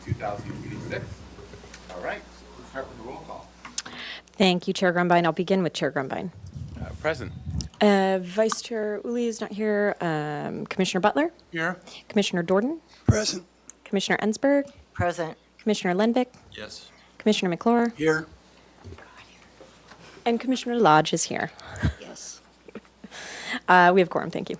2026. All right, let's start with the roll call. Thank you, Chair Grumbine. I'll begin with Chair Grumbine. Present. Vice Chair Uli is not here. Commissioner Butler? Here. Commissioner Dorden? Present. Commissioner Ensberg? Present. Commissioner Lenvik? Yes. Commissioner McClure? Here. And Commissioner Lodge is here. Yes. We have quorum, thank you.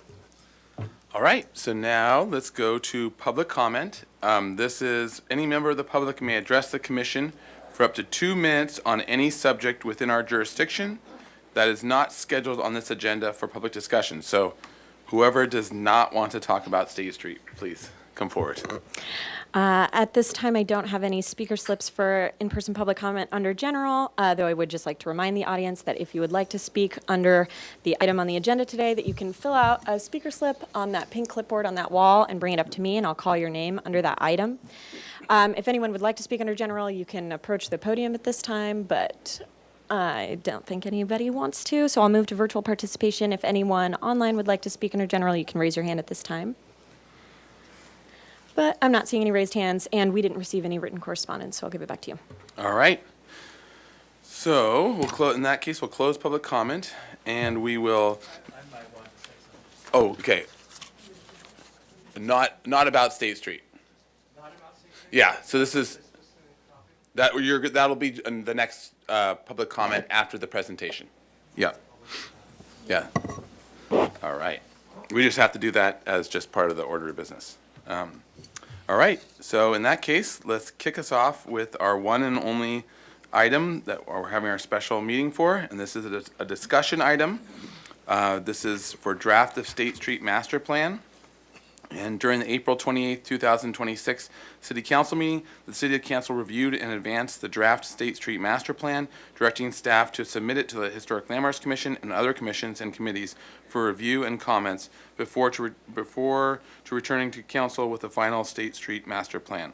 All right, so now let's go to public comment. This is any member of the public may address the commission for up to 2 minutes on any subject within our jurisdiction that is not scheduled on this agenda for public discussion. So whoever does not want to talk about State Street, please come forward. At this time, I don't have any speaker slips for in-person public comment under general, though I would just like to remind the audience that if you would like to speak under the item on the agenda today, that you can fill out a speaker slip on that pink clipboard on that wall and bring it up to me, and I'll call your name under that item. If anyone would like to speak under general, you can approach the podium at this time, but I don't think anybody wants to, so I'll move to virtual participation. If anyone online would like to speak under general, you can raise your hand at this time. But I'm not seeing any raised hands, and we didn't receive any written correspondence, so I'll give it back to you. All right. So we'll close. In that case, we'll close public comment, and we will. Oh, okay. Not about State Street. Yeah. So this is that. That'll be the next public comment after the presentation. Yeah. Yeah. All right. We just have to do that as just part of the order of business. All right, so in that case, let's kick us off with our one and only item that we're having our special meeting for, and this is a discussion item. This is for draft of State Street Master Plan. And during the April 28th, 2026 City Council meeting, the City Council reviewed and advanced the draft State Street Master Plan, directing staff to submit it to the Historic Landmarks Commission and other commissions and committees for review and comments before returning to Council with the final State Street Master Plan.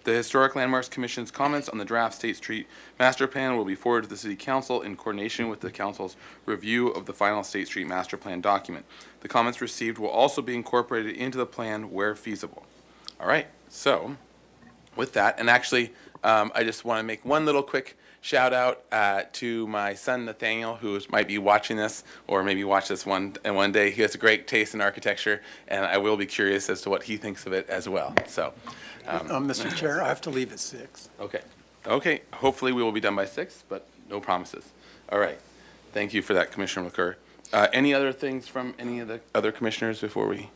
The Historic Landmarks Commission's comments on the draft State Street Master Plan will be forwarded to the City Council in coordination with the Council's review of the final State Street Master Plan document. The comments received will also be incorporated into the plan where feasible. All right, so with that, and actually, I just want to make one little quick shout out to my son Nathaniel, who might be watching this or maybe watch this one day. He has a great taste in architecture, and I will be curious as to what he thinks of it as well. So. Mr. Chair, I have to leave at 6. Okay. Hopefully we will be done by 6, but no promises. All right. Thank you for that, Commissioner McClure. Any other things from any of the other commissioners before we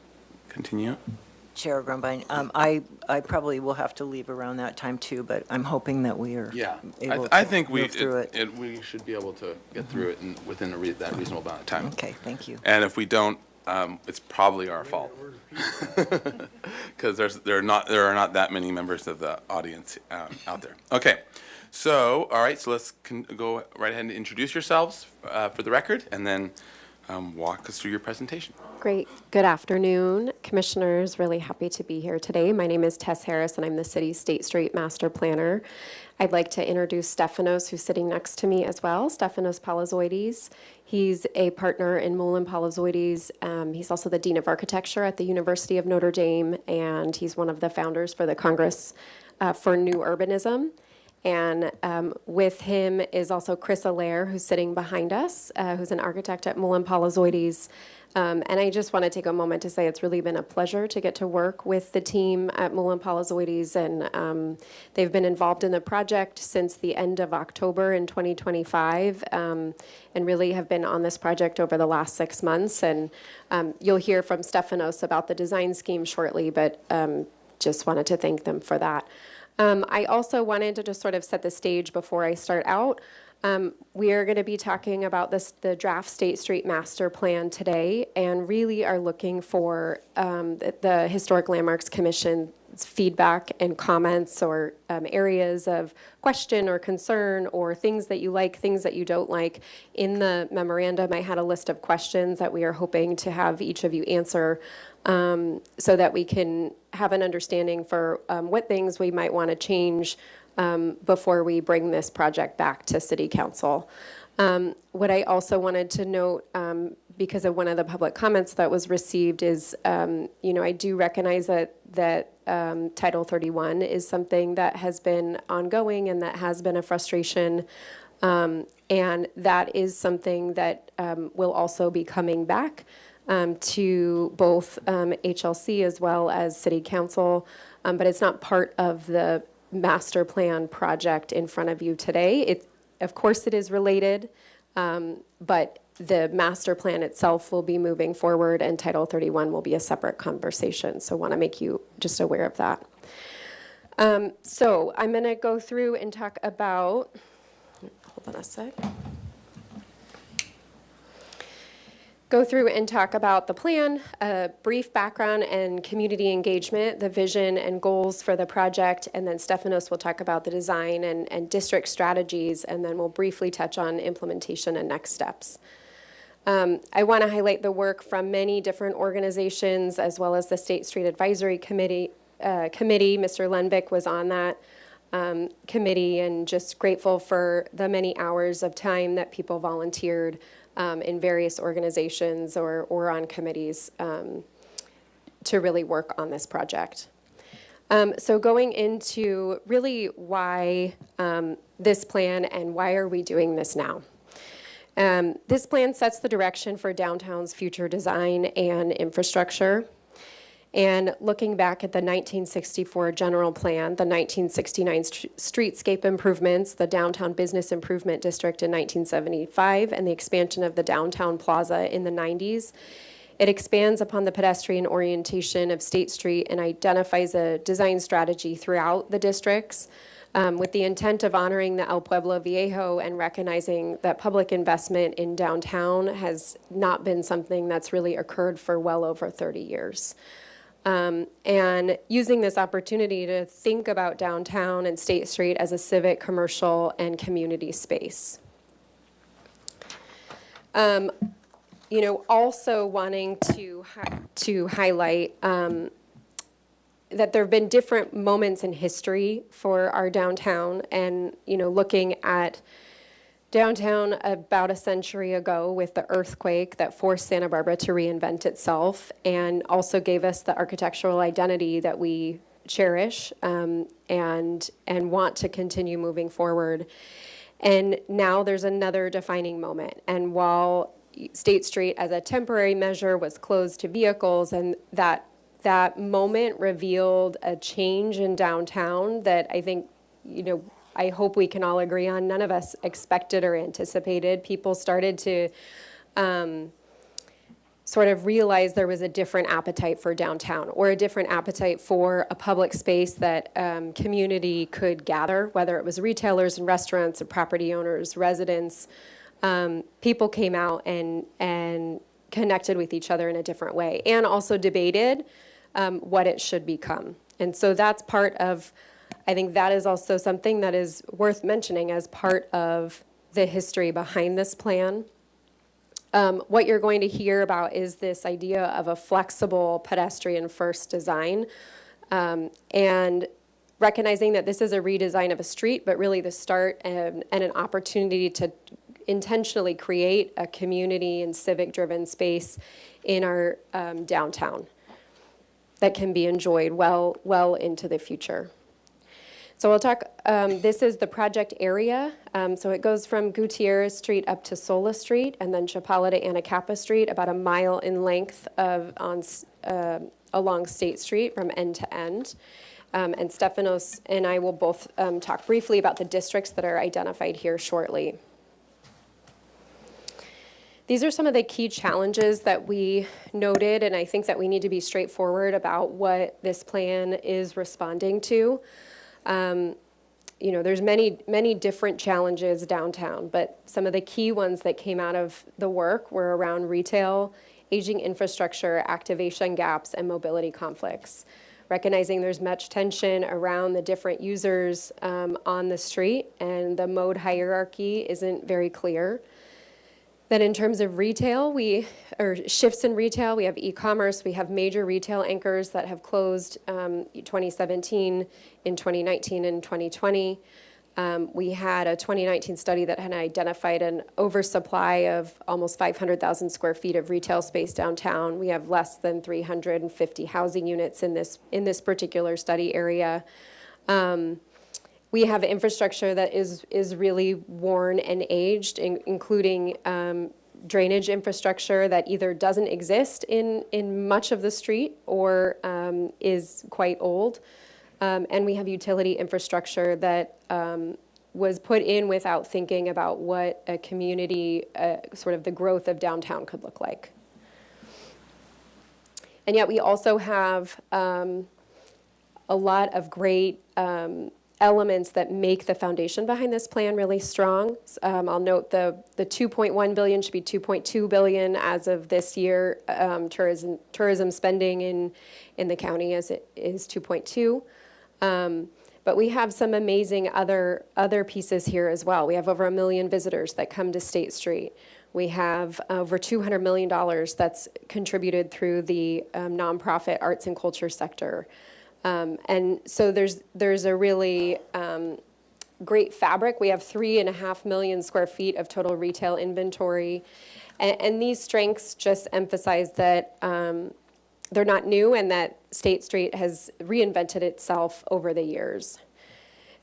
continue? Chair Grumbine, I probably will have to leave around that time too, but I'm hoping that we are able I to think move through it. we should be able to get through it within that reasonable amount of time. Okay, thank you. And if we don't, it's probably our fault. Because there are not that many members of the audience out there. Okay, so all right, so let's go right ahead and introduce yourselves for the record, and then walk us through your presentation. Great. Good afternoon, Commissioners. Really happy to be here today. My name is Tess Harris, and I'm the City's State Street Master Planner. I'd like to introduce Stefanos, who's sitting next to me as well, Stefanos Palazoides. He's a partner in Mullen Palazoides. He's also the Dean of Architecture at the University of Notre Dame, and he's one of the founders for the Congress for New Urbanism. And with him is also Chris Allaire, who's sitting behind us, who's an architect at Mullen Palazoides. And I just want to take a moment to say it's really been a pleasure to get to work with the team at Mullen Palazoides, and they've been involved in the project since the end of October in 2025, and really have been on this project over the last 6 months. And you'll hear from Stefanos about the design scheme shortly, but just wanted to thank them for that. I also wanted to just sort of set the stage before I start out. We are going to be talking about the draft State Street Master Plan today, and really are looking for the Historic Landmarks Commission's feedback and comments, or areas of question or concern, or things that you like, things that you don't like. In the memorandum, I had a list of questions that we are hoping to have each of you answer, so that we can have an understanding for what things we might want to change before we bring this project back to City Council. What I also wanted to note, because of one of the public comments that was received, is I do recognize that Title 31 is something that has been ongoing and that has been a frustration. And that is something that will also be coming back to both HLC as well as City Council, but it's not part of the master plan project in front of you today. Of course, it is related, but the master plan itself will be moving forward, and Title 31 will be a separate conversation. So, want to make you just aware of that. So, I'm going to go through and talk about. Hold on a sec. Go through and talk about the plan, a brief background and community engagement, the vision and goals for the project, and then Stefanos will talk about the design and district strategies, and then we'll briefly touch on implementation and next steps. I want to highlight the work from many different organizations, as well as the State Street Advisory Committee. Mr. Lenvik was on that committee, and just grateful for the many hours of time that people volunteered in various organizations or on committees to really work on this project. So going into really why this plan and why are we doing this now? This plan sets the direction for downtown's future design and infrastructure. And looking back at the 1964 general plan, the 1969 streetscape improvements, the downtown business improvement district in 1975, and the expansion of the downtown plaza in the 90s, it expands upon the pedestrian orientation of State Street and identifies a design strategy throughout the districts with the intent of honoring the El Pueblo Viejo and recognizing that public investment in downtown has not been something that's really occurred for well over 30 years. And using this opportunity to think about downtown and State Street as a civic, commercial, and community space. Also wanting to highlight that there have been different moments in history for our downtown, and looking at downtown about a century ago with the earthquake that forced Santa Barbara to reinvent itself and also gave us the architectural identity that we cherish and want to continue moving forward. And now there's another defining moment. And while State Street as a temporary measure was closed to vehicles, and that moment revealed a change in downtown that I think, I hope we can all agree on, none of us expected or anticipated. People started to sort of realize there was a different appetite for downtown, or a different appetite for a public space that community could gather, whether it was retailers and restaurants and property owners, residents. People came out and connected with each other in a different way, and also debated what it should become. And so that's part of, I think that is also something that is worth mentioning as part of the history behind this plan. What you're going to hear about is this idea of a flexible pedestrian-first design, and recognizing that this is a redesign of a street, but really the start and an opportunity to intentionally create a community and civic-driven space in our downtown that can be enjoyed well into the future. So we'll talk, this is the project area. So it goes from Gutierrez Street up to Sola Street, and then Chapala to Anacapa Street, about a mile in length along State Street from end to end. And Stefanos and I will both talk briefly about the districts that are identified here shortly. These are some of the key challenges that we noted, and I think that we need to be straightforward about what this plan is responding to. There's many different challenges downtown, but some of the key ones that came out of the work were around retail, aging infrastructure, activation gaps, and mobility conflicts. Recognizing there's much tension around the different users on the street, and the mode hierarchy isn't very clear. Then in terms of retail, shifts in retail, we have e-commerce, we have major retail anchors that have closed 2017, in 2019, and 2020. We had a 2019 study that had identified an oversupply of almost 500,000 square feet of retail space downtown. We have less than 350 housing units in this particular study area. We have infrastructure that is really worn and aged, including drainage infrastructure that either doesn't exist in much of the street or is quite old. And we have utility infrastructure that was put in without thinking about what a community, sort of the growth of downtown could look like. And yet we also have a lot of great elements that make the foundation behind this plan really strong. I'll note the 2.1 billion should be 2.2 billion as of this year. Tourism spending in the county is 2.2. But we have some amazing other pieces here as well. We have over 1 million visitors that come to State Street. We have over $200 million that's contributed through the nonprofit arts and culture sector. And so there's a really great fabric. We have 3.5 million square feet of total retail inventory. And these strengths just emphasize that they're not new and that State Street has reinvented itself over the years.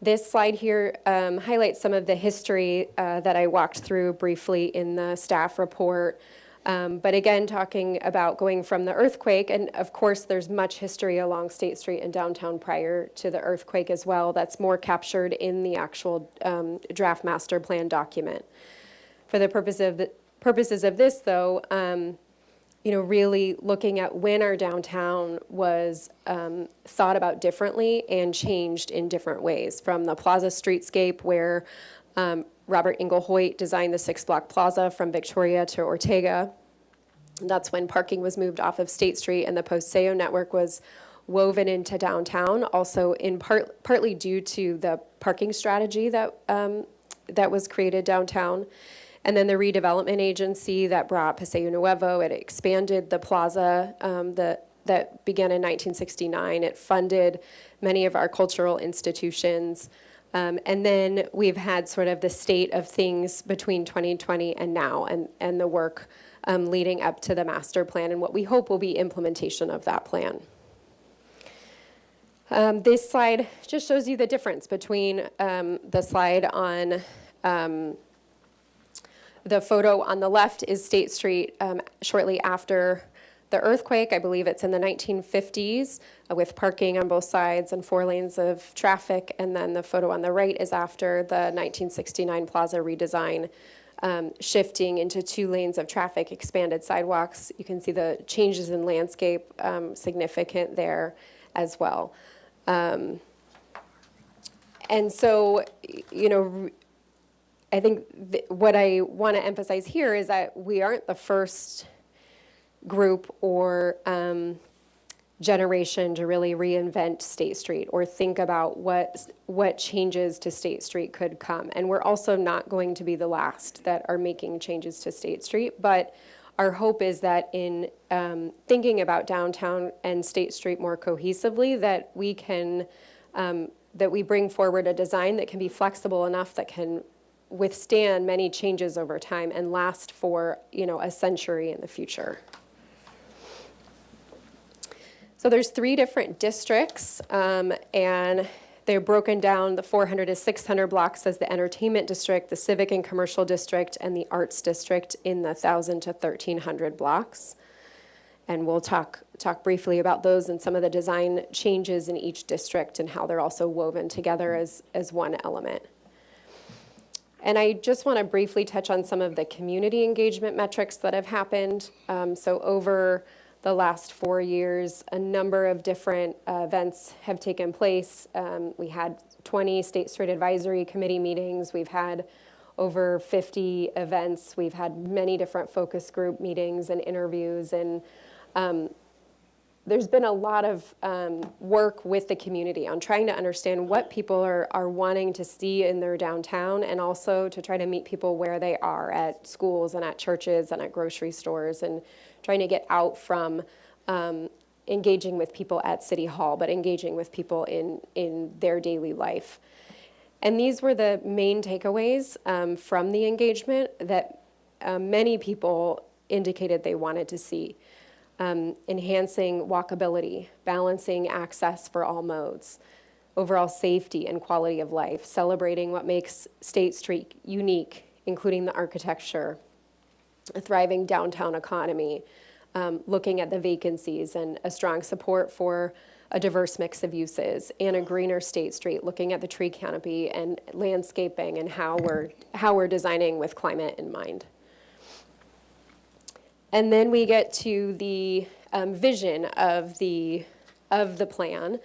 This slide here highlights some of the history that I walked through briefly in the staff report. But again, talking about going from the earthquake, and of course there's much history along State Street and downtown prior to the earthquake as well. That's more captured in the actual draft master plan document. For the purposes of this, though, really looking at when our downtown was thought about differently and changed in different ways. From the Plaza streetscape where Robert Inglehoyt designed the 6-block plaza from Victoria to Ortega. That's when parking was moved off of State Street and the Paseo network was woven into downtown, also in partly due to the parking strategy that was created downtown. And then the redevelopment agency that brought Paseo Nuevo, it expanded the plaza that began in 1969. It funded many of our cultural institutions. And then we've had sort of the state of things between 2020 and now, and the work leading up to the master plan and what we hope will be implementation of that plan. This slide just shows you the difference between the slide on the photo on the left is State Street shortly after the earthquake. I believe it's in the 1950s with parking on both sides and 4 lanes of traffic. And then the photo on the right is after the 1969 plaza redesign, shifting into 2 lanes of traffic, expanded sidewalks. You can see the changes in landscape significant there as well. And so, I think what I want to emphasize here is that we aren't the first group or generation to really reinvent State Street or think about what changes to State Street could come. And we're also not going to be the last that are making changes to State Street. But our hope is that in thinking about downtown and State Street more cohesively, that we can that we bring forward a design that can be flexible enough that can withstand many changes over time and last for a century in the future. So there's 3 different districts, and they're broken down. The 400 to 600 blocks as the entertainment district, the civic and commercial district, and the arts district in the 1,000 to 1,300 blocks. And we'll talk briefly about those and some of the design changes in each district and how they're also woven together as one element. And I just want to briefly touch on some of the community engagement metrics that have happened. So over the last 4 years, a number of different events have taken place. We had 20 State Street Advisory Committee meetings. We've had over 50 events. We've had many different focus group meetings and interviews. And there's been a lot of work with the community on trying to understand what people are wanting to see in their downtown, and also to try to meet people where they are at schools and at churches and at grocery stores, and trying to get out from engaging with people at City Hall, but engaging with people in their daily life. And these were the main takeaways from the engagement that many people indicated they wanted to see. Enhancing walkability, balancing access for all modes, overall safety and quality of life, celebrating what makes State Street unique, including the architecture, a thriving downtown economy, looking at the vacancies and a strong support for a diverse mix of uses, and a greener State Street, looking at the tree canopy and landscaping and how we're designing with climate in mind. And then we get to the vision of the plan,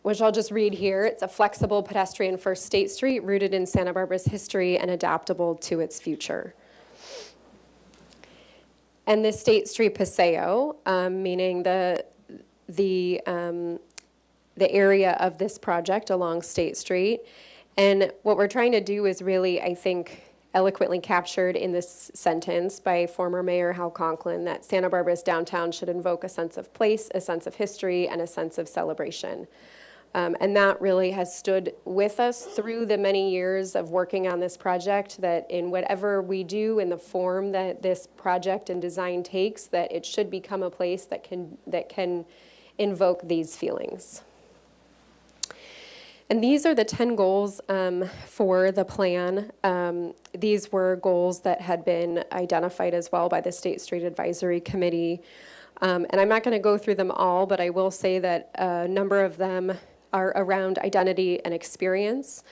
which I'll just read here. It's a flexible pedestrian-first State Street rooted in Santa Barbara's history and adaptable to its future. And the State Street Paseo, meaning the area of this project along State Street. And what we're trying to do is really, I think, eloquently captured in this sentence by former Mayor Hal Conklin, that Santa Barbara's downtown should invoke a sense of place, a sense of history, and a sense of celebration. And that really has stood with us through the many years of working on this project, that in whatever we do, in the form that this project and design takes, that it should become a place that can invoke these feelings. And these are the 10 goals for the plan. These were goals that had been identified as well by the State Street Advisory Committee. And I'm not going to go through them all, but I will say that a number of them are around identity and experience.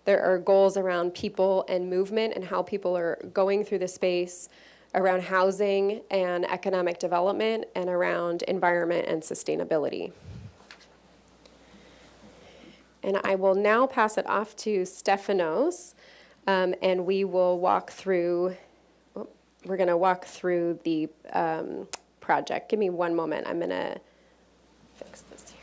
There are goals around people and movement and how people are going through the space, around housing and economic development, and around environment and sustainability. And I will now pass it off to Stefanos, and we will walk through, we're going to walk through the project. Give me one moment. I'm going to fix this here.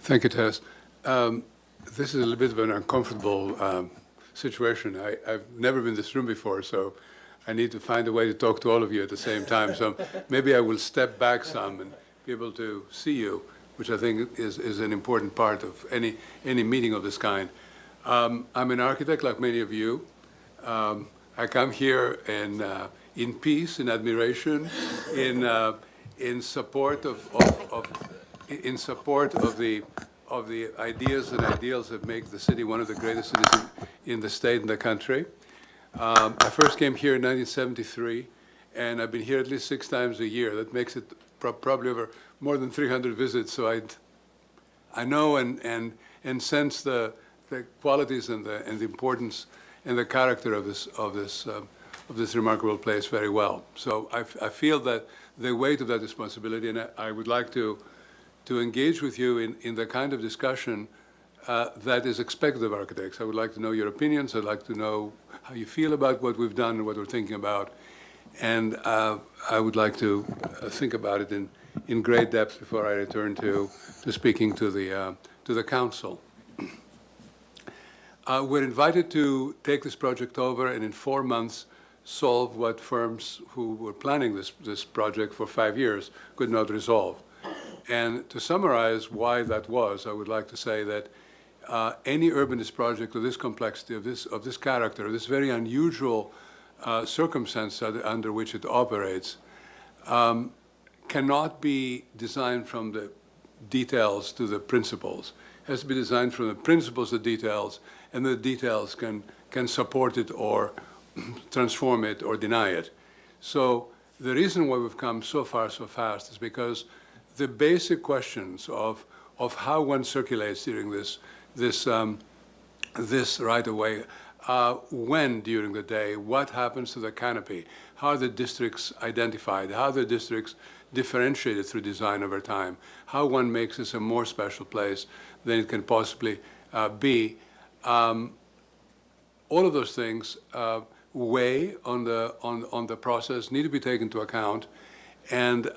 Thank you, Tess. This is a little bit of an uncomfortable situation. I've never been in this room before, so I need to find a way to talk to all of you at the same time. So maybe I will step back some and be able to see you, which I think is an important part of any meeting of this kind. I'm an architect like many of you. I come here in peace, in admiration, in support of the ideas and ideals that make the city one of the greatest cities in the state and the country. I first came here in 1973, and I've been here at least 6 times a year. That makes it probably over more than 300 visits. So I know and sense the qualities and the importance and the character of this remarkable place very well. So I feel that the weight of that responsibility, and I would like to engage with you in the kind of discussion that is expected of architects. I would like to know your opinions. I'd like to know how you feel about what we've done and what we're thinking about. And I would like to think about it in great depth before I return to speaking to the council. We're invited to take this project over and in 4 months solve what firms who were planning this project for 5 years could not resolve. And to summarize why that was, I would like to say that any urbanist project of this complexity, of this character, of this very unusual circumstance under which it operates, cannot be designed from the details to the principles. It has to be designed from the principles to details, and the details can support it or transform it or deny it. So the reason why we've come so far so fast is because the basic questions of how one circulates during this right of way, when during the day, what happens to the canopy, how are the districts identified, how are the districts differentiated through design over time, how one makes this a more special place than it can possibly be. All of those things weigh on the process, need to be taken into account, and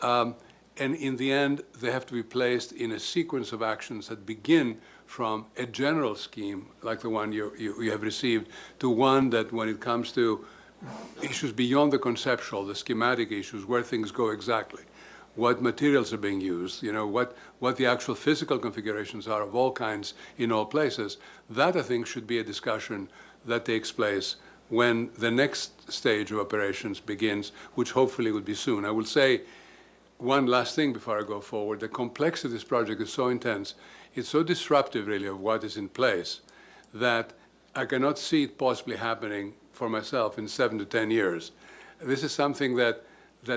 And in the end, they have to be placed in a sequence of actions that begin from a general scheme, like the one you have received, to one that, when it comes to issues beyond the conceptual, the schematic issues, where things go exactly, what materials are being used, what the actual physical configurations are of all kinds in all places, that I think should be a discussion that takes place when the next stage of operations begins, which hopefully will be soon. I will say one last thing before I go forward. The complexity of this project is so intense, it's so disruptive really of what is in place, that I cannot see it possibly happening for myself in 7 to 10 years. This is something that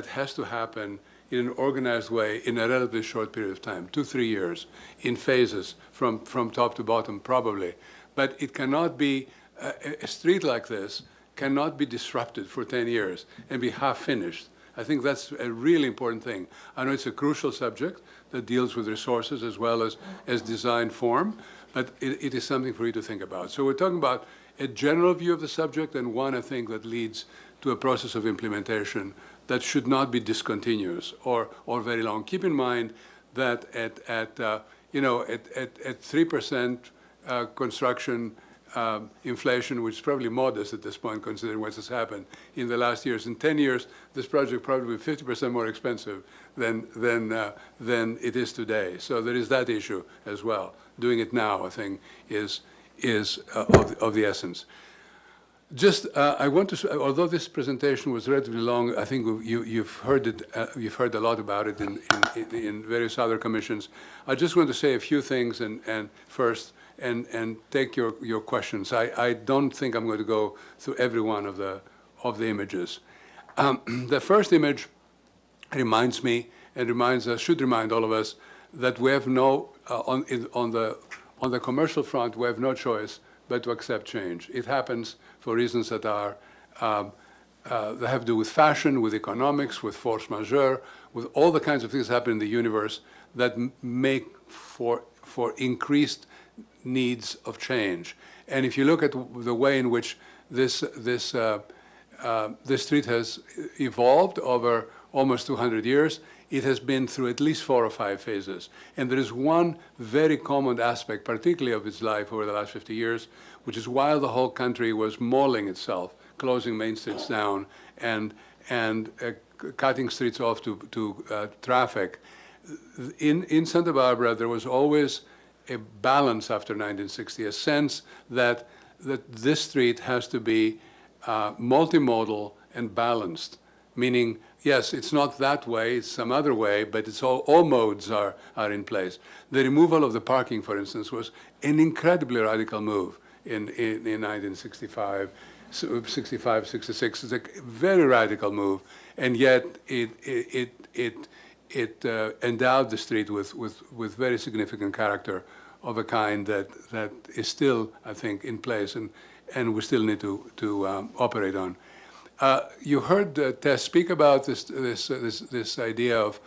has to happen in an organized way in a relatively short period of time, 2-3 years, in phases from top to bottom probably. But it cannot be, a street like this cannot be disrupted for 10 years and be half finished. I think that's a really important thing. I know it's a crucial subject that deals with resources as well as design form, but it is something for you to think about. So we're talking about a general view of the subject, and one, I think, that leads to a process of implementation that should not be discontinuous or very long. Keep in mind that at 3% construction inflation, which is probably modest at this point, considering what has happened in the last years. In 10 years, this project probably will be 50% more expensive than it is today. So there is that issue as well. Doing it now, I think, is of the essence. Just, I want to, although this presentation was relatively long, I think you've heard it. You've heard a lot about it in various other commissions. I just want to say a few things and first. And take your questions. I don't think I'm going to go through every one of the images. The first image reminds me and reminds us, should remind all of us, that we have no on the commercial front, we have no choice but to accept change. It happens for reasons that are that have to do with fashion, with economics, with force majeure, with all the kinds of things that happen in the universe that make for increased needs of change. And if you look at the way in which this street has evolved over almost 200 years, it has been through at least 4 or 5 phases. And there is one very common aspect, particularly of its life over the last 50 years, which is while the whole country was mauling itself, closing main streets down and cutting streets off to traffic, in Santa Barbara there was always a balance after 1960, a sense that this street has to be multimodal and balanced, meaning, yes, it's not that way, it's some other way, but it's all modes are in place. The removal of the parking, for instance, was an incredibly radical move in 1965, 65, 66. It's a very radical move, and yet it endowed the street with very significant character of a kind that is still, I think, in place, and we still need to operate on. You heard Tess speak about this idea of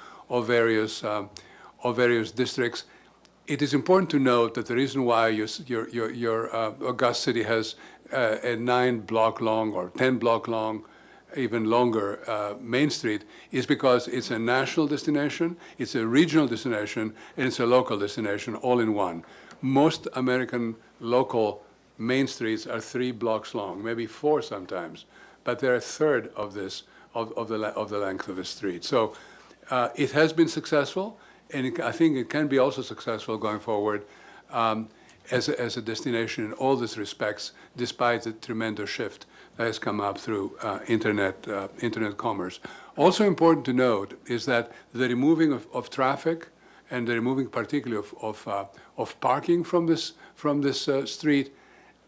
various districts. It is important to note that the reason why your august city has a 9-block long or 10-block long, even longer Main Street is because it's a national destination, it's a regional destination, and it's a local destination all in one. Most American local main streets are 3 blocks long, maybe 4 sometimes, but they're a third of this, of the length of the street. So it has been successful, and I think it can be also successful going forward as a destination in all these respects, despite the tremendous shift that has come up through internet commerce. Also important to note is that the removing of traffic and the removing particularly of parking from this street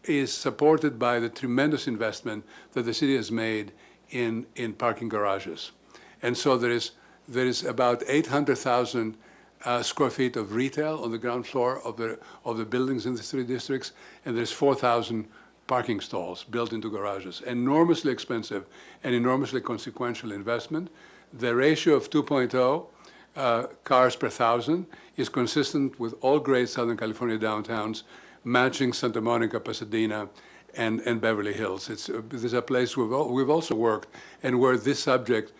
is supported by the tremendous investment that the city has made in parking garages. And so there is about 800,000 square feet of retail on the ground floor of the buildings in the 3 districts, and there's 4,000 parking stalls built into garages. Enormously expensive and enormously consequential investment. The ratio of 2.0 cars per 1,000 is consistent with all great Southern California downtowns, matching Santa Monica, Pasadena, and Beverly Hills. There's a place we've also worked and where this subject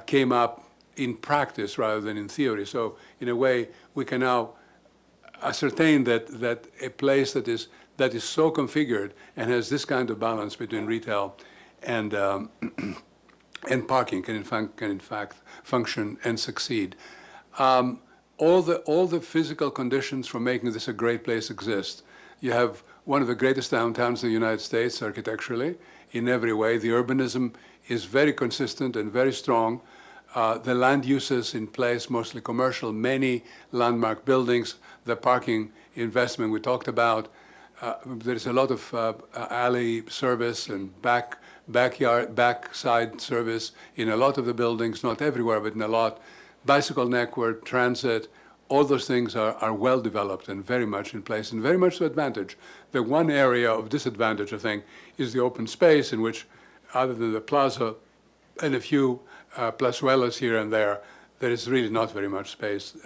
came up in practice rather than in theory. So in a way, we can now ascertain that a place that is so configured and has this kind of balance between retail and and parking can in fact function and succeed. All the physical conditions for making this a great place exist. You have one of the greatest downtowns in the United States architecturally in every way. The urbanism is very consistent and very strong. The land uses in place, mostly commercial, many landmark buildings, the parking investment we talked about. There's a lot of alley service and backside service in a lot of the buildings, not everywhere, but in a lot. Bicycle network, transit, all those things are well developed and very much in place and very much to advantage. The one area of disadvantage, I think, is the open space in which, other than the plaza and a few plazuelas here and there is really not very much space,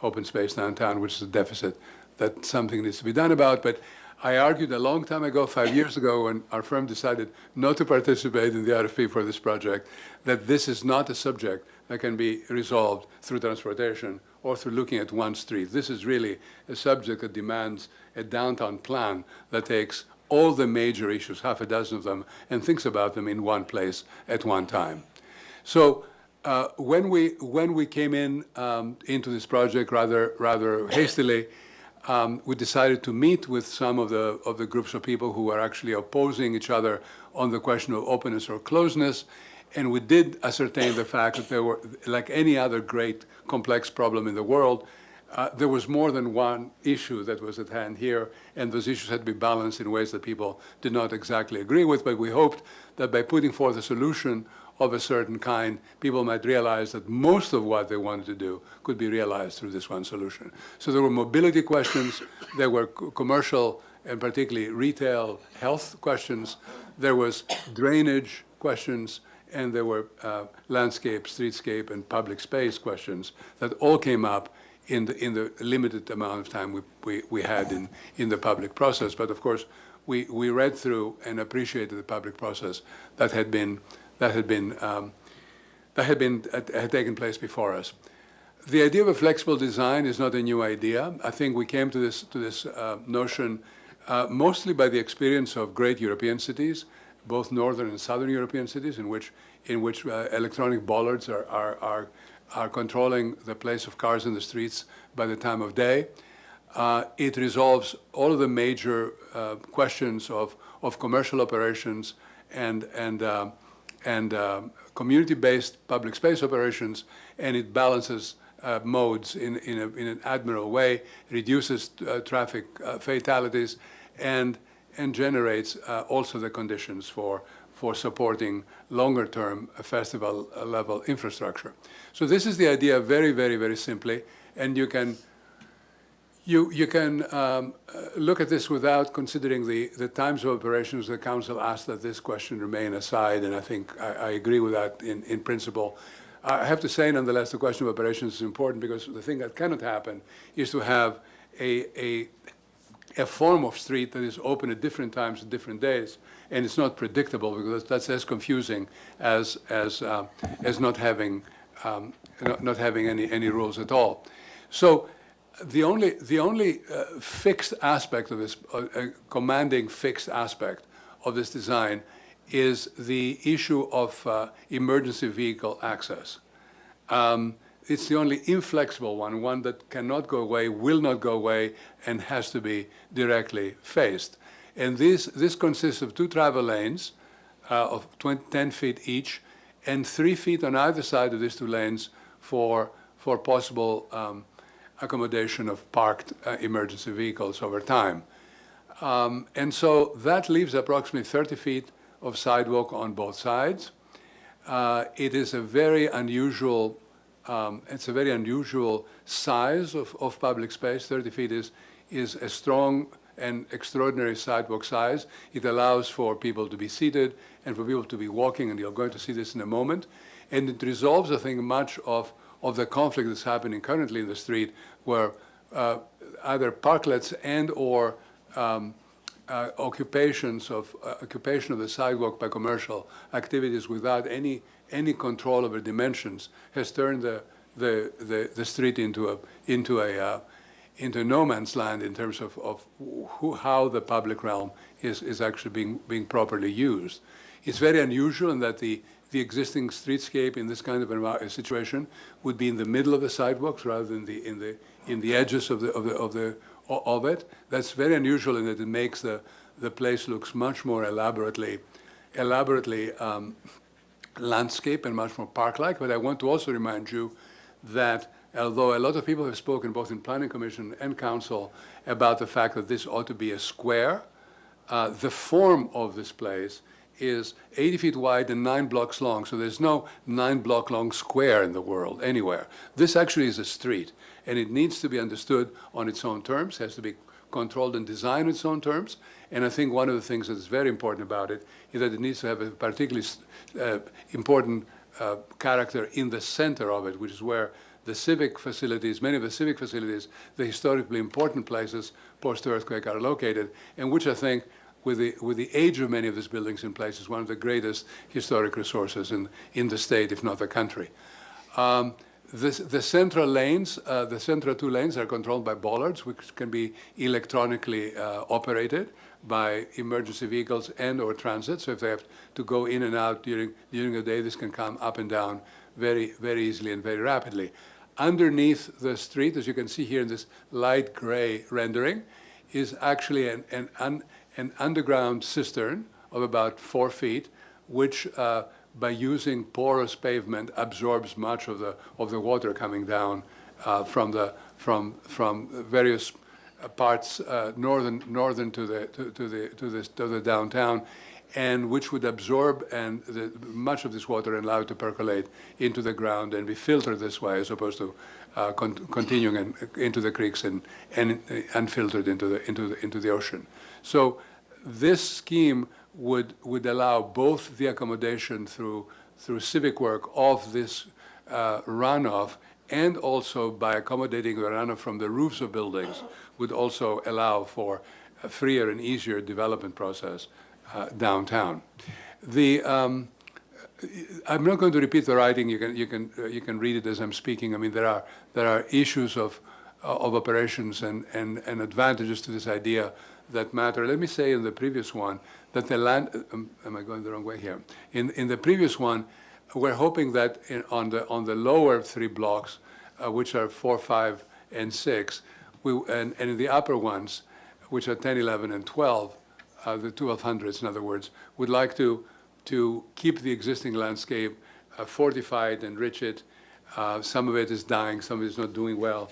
open space downtown, which is a deficit that something needs to be done about. But I argued a long time ago, 5 years ago, when our firm decided not to participate in the RFP for this project, that this is not a subject that can be resolved through transportation or through looking at one street. This is really a subject that demands a downtown plan that takes all the major issues, half a dozen of them, and thinks about them in one place at one time. So when we came into this project rather hastily, we decided to meet with some of the groups of people who are actually opposing each other on the question of openness or closeness. And we did ascertain the fact that there were, like any other great complex problem in the world, there was more than one issue that was at hand here, and those issues had to be balanced in ways that people did not exactly agree with. But we hoped that by putting forth a solution of a certain kind, people might realize that most of what they wanted to do could be realized through this one solution. So there were mobility questions, there were commercial and particularly retail health questions, there was drainage questions, and there were landscape, streetscape, and public space questions that all came up in the limited amount of time we had in the public process. But of course, we read through and appreciated the public process that had taken place before us. The idea of a flexible design is not a new idea. I think we came to this notion mostly by the experience of great European cities, both northern and southern European cities, in which electronic bollards are controlling the place of cars in the streets by the time of day. It resolves all of the major questions of commercial operations and community-based public space operations, and it balances modes in an admirable way, reduces traffic fatalities, and generates also the conditions for supporting longer-term festival-level infrastructure. So this is the idea very, very, very simply, and you can look at this without considering the times of operations. The council asked that this question remain aside, and I think I agree with that in principle. I have to say, nonetheless, the question of operations is important because the thing that cannot happen is to have a form of street that is open at different times, at different days, and it's not predictable because that's as confusing as not having any rules at all. So the only fixed aspect of this, commanding fixed aspect of this design, is the issue of emergency vehicle access. It's the only inflexible one that cannot go away, will not go away, and has to be directly faced. And this consists of two travel lanes of 10 feet each, and 3 feet on either side of these two lanes for possible accommodation of parked emergency vehicles over time. And so that leaves approximately 30 feet of sidewalk on both sides. It is a very unusual size of public space. 30 feet is a strong and extraordinary sidewalk size. It allows for people to be seated and for people to be walking, and you're going to see this in a moment. And it resolves, I think, much of the conflict that's happening currently in the street, where either parklets and or occupation of the sidewalk by commercial activities without any control over dimensions has turned the street into no man's land in terms of how the public realm is actually being properly used. It's very unusual in that the existing streetscape in this kind of a situation would be in the middle of the sidewalks rather than in the edges of it. That's very unusual in that it makes the place looks much more elaborately landscape and much more park-like. But I want to also remind you that although a lot of people have spoken both in Planning Commission and Council about the fact that this ought to be a square, the form of this place is 80 feet wide and 9 blocks long. So there's no 9-block long square in the world anywhere. This actually is a street, and it needs to be understood on its own terms, has to be controlled and designed on its own terms. And I think one of the things that is very important about it is that it needs to have a particularly important character in the center of it, which is where the civic facilities, many of the civic facilities, the historically important places post-earthquake are located, and which I think, with the age of many of these buildings in place, is one of the greatest historic resources in the state, if not the country. The central lanes, the central 2 lanes are controlled by bollards, which can be electronically operated by emergency vehicles and or transit. So if they have to go in and out during the day, this can come up and down very, very easily and very rapidly. Underneath the street, as you can see here in this light gray rendering, is actually an underground cistern of about 4 feet, which by using porous pavement absorbs much of the water coming down from various parts northern to the downtown, and which would absorb much of this water and allow it to percolate into the ground and be filtered this way, as opposed to continuing into the creeks and unfiltered into the ocean. So this scheme would allow both the accommodation through civic work of this runoff, and also by accommodating the runoff from the roofs of buildings would also allow for a freer and easier development process downtown. I'm not going to repeat the writing. You can read it as I'm speaking. I mean, there are issues of operations and advantages to this idea that matter. Let me say in the previous one that the land. Am I going the wrong way here? In the previous one, we're hoping that on the lower 3 blocks, which are 4, 5, and 6, and in the upper ones, which are 10, 11, and 12. The 1200s, in other words, would like to keep the existing landscape fortified, enrich it. Some of it is dying, some of it is not doing well.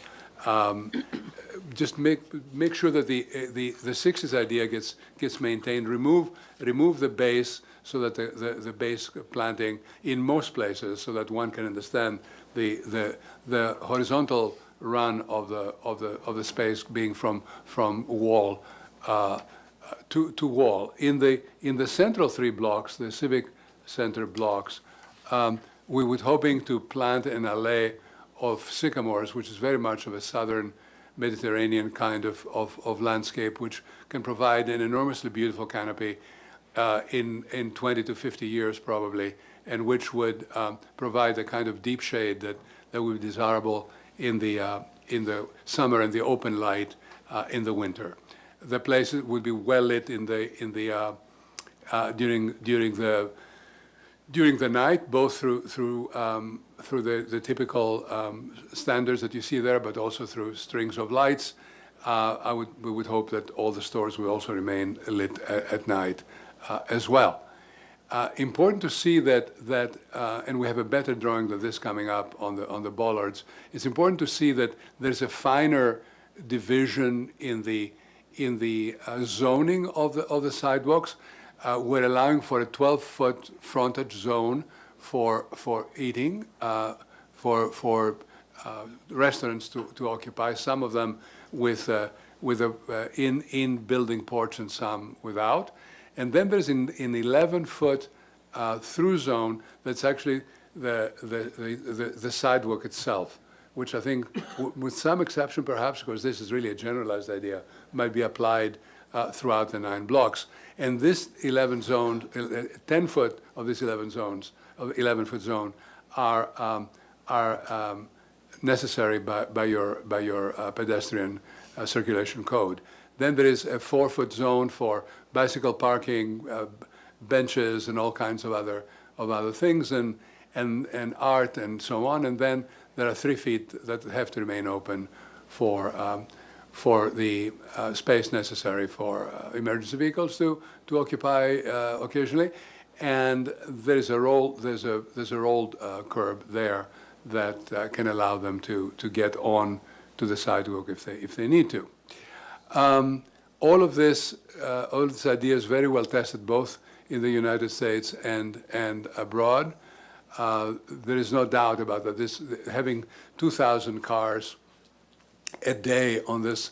Just make sure that the 60s idea gets maintained. Remove the base, so that the base planting in most places, so that one can understand the horizontal run of the space being from wall to wall. In the central 3 blocks, the civic center blocks, we were hoping to plant an alley of sycamores, which is very much of a southern Mediterranean kind of landscape, which can provide an enormously beautiful canopy in 20 to 50 years probably, and which would provide the kind of deep shade that would be desirable in the summer and the open light in the winter. The place would be well lit during the night, both through the typical standards that you see there, but also through strings of lights. We would hope that all the stores will also remain lit at night as well. Important to see that and we have a better drawing of this coming up on the bollards. It's important to see that there's a finer division in the zoning of the sidewalks. We're allowing for a 12-foot frontage zone for eating, for restaurants to occupy. Some of them with a in-building porch and some without. And then there's an 11-foot through zone that's actually the sidewalk itself, which I think, with some exception perhaps, because this is really a generalized idea, might be applied throughout the 9 blocks. And this 11 zones, 10 foot of these 11 zones, of 11-foot zone, are necessary by your pedestrian circulation code. Then there is a 4-foot zone for bicycle parking, benches, and all kinds of other things, and art and so on. And then there are 3 feet that have to remain open for the space necessary for emergency vehicles to occupy occasionally. And there's a rolled curb there that can allow them to get on to the sidewalk if they need to. All of this idea is very well tested both in the United States and abroad. There is no doubt about that. Having 2,000 cars a day on this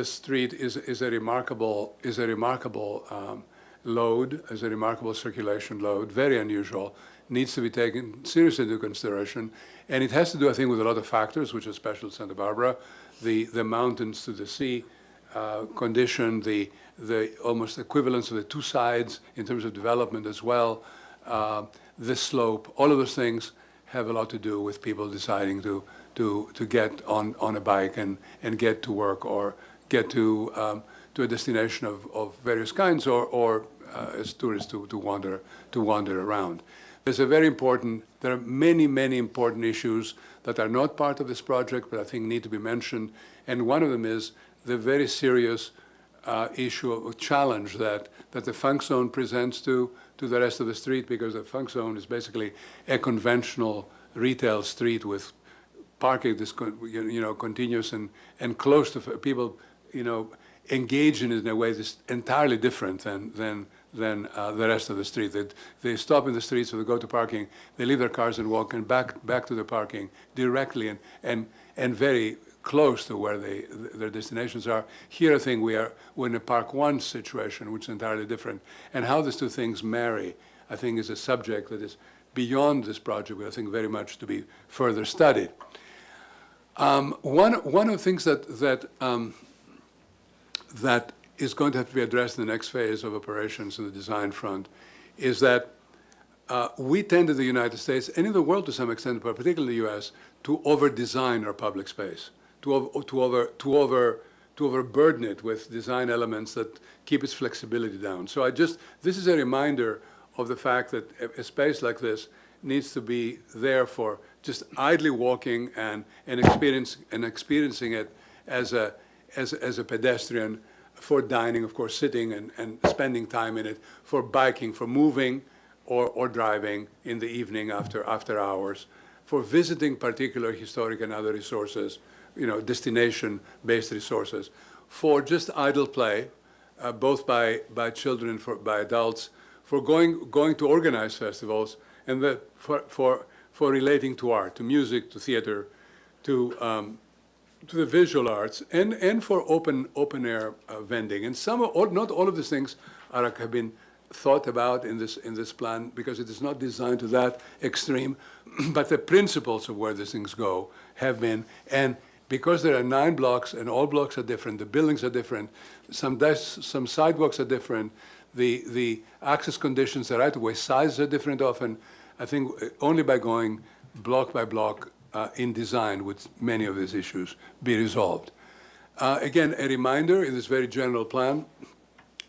street is a remarkable load, is a remarkable circulation load, very unusual, needs to be taken seriously into consideration. And it has to do, I think, with a lot of factors, which are special to Santa Barbara, the mountains to the sea condition, the almost equivalence of the 2 sides in terms of development as well, the slope. All of those things have a lot to do with people deciding to get on a bike and get to work or get to a destination of various kinds, or as tourists to wander around. There are many important issues that are not part of this project, but I think need to be mentioned. And one of them is the very serious issue of challenge that the funk zone presents to the rest of the street, because the funk zone is basically a conventional retail street with parking this continuous and close to people engage in it in a way that's entirely different than the rest of the street. They stop in the street, so they go to parking, they leave their cars and walk and back to the parking directly and very close to where their destinations are. Here I think we're in a Park 1 situation, which is entirely different. And how these two things marry, I think, is a subject that is beyond this project, but I think very much to be further studied. One of the things that is going to have to be addressed in the next phase of operations in the design front is that we tend in the United States, and in the world to some extent, but particularly in the US, to over-design our public space, to overburden it with design elements that keep its flexibility down. So this is a reminder of the fact that a space like this needs to be there for just idly walking and experiencing it as a pedestrian, for dining, of course, sitting and spending time in it, for biking, for moving or driving in the evening after hours, for visiting particular historic and other resources, destination-based resources, for just idle play, both by children and by adults, for going to organized festivals, and for relating to art, to music, to theater, to the visual arts, and for open air vending. And not all of these things have been thought about in this plan, because it is not designed to that extreme, but the principles of where these things go have been. And because there are 9 blocks and all blocks are different, the buildings are different, some sidewalks are different, the access conditions, the right-of-way sizes are different often. I think only by going block by block in design would many of these issues be resolved. Again, a reminder in this very general plan,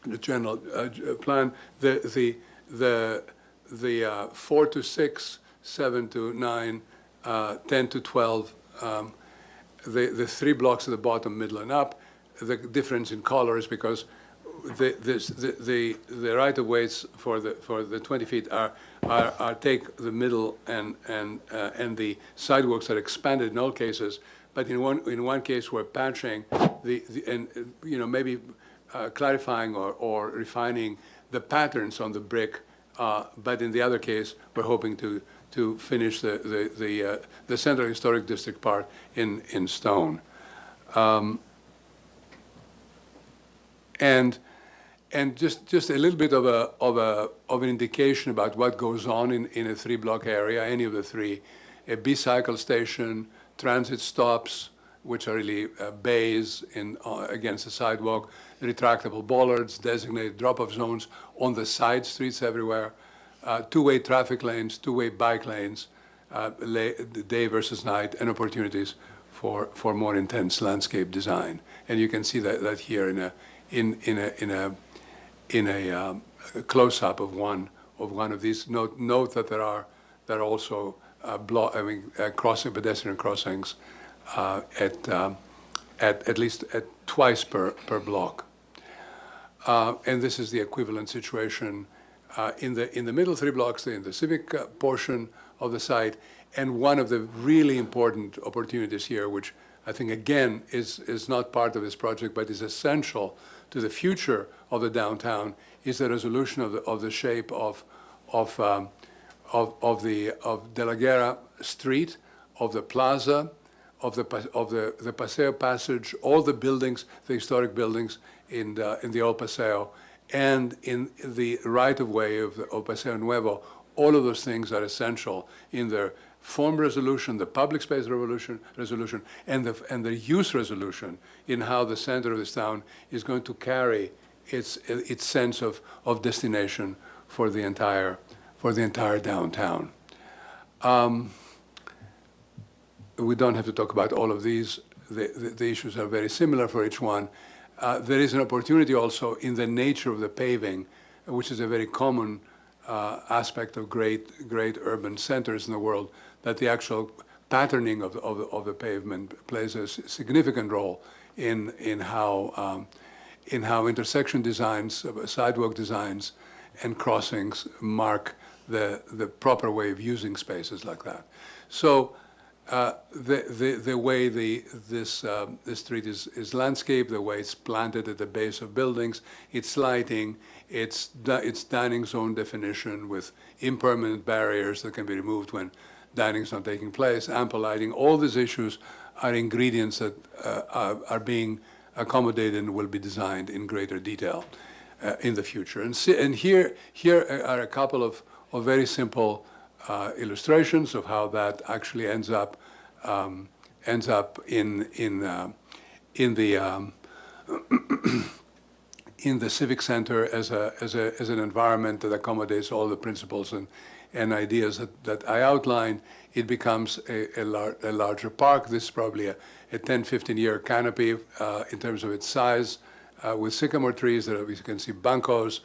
the 4 to 6, 7 to 9, 10 to 12, the 3 blocks at the bottom, middle, and up. The difference in color is because the right of ways for the 20 feet are take the middle and the sidewalks are expanded in all cases, but in one case we're patching maybe clarifying or refining the patterns on the brick, but in the other case we're hoping to finish the Central Historic District part in stone. And just a little bit of an indication about what goes on in a 3-block area, any of the 3, a bicycle station, transit stops, which are really bays against the sidewalk, retractable bollards, designated drop-off zones on the side streets everywhere, two-way traffic lanes, two-way bike lanes, day versus night, and opportunities for more intense landscape design. And you can see that here in a close-up of one of these. Note that there are also pedestrian crossings at least twice per block. And this is the equivalent situation in the middle three blocks, in the civic portion of the site. And one of the really important opportunities here, which I think again is not part of this project, but is essential to the future of the downtown, is the resolution of the shape of De La Guerra Street, of the plaza, of the Paseo Passage, all the buildings, the historic buildings in the old Paseo, and in the right-of-way of Paseo Nuevo. All of those things are essential in their form resolution, the public space resolution, and the use resolution in how the center of this town is going to carry its sense of destination for the entire downtown. We don't have to talk about all of these. The issues are very similar for each one. There is an opportunity also in the nature of the paving, which is a very common aspect of great urban centers in the world, that the actual patterning of the pavement plays a significant role in how intersection designs, sidewalk designs, and crossings mark the proper way of using spaces like that. So the way this street is landscaped, the way it's planted at the base of buildings, its lighting, its dining zone definition with impermanent barriers that can be removed when dining is not taking place, ample lighting, all these issues are ingredients that are being accommodated and will be designed in greater detail in the future. And here are a couple of very simple illustrations of how that actually ends up in the civic center as an environment that accommodates all the principles and ideas that I outlined. It becomes a larger park. This is probably a 10, 15-year canopy in terms of its size, with sycamore trees that, as you can see, bancos,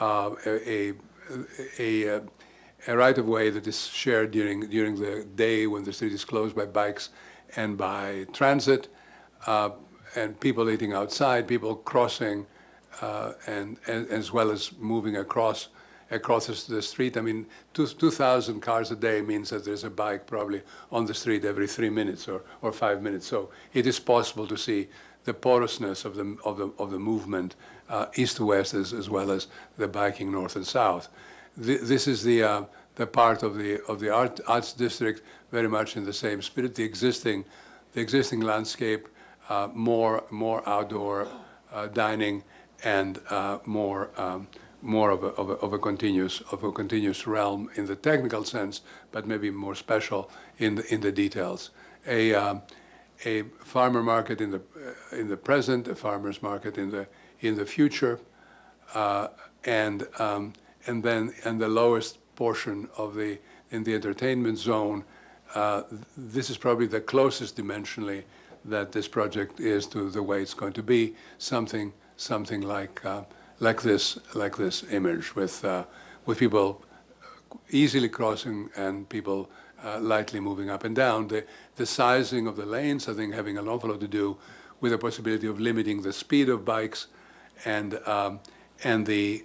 a right-of-way that is shared during the day when the street is closed by bikes and by transit, and people eating outside, people crossing, and as well as moving across the street. I mean, 2,000 cars a day means that there's a bike probably on the street every 3 minutes or 5 minutes. So it is possible to see the porousness of the movement east to west as well as the biking north and south. This is the part of the arts district, very much in the same spirit. The existing landscape, more outdoor dining, and more of a continuous realm in the technical sense, but maybe more special in the details. A farmer market in the present, a farmer's market in the future, and the lowest portion in the entertainment zone. This is probably the closest dimensionally that this project is to the way it's going to be, something like this image with people easily crossing and people lightly moving up and down. The sizing of the lanes, I think, having an awful lot to do with the possibility of limiting the speed of bikes and the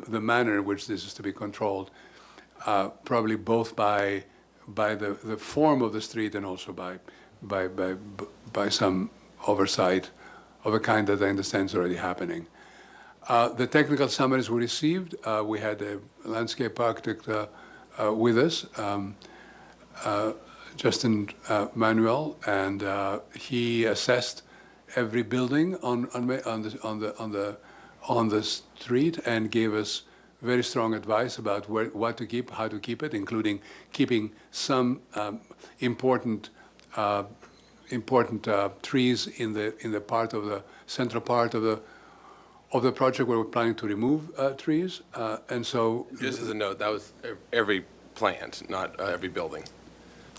manner in which this is to be controlled, probably both by the form of the street and also by some oversight of a kind that I understand is already happening. The technical summaries we received, we had a landscape architect with us, Justin Manuel, and he assessed every building on the street and gave us very strong advice about what to keep, how to keep it, including keeping some important important trees in the part of the central part of the project where we're planning to remove trees. And so Just as a note, that was every plant, not every building.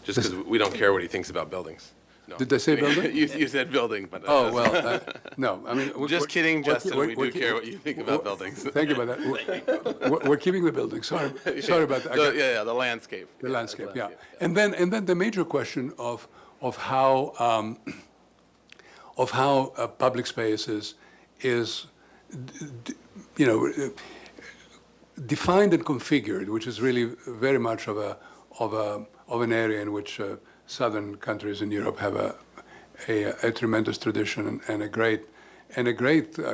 Just because we don't care what he thinks about buildings. No. Did I say building? You said building, but. Oh, well, no, I mean. Just kidding, Justin, we do we're- care what you think about buildings. Thank you about that. We're keeping the building, sorry about that. Yeah, the landscape. The landscape, yeah. And then the major question of how public spaces is, defined and configured, which is really very much of an area in which southern countries in Europe have a tremendous tradition and a great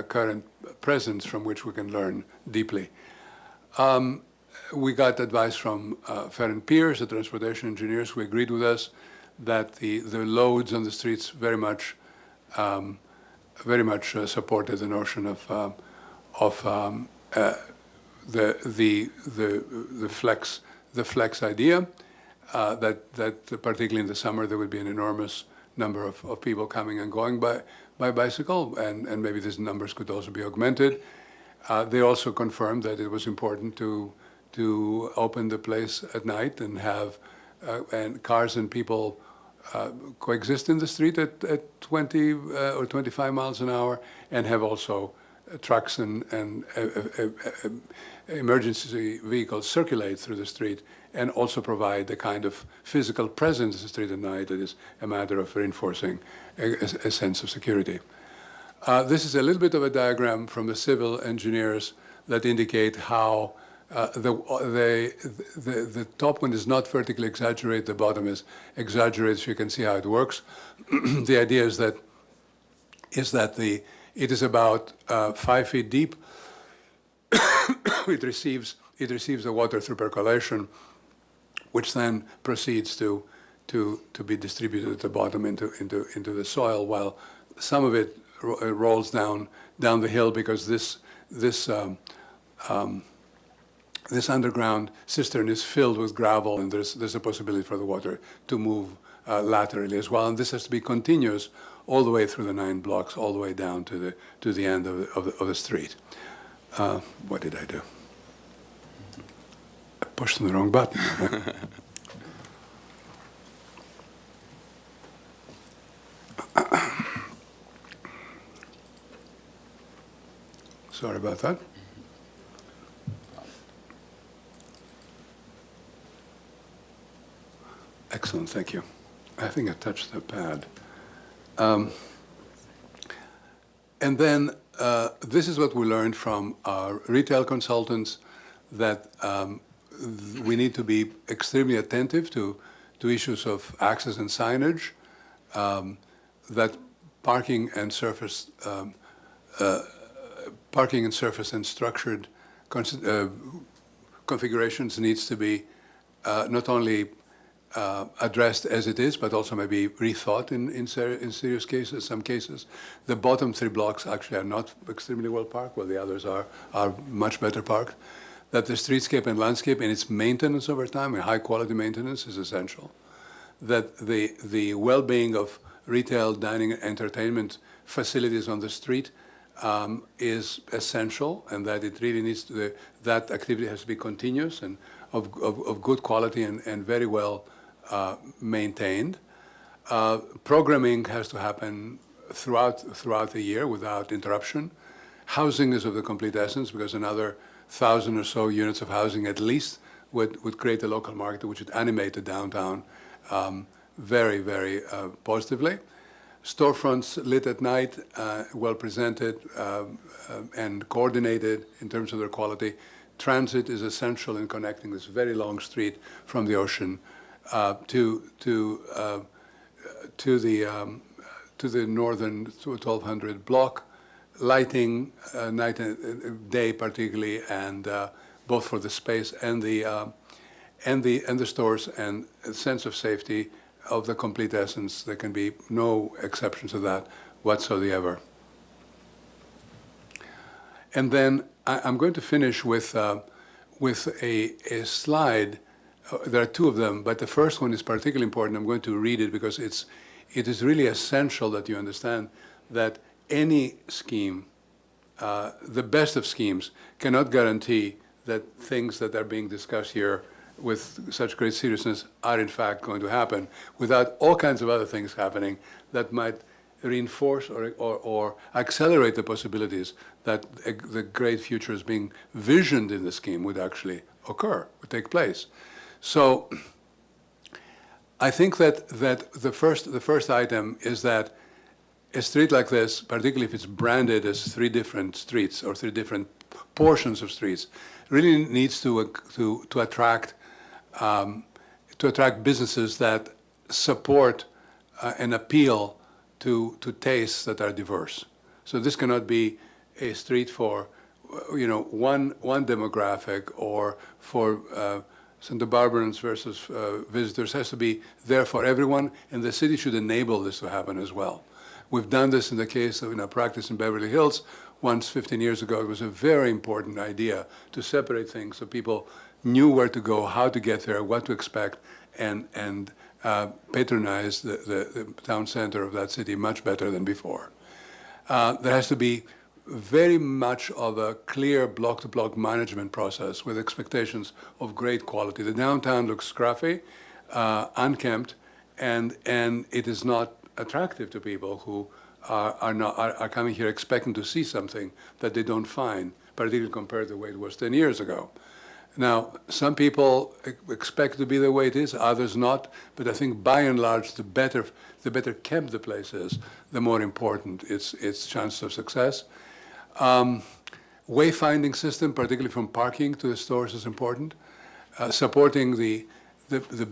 current presence from which we can learn deeply. We got advice from Ferren Pierce, the transportation engineers, who agreed with us that the loads on the streets very much supported the notion of the flex idea. That particularly in the summer there would be an enormous number of people coming and going by bicycle, and maybe these numbers could also be augmented. They also confirmed that it was important to open the place at night and have and cars and people coexist in the street at 20 or 25 miles an hour, and have also trucks and emergency vehicles circulate through the street, and also provide the kind of physical presence in the street at night that is a matter of reinforcing a sense of security. This is a little bit of a diagram from the civil engineers that indicate how the top one is not vertically exaggerated, the bottom is exaggerated, so you can see how it works. The idea is that it is about 5 feet deep. It receives the water through percolation, which then proceeds to be distributed at the bottom into the soil, while some of it rolls down the hill, because this underground cistern is filled with gravel, and there's a possibility for the water to move laterally as well. And this has to be continuous all the way through the 9 blocks, all the way down to the end of the street. What did I do? I pushed the wrong button. Sorry about that. Excellent, thank you. I think I touched the pad. And then this is what we learned from our retail consultants, that we need to be extremely attentive to issues of access and signage, that parking and surface and structured configurations needs to be not only addressed as it is, but also maybe rethought in serious cases. Some cases, the bottom 3 blocks actually are not extremely well parked, while the others are much better parked. That the streetscape and landscape and its maintenance over time, and high quality maintenance, is essential. That the well-being of retail, dining, and entertainment facilities on the street is essential, and that it really needs to, that activity has to be continuous and of good quality and very well maintained. Programming has to happen throughout the year without interruption. Housing is of the complete essence, because another 1,000 or so units of housing at least would create a local market which would animate the downtown very, very positively. Storefronts lit at night, well presented and coordinated in terms of their quality. Transit is essential in connecting this very long street from the ocean to the northern 1200 block. Lighting, night and day particularly, and both for the space and the stores, and a sense of safety of the complete essence. There can be no exceptions to that whatsoever. And then I'm going to finish with a slide there are two of them, but the first one is particularly important. I'm going to read it because it is really essential that you understand that any scheme, the best of schemes, cannot guarantee that things that are being discussed here with such great seriousness are in fact going to happen without all kinds of other things happening that might reinforce or accelerate the possibilities that the great futures being visioned in the scheme would actually occur, would take place. So I think that the first item is that a street like this, particularly if it's branded as 3 different streets or 3 different portions of streets, really needs to attract businesses that support and appeal to tastes that are diverse. So this cannot be a street for one demographic or for Santa Barbarans versus visitors. It has to be there for everyone, and the city should enable this to happen as well. We've done this in the case of our practice in Beverly Hills. Once 15 years ago, it was a very important idea to separate things so people knew where to go, how to get there, what to expect, and patronize the town center of that city much better than before. There has to be very much of a clear block-to-block management process with expectations of great quality. The downtown looks scruffy, unkempt, and it is not attractive to people who are coming here expecting to see something that they don't find, particularly compared to the way it was 10 years ago. Now, some people expect to be the way it is, others not, but I think by and large, the better kept the place is, the more important its chance of success. Wayfinding system, particularly from parking to the stores, is important. Supporting the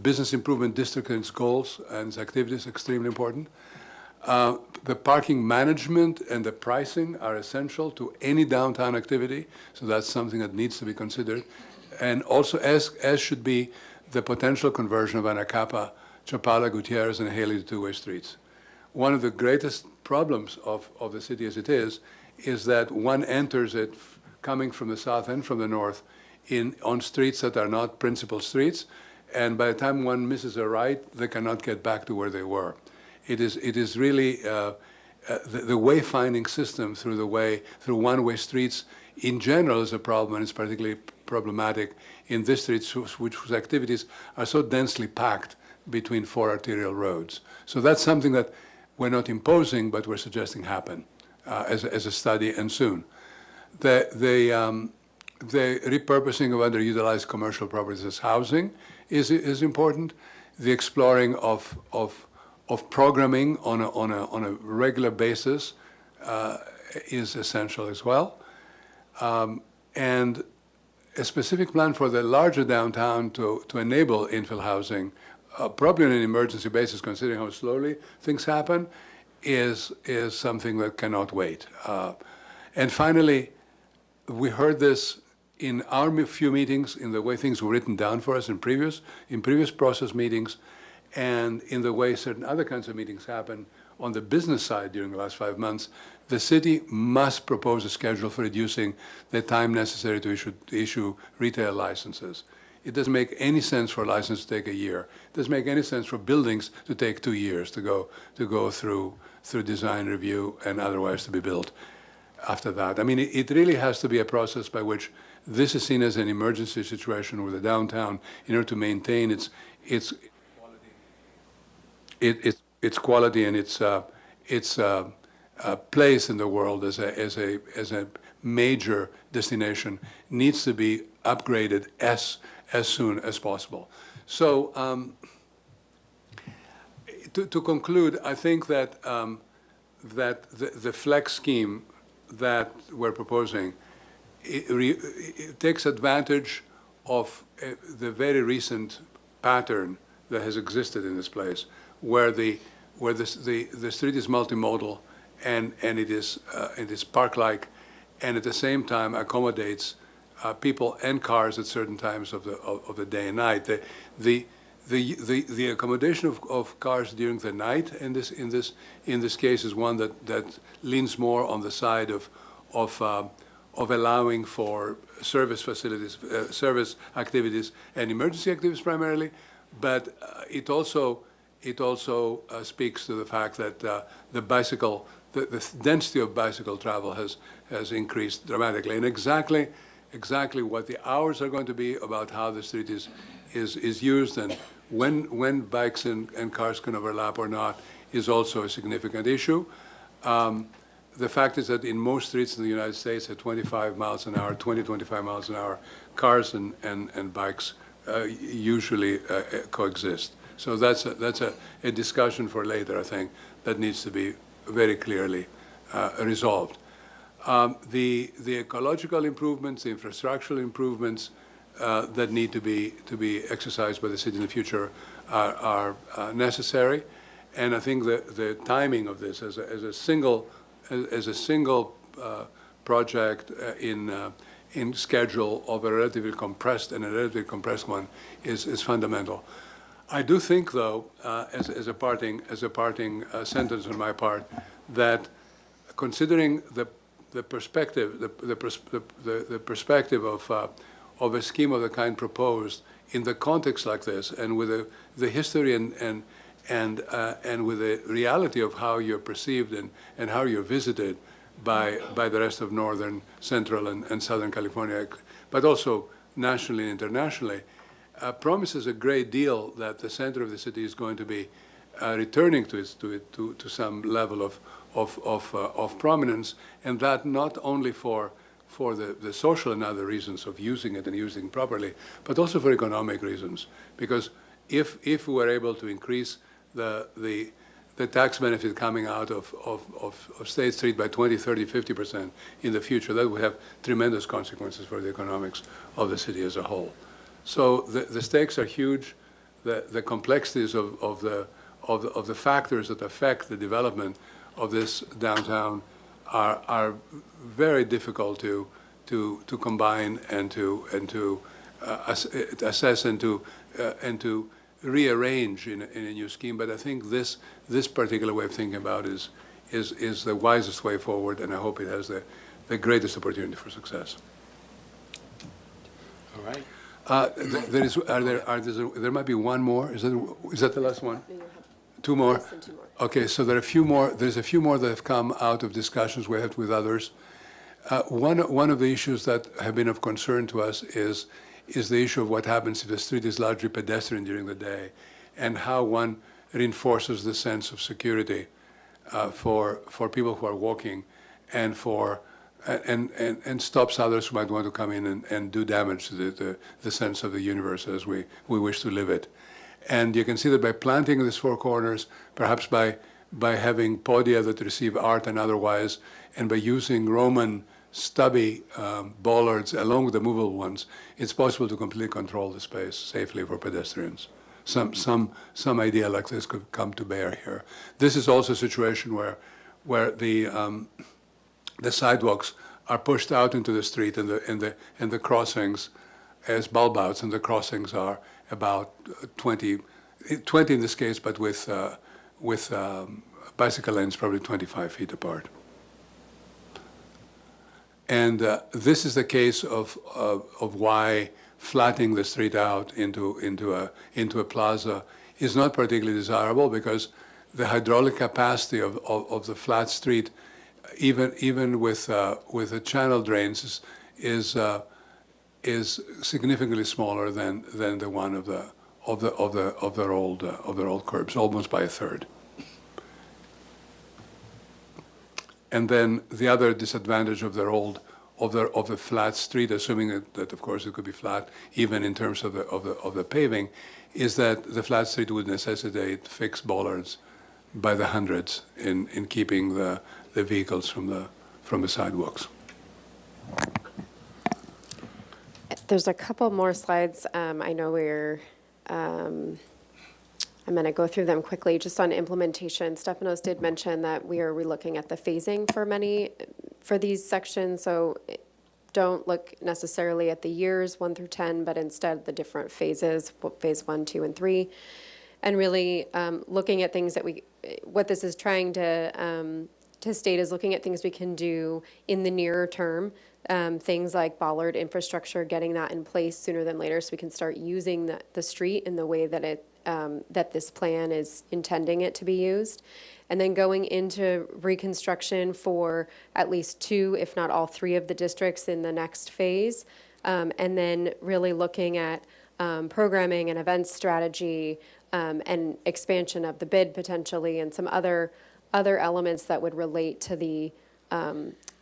business improvement district and its goals and its activities is extremely important. The parking management and the pricing are essential to any downtown activity, so that's something that needs to be considered. And also, as should be the potential conversion of Anacapa, Chapala, Gutierrez, and Haley to two-way streets. One of the greatest problems of the city as it is that one enters it coming from the south and from the north on streets that are not principal streets, and by the time one misses a right, they cannot get back to where they were. It is really the wayfinding system through one-way streets in general is a problem, and it's particularly problematic in this streets whose activities are so densely packed between 4 arterial roads. So that's something that we're not imposing, but we're suggesting happen as a study, and soon. The repurposing of underutilized commercial properties as housing is important. The exploring of programming on a regular basis is essential as well. And a specific plan for the larger downtown to enable infill housing, probably on an emergency basis, considering how slowly things happen, is something that cannot wait. And finally, we heard this in our few meetings, in the way things were written down for us in previous process meetings, and in the way certain other kinds of meetings happen on the business side during the last 5 months. The city must propose a schedule for reducing the time necessary to issue retail licenses. It doesn't make any sense for a license to take a year. It doesn't make any sense for buildings to take 2 years to go through design review and otherwise to be built after that. I mean, it really has to be a process by which this is seen as an emergency situation with the downtown in order to maintain its quality and its place in the world as a major destination needs to be upgraded as soon as possible. So to conclude, I think that the flex scheme that we're proposing it takes advantage of the very recent pattern that has existed in this place, where the street is multimodal and it is park-like, and at the same time accommodates people and cars at certain times of the day and night. The accommodation of cars during the night in this case is one that leans more on the side of allowing for service facilities, service activities, and emergency activities primarily, but it also speaks to the fact that the density of bicycle travel has increased dramatically, and exactly what the hours are going to be, about how the street is used, and when bikes and cars can overlap or not, is also a significant issue. The fact is that in most streets in the United States at 25 miles an hour, 25 miles an hour, cars and bikes usually coexist. So that's a discussion for later, I think, that needs to be very clearly resolved. The ecological improvements, the infrastructural improvements that need to be exercised by the city in the future are necessary, and I think the timing of this as a single project in schedule of a relatively compressed one is fundamental. I do think, though, as a parting sentence on my part, that considering the perspective of a scheme of the kind proposed in the context like this, and with the history and with the reality of how you're perceived and how you're visited by the rest of northern, central, and southern California, but also nationally and internationally, promises a great deal that the center of the city is going to be returning to some level of prominence, and that not only for the social and other reasons of using it and using it properly, but also for economic reasons. Because if we were able to increase the tax benefit coming out of State Street by 20, 30, 50% in the future, that would have tremendous consequences for the economics of the city as a whole. So the stakes are huge. The complexities of the factors that affect the development of this downtown are very difficult to combine and to assess and to rearrange in a new scheme. But I think this particular way of thinking about it is the wisest way forward, and I hope it has the greatest opportunity for success. All right. There might be one more. Is that the last one? Two more? Less than two more. Okay, so there are a few more. There's a few more that have come out of discussions we had with others. One of the issues that have been of concern to us is the issue of what happens if the street is largely pedestrian during the day, and how one reinforces the sense of security for people who are walking, and stops others who might want to come in and do damage to the sense of the universe as we wish to live it. And you can see that by planting these four corners, perhaps by having podia that receive art and otherwise, and by using Roman stubby bollards along with the movable ones, it's possible to completely control the space safely for pedestrians. Some idea like this could come to bear here. This is also a situation where the sidewalks are pushed out into the street, and the crossings as bulb outs, and the crossings are about 20 in this case, but with bicycle lanes probably 25 feet apart. And this is the case of why flattening the street out into a plaza is not particularly desirable, because the hydraulic capacity of the flat street, even with the channel drains, is significantly smaller than the one of their old curbs, almost by a third. And then the other disadvantage of the flat street, assuming that of course it could be flat even in terms of the paving, is that the flat street would necessitate fixed bollards by the hundreds in keeping the vehicles from the sidewalks. There's a couple more slides. I know I'm going to go through them quickly. Just on implementation, Stefanos did mention that we are relooking at the phasing for these sections. So don't look necessarily at the years 1 through 10, but instead the different phases, phase 1, 2, and 3, and really looking at things that what this is trying to state is looking at things we can do in the nearer term things like bollard infrastructure, getting that in place sooner than later so we can start using the street in the way that that this plan is intending it to be used. And then going into reconstruction for at least 2, if not all 3 of the districts in the next phase. And then really looking at programming and events strategy and expansion of the bid potentially and some other elements that would relate to the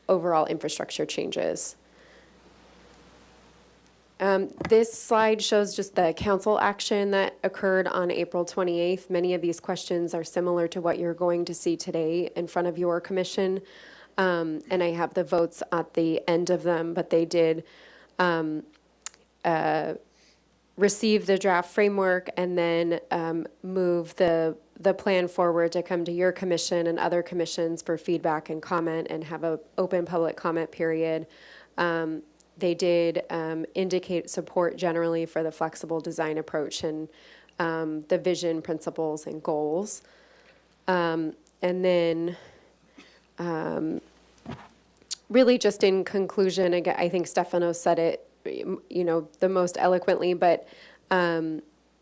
overall infrastructure changes. This slide shows just the council action that occurred on April 28th. Many of these questions are similar to what you're going to see today in front of your commission. And I have the votes at the end of them, but they did receive the draft framework and then move the plan forward to come to your commission and other commissions for feedback and comment and have an open public comment period. They did indicate support generally for the flexible design approach and the vision, principles, and goals. And then really just in conclusion, again, I think Stefano said it, the most eloquently, but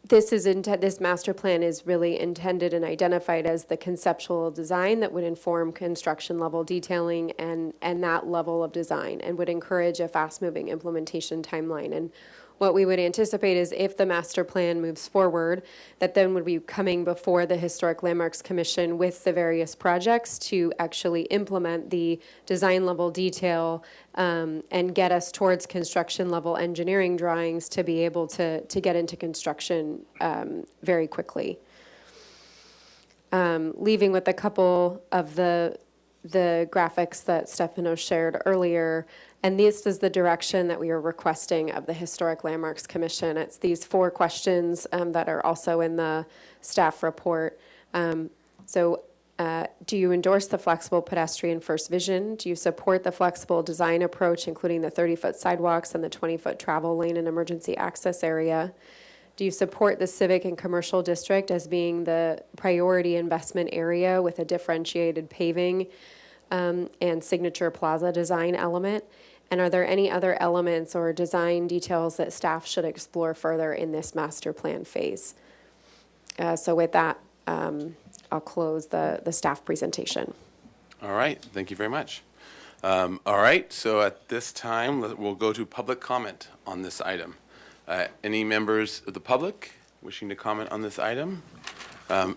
this master plan is really intended and identified as the conceptual design that would inform construction level detailing and that level of design and would encourage a fast-moving implementation timeline. And what we would anticipate is if the master plan moves forward, that then would be coming before the Historic Landmarks Commission with the various projects to actually implement the design level detail and get us towards construction level engineering drawings to be able to get into construction very quickly. Leaving with a couple of the graphics that Stefano shared earlier. And this is the direction that we are requesting of the Historic Landmarks Commission. It's these 4 questions that are also in the staff report. Do you endorse the flexible pedestrian first vision? Do you support the flexible design approach, including the 30-foot sidewalks and the 20-foot travel lane and emergency access area? Do you support the civic and commercial district as being the priority investment area with a differentiated paving and signature plaza design element? And are there any other elements or design details that staff should explore further in this master plan phase? So with that, I'll close the staff presentation. All right, thank you very much. All right, so at this time, we'll go to public comment on this item. Any members of the public wishing to comment on this item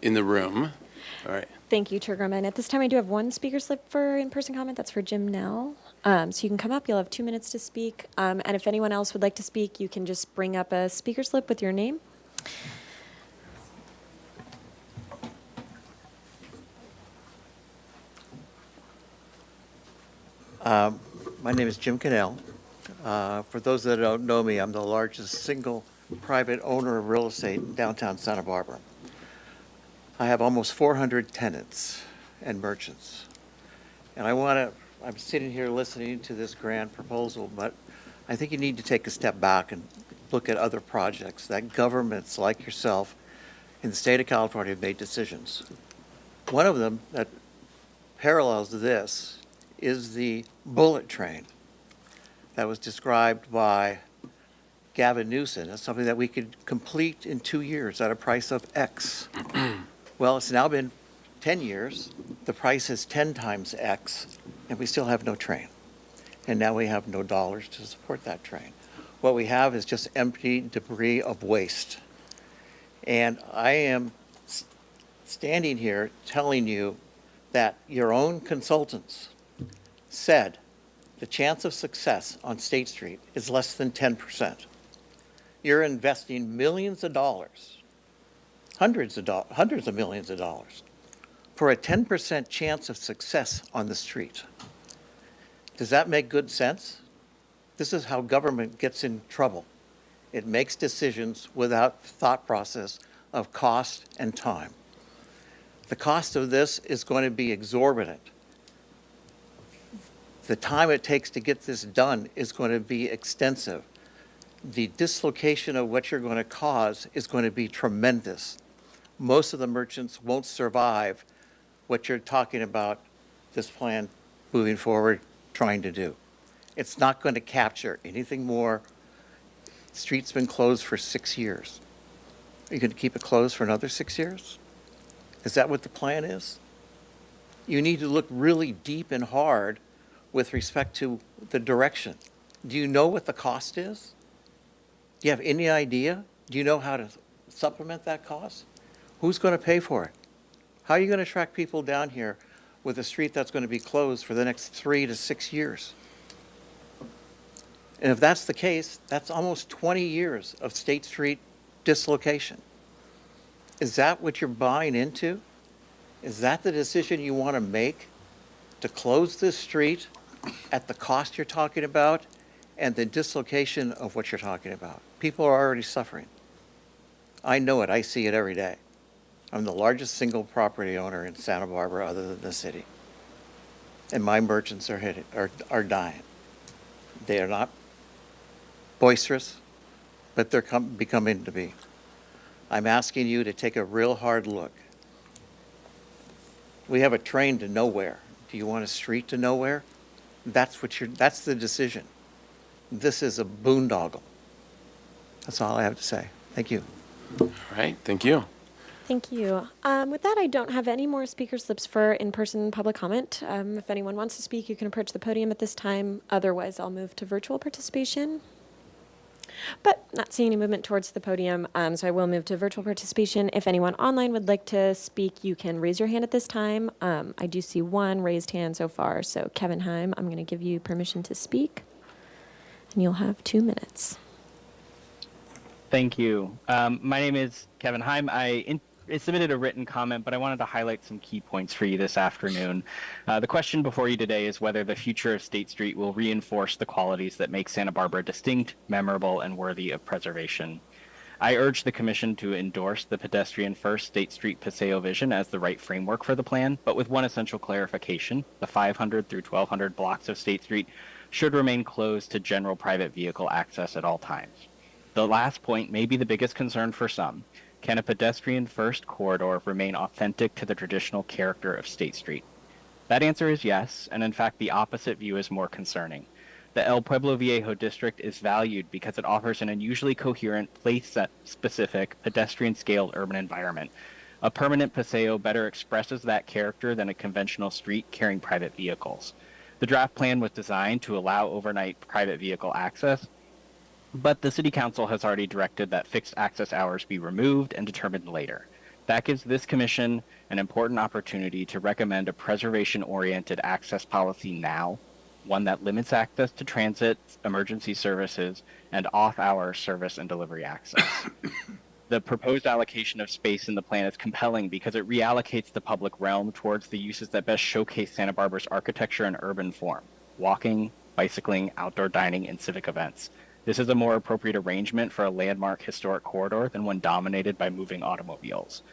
in the room? All right. Thank you, Chair Grumman. At this time, I do have 1 speaker slip for in-person comment. That's for Jim Nell. So you can come up. You'll have 2 minutes to speak. And if anyone else would like to speak, you can just bring up a speaker slip with your name. My name is Jim Cannell. For those that don't know me, I'm the largest single private owner of real estate in downtown Santa Barbara. I have almost 400 tenants and merchants. And I'm sitting here listening to this grand proposal, but I think you need to take a step back and look at other projects that governments like yourself in the state of California have made decisions. One of them that parallels this is the bullet train that was described by Gavin Newsom as something that we could complete in 2 years at a price of X. Well, it's now been 10 years. The price is 10 times X, and we still have no train. And now we have no dollars to support that train. What we have is just empty debris of waste. And I am standing here telling you that your own consultants said the chance of success on State Street is less than 10%. You're investing millions of dollars, hundreds of millions of dollars for a 10% chance of success on the street. Does that make good sense? This is how government gets in trouble. It makes decisions without thought process of cost and time. The cost of this is going to be exorbitant. The time it takes to get this done is going to be extensive. The dislocation of what you're going to cause is going to be tremendous. Most of the merchants won't survive what you're talking about this plan moving forward trying to do. It's not going to capture anything more. The street's been closed for 6 years. Are you going to keep it closed for another 6 years? Is that what the plan is? You need to look really deep and hard with respect to the direction. Do you know what the cost is? Do you have any idea? Do you know how to supplement that cost? Who's going to pay for it? How are you going to attract people down here with a street that's going to be closed for the next 3 to 6 years? And if that's the case, that's almost 20 years of State Street dislocation. Is that what you're buying into? Is that the decision you want to make, to close this street at the cost you're talking about and the dislocation of what you're talking about? People are already suffering. I know it. I see it every day. I'm the largest single property owner in Santa Barbara other than the city. And my merchants are dying. They are not boisterous, but they're becoming to be. I'm asking you to take a real hard look. We have a train to nowhere. Do you want a street to nowhere? That's the decision. This is a boondoggle. That's all I have to say. Thank you. All right, thank you. Thank you. With that, I don't have any more speaker slips for in-person public comment. If anyone wants to speak, you can approach the podium at this time. Otherwise, I'll move to virtual participation. But not seeing any movement towards the podium, so I will move to virtual participation. If anyone online would like to speak, you can raise your hand at this time. I do see one raised hand so far. So Kevin Heim, I'm going to give you permission to speak, and you'll have 2 minutes. Thank you. My name is Kevin Heim. I submitted a written comment, but I wanted to highlight some key points for you this afternoon. The question before you today is whether the future of State Street will reinforce the qualities that make Santa Barbara distinct, memorable, and worthy of preservation. I urge the Commission to endorse the pedestrian-first State Street Paseo vision as the right framework for the plan, but with one essential clarification: the 500 through 1200 blocks of State Street should remain closed to general private vehicle access at all times. The last point may be the biggest concern for some. Can a pedestrian-first corridor remain authentic to the traditional character of State Street? That answer is yes, and in fact the opposite view is more concerning. The El Pueblo Viejo district is valued because it offers an unusually coherent, place-specific, pedestrian-scaled urban environment. A permanent paseo better expresses that character than a conventional street carrying private vehicles. The draft plan was designed to allow overnight private vehicle access, but the City Council has already directed that fixed access hours be removed and determined later. That gives this Commission an important opportunity to recommend a preservation-oriented access policy now, one that limits access to transit, emergency services, and off-hour service and delivery access. The proposed allocation of space in the plan is compelling because it reallocates the public realm towards the uses that best showcase Santa Barbara's architecture and urban form: walking, bicycling, outdoor dining, and civic events. This is a more appropriate arrangement for a landmark historic corridor than one dominated by moving automobiles.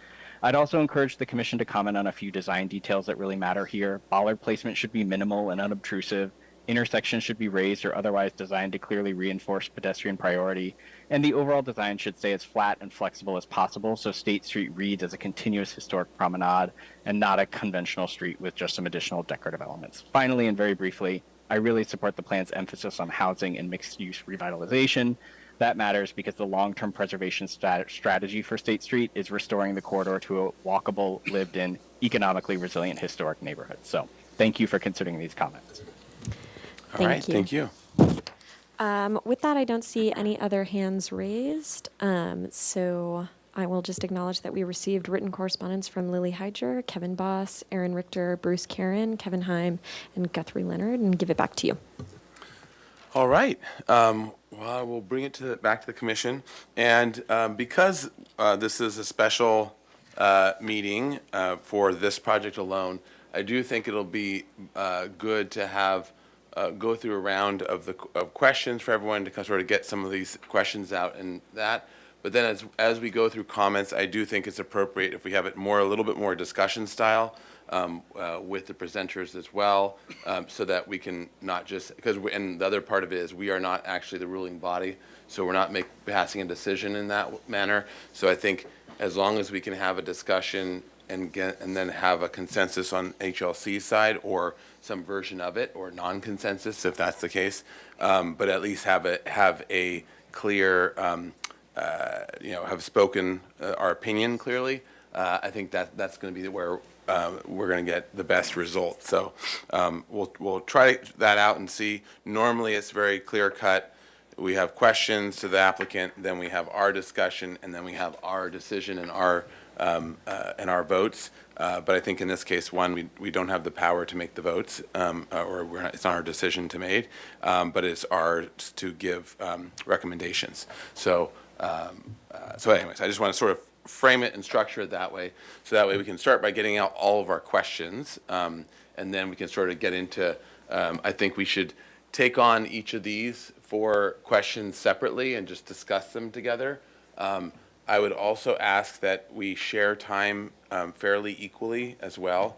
I'd also encourage the Commission to comment on a few design details that really matter here. Bollard placement should be minimal and unobtrusive. Intersections should be raised or otherwise designed to clearly reinforce pedestrian priority. And the overall design should stay as flat and flexible as possible, so State Street reads as a continuous historic promenade and not a conventional street with just some additional decorative elements. Finally, and very briefly, I really support the plan's emphasis on housing and mixed-use revitalization. That matters because the long-term preservation strategy for State Street is restoring the corridor to a walkable, lived-in, economically resilient historic neighborhood. So thank you for considering these comments. All right, Thank you. thank you. With that, I don't see any other hands raised. So I will just acknowledge that we received written correspondence from Lily Hyger, Kevin Boss, Aaron Richter, Bruce Karen, Kevin Heim, and Guthrie Leonard, and give it back to you. All right. Well, I will bring it back to the Commission. And because this is a special meeting for this project alone, I do think it'll be good to have go through a round of questions for everyone to sort of get some of these questions out and that. But then as we go through comments, I do think it's appropriate if we have it a little bit more discussion style with the presenters as well, so that we can not just, and the other part of it is we are not actually the ruling body, so we're not passing a decision in that manner. So I think as long as we can have a discussion and then have a consensus on HLC's side or some version of it, or non-consensus if that's the case, but at least have a clear, have spoken our opinion clearly. I think that's going to be where we're going to get the best result. So we'll try that out and see. Normally, it's very clear cut. We have questions to the applicant, then we have our discussion, and then we have our decision and our votes. But I think in this case, one, we don't have the power to make the votes, or it's not our decision to make, but it's ours to give recommendations. So anyways, I just want to sort of frame it and structure it that way, so that way we can start by getting out all of our questions, and then we can sort of get into, I think we should take on each of these 4 questions separately and just discuss them together. I would also ask that we share time fairly equally as well,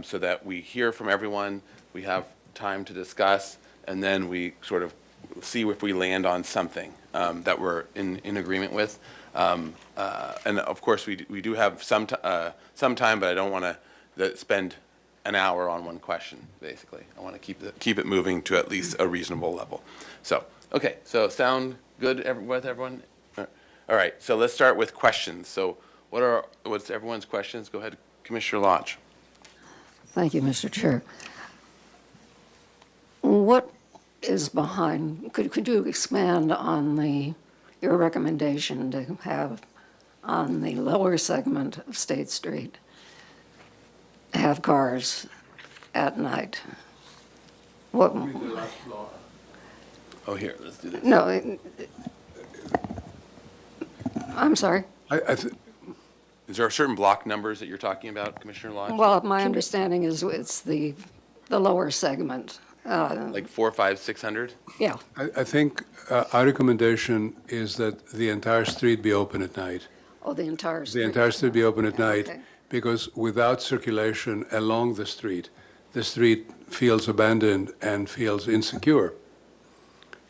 so that we hear from everyone, we have time to discuss, and then we sort of see if we land on something that we're in agreement with. And of course, we do have some time, but I don't want to spend an hour on one question, basically. I want to keep it moving to at least a reasonable level. So, okay, so sound good with everyone? All right, so let's start with questions. So what's everyone's questions? Go ahead, Commissioner Lodge. Thank you, Mr. Chair. What is behind, could you expand on your recommendation to have on the lower segment of State Street, have cars at night? What? Oh, here, let's do this. No, I'm sorry. Is there certain block numbers that you're talking about, Commissioner Lodge? Well, my understanding is it's the lower segment. Like 400, 500, 600? Yeah. I think our recommendation is that the entire street be open at night. Oh, the entire street. The entire street be open at night, Okay. because without circulation along the street feels abandoned and feels insecure.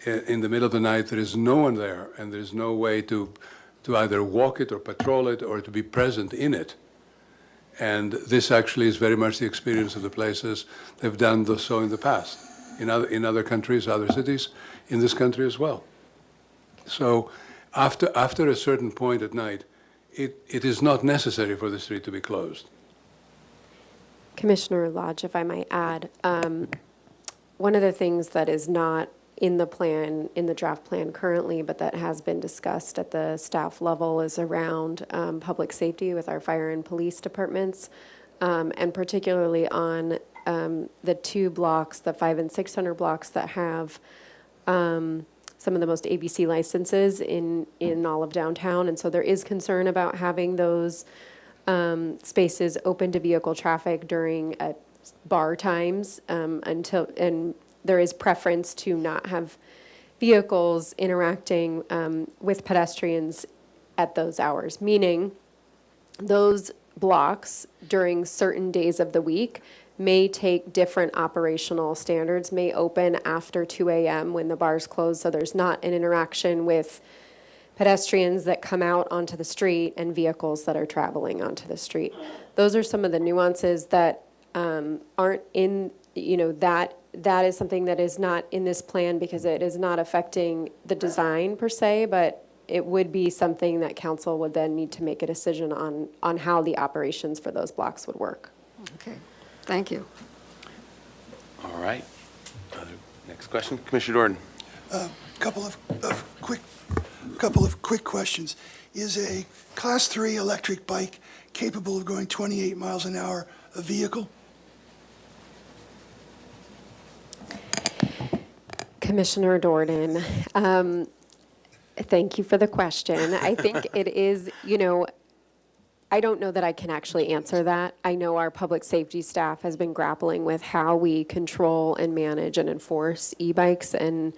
In the middle of the night, there is no one there, and there is no way to either walk it or patrol it or to be present in it. And this actually is very much the experience of the places that have done so in the past, in other countries, other cities, in this country as well. So after a certain point at night, it is not necessary for the street to be closed. Commissioner Lodge, if I might add, one of the things that is not in the plan, in the draft plan currently, but that has been discussed at the staff level, is around public safety with our fire and police departments, and particularly on the 2 blocks, the 500 and 600 blocks that have some of the most ABC licenses in all of downtown. And so there is concern about having those spaces open to vehicle traffic during bar times and there is preference to not have vehicles interacting with pedestrians at those hours, meaning those blocks during certain days of the week may take different operational standards, may open after 2 a.m. when the bars close, so there's not an interaction with pedestrians that come out onto the street and vehicles that are traveling onto the street. Those are some of the nuances that aren't in, that is something that is not in this plan because it is not affecting the design per se, but it would be something that council would then need to make a decision on how the operations for those blocks would work. Okay, thank you. All right. Next question, Commissioner Jordan. Couple of quick questions. Is a Class 3 electric bike capable of going 28 miles an hour a vehicle? Commissioner Jordan, thank you for the question. I think it is, I don't know that I can actually answer that. I know our public safety staff has been grappling with how we control and manage and enforce e-bikes. And,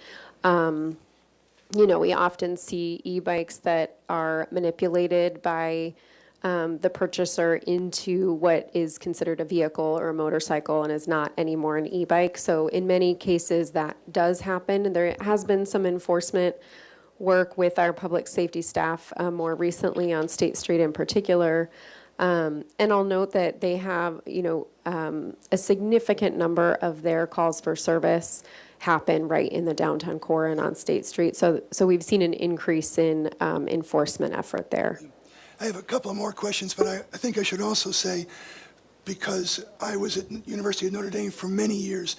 we often see e-bikes that are manipulated by the purchaser into what is considered a vehicle or a motorcycle and is not anymore an e-bike. So in many cases that does happen. There has been some enforcement work with our public safety staff more recently on State Street in particular. And I'll note that they have, a significant number of their calls for service happen right in the downtown core and on State Street. So we've seen an increase in enforcement effort there. I have a couple of more questions, but I think I should also say, because I was at University of Notre Dame for many years,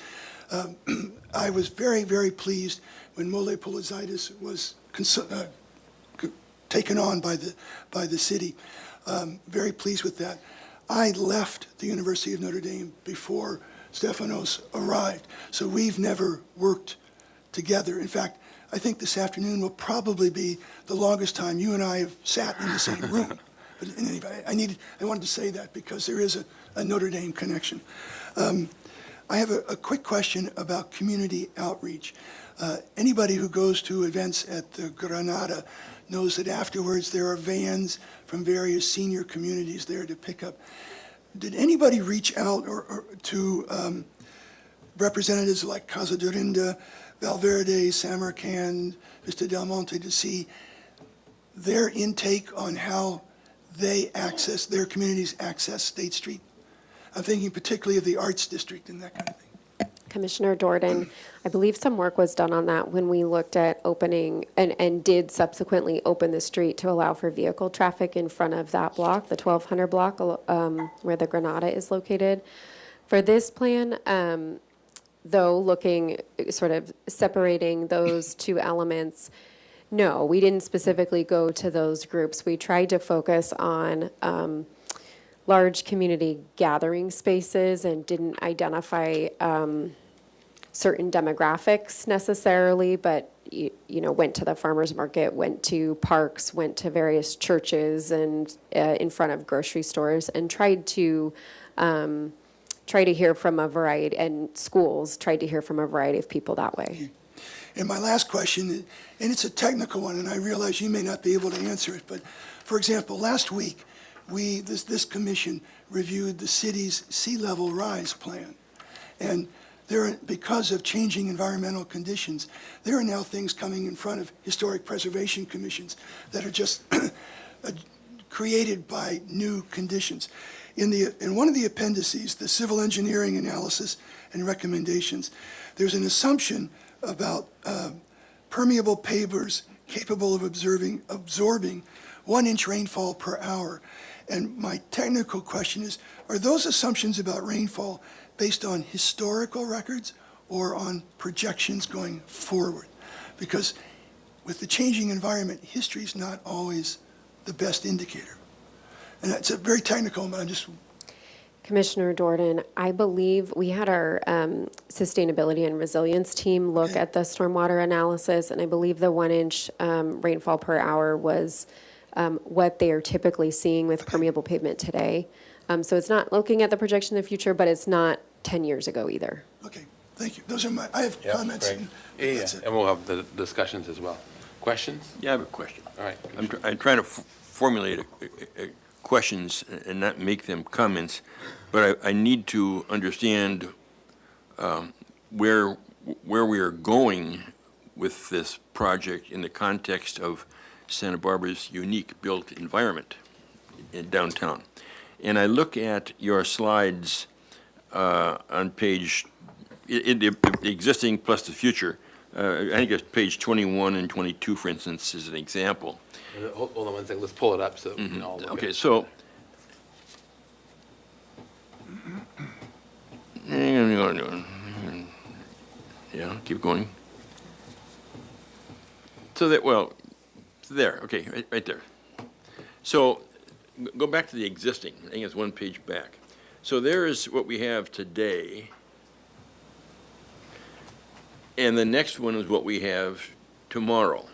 I was very, very pleased when mole policitis was taken on by the city. Very pleased with that. I left the University of Notre Dame before Stefanos arrived, so we've never worked together. In fact, I think this afternoon will probably be the longest time you and I have sat in the same room. But in any event, I wanted to say that because there is a Notre Dame connection. I have a quick question about community outreach. Anybody who goes to events at the Granada knows that afterwards there are vans from various senior communities there to pick up. Did anybody reach out or to representatives like Casa de Rinda, Valverde, Samarkand, Vista del Monte to see their intake on how their communities access State Street? I'm thinking particularly of the Arts District and that kind of thing. Commissioner Jordan, I believe some work was done on that when we looked at opening and did subsequently open the street to allow for vehicle traffic in front of that block, the 1200 block where the Granada is located. For this plan, though, looking sort of separating those two elements, no, we didn't specifically go to those groups. We tried to focus on large community gathering spaces and didn't identify certain demographics necessarily, but went to the farmers market, went to parks, went to various churches and in front of grocery stores, and tried to hear from a variety, and schools tried to hear from a variety of people that way. And my last question, and it's a technical one, and I realize you may not be able to answer it, but for example, last week, this commission reviewed the city's sea level rise plan. And because of changing environmental conditions, there are now things coming in front of historic preservation commissions that are just created by new conditions. In one of the appendices, the civil engineering analysis and recommendations, there's an assumption about permeable pavers capable of absorbing 1-inch rainfall per hour. And my technical question is, are those assumptions about rainfall based on historical records or on projections going forward? Because with the changing environment, history is not always the best indicator. And it's a very technical, but I'm just... Commissioner Jordan, I believe we had our sustainability and resilience team look at the stormwater analysis, and I believe the 1-inch rainfall per hour was what they are typically seeing with permeable pavement today. So it's not looking at the projection in the future, but it's not 10 years ago either. Okay, thank you. I have comments. Great. And Yeah, that's it. and we'll have the discussions as well. Questions? Yeah, I have a question. All right. I'm trying to formulate questions and not make them comments, but I need to understand where we are going with this project in the context of Santa Barbara's unique built environment in downtown. And I look at your slides on page, the existing plus the future. I think it's page 21 and 22, for instance, is an example. Hold on one second. Let's pull it up so we can all look Okay, at it. so. Yeah, keep going. So there, okay, right there. So go back to the existing. I think it's one page back. So there is what we have today. And the next one is what we have tomorrow.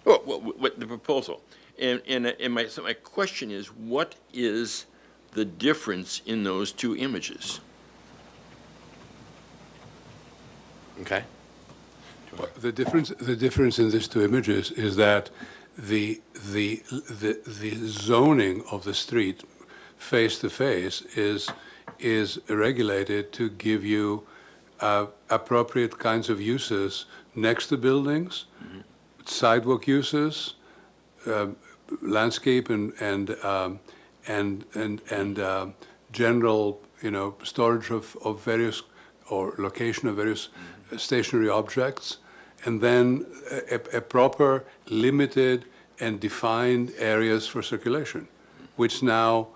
Oh, what the proposal. And my question is, what is the difference in those two images? Okay. The difference in these two images is that the zoning of the street face to face is regulated to give you appropriate kinds of uses next to buildings, sidewalk uses, landscape and general, storage of various, or location of various stationary objects, and then a proper, limited, and defined areas for circulation, which now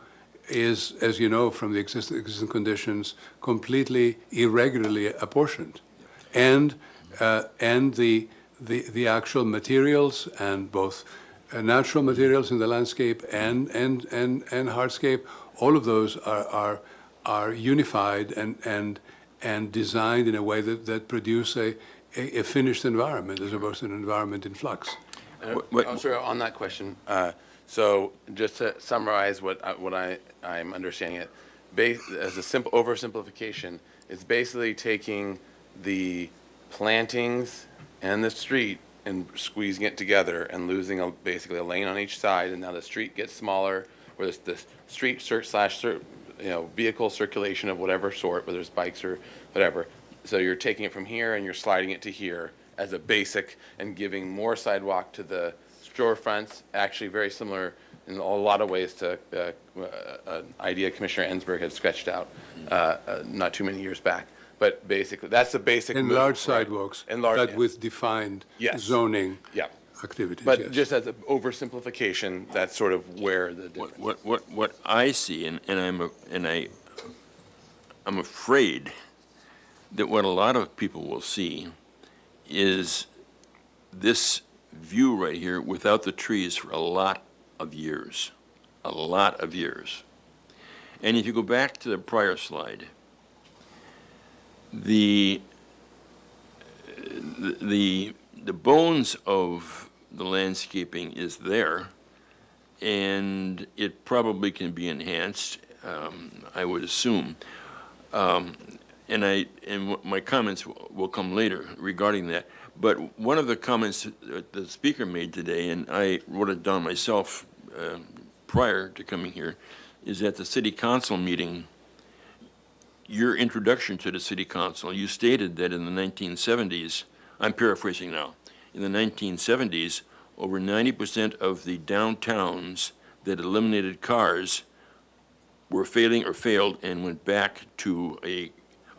is, as you know from the existing conditions, completely irregularly apportioned. And the actual materials, and both natural materials in the landscape and hardscape, all of those are unified and designed in a way that produce a finished environment as opposed to an environment in flux. Sorry, on that question, so just to summarize what I'm understanding it, as a simple oversimplification, it's basically taking the plantings and the street and squeezing it together and losing basically a lane on each side, and now the street gets smaller, where the street vehicle circulation of whatever sort, whether it's bikes or whatever. So you're taking it from here and you're sliding it to here as a basic, and giving more sidewalk to the storefronts, actually very similar in a lot of ways to an idea Commissioner Ensberg had sketched out not too many years back. But basically, that's the basic move, Enlarged right? sidewalks, Enlarged, with defined Yes. zoning Yeah. activities. But yes. just as an oversimplification, that's sort of where the difference. What I see, and I'm afraid that what a lot of people will see is this view right here without the trees for a lot of years. And if you go back to the prior slide, the bones of the landscaping is there, and it probably can be enhanced, I would assume. And my comments will come later regarding that. But one of the comments that the speaker made today, and I wrote it down myself prior to coming here, is at the city council meeting, your introduction to the city council, you stated that in the 1970s, I'm paraphrasing now, in the 1970s, over 90% of the downtowns that eliminated cars were failing or failed and went back to a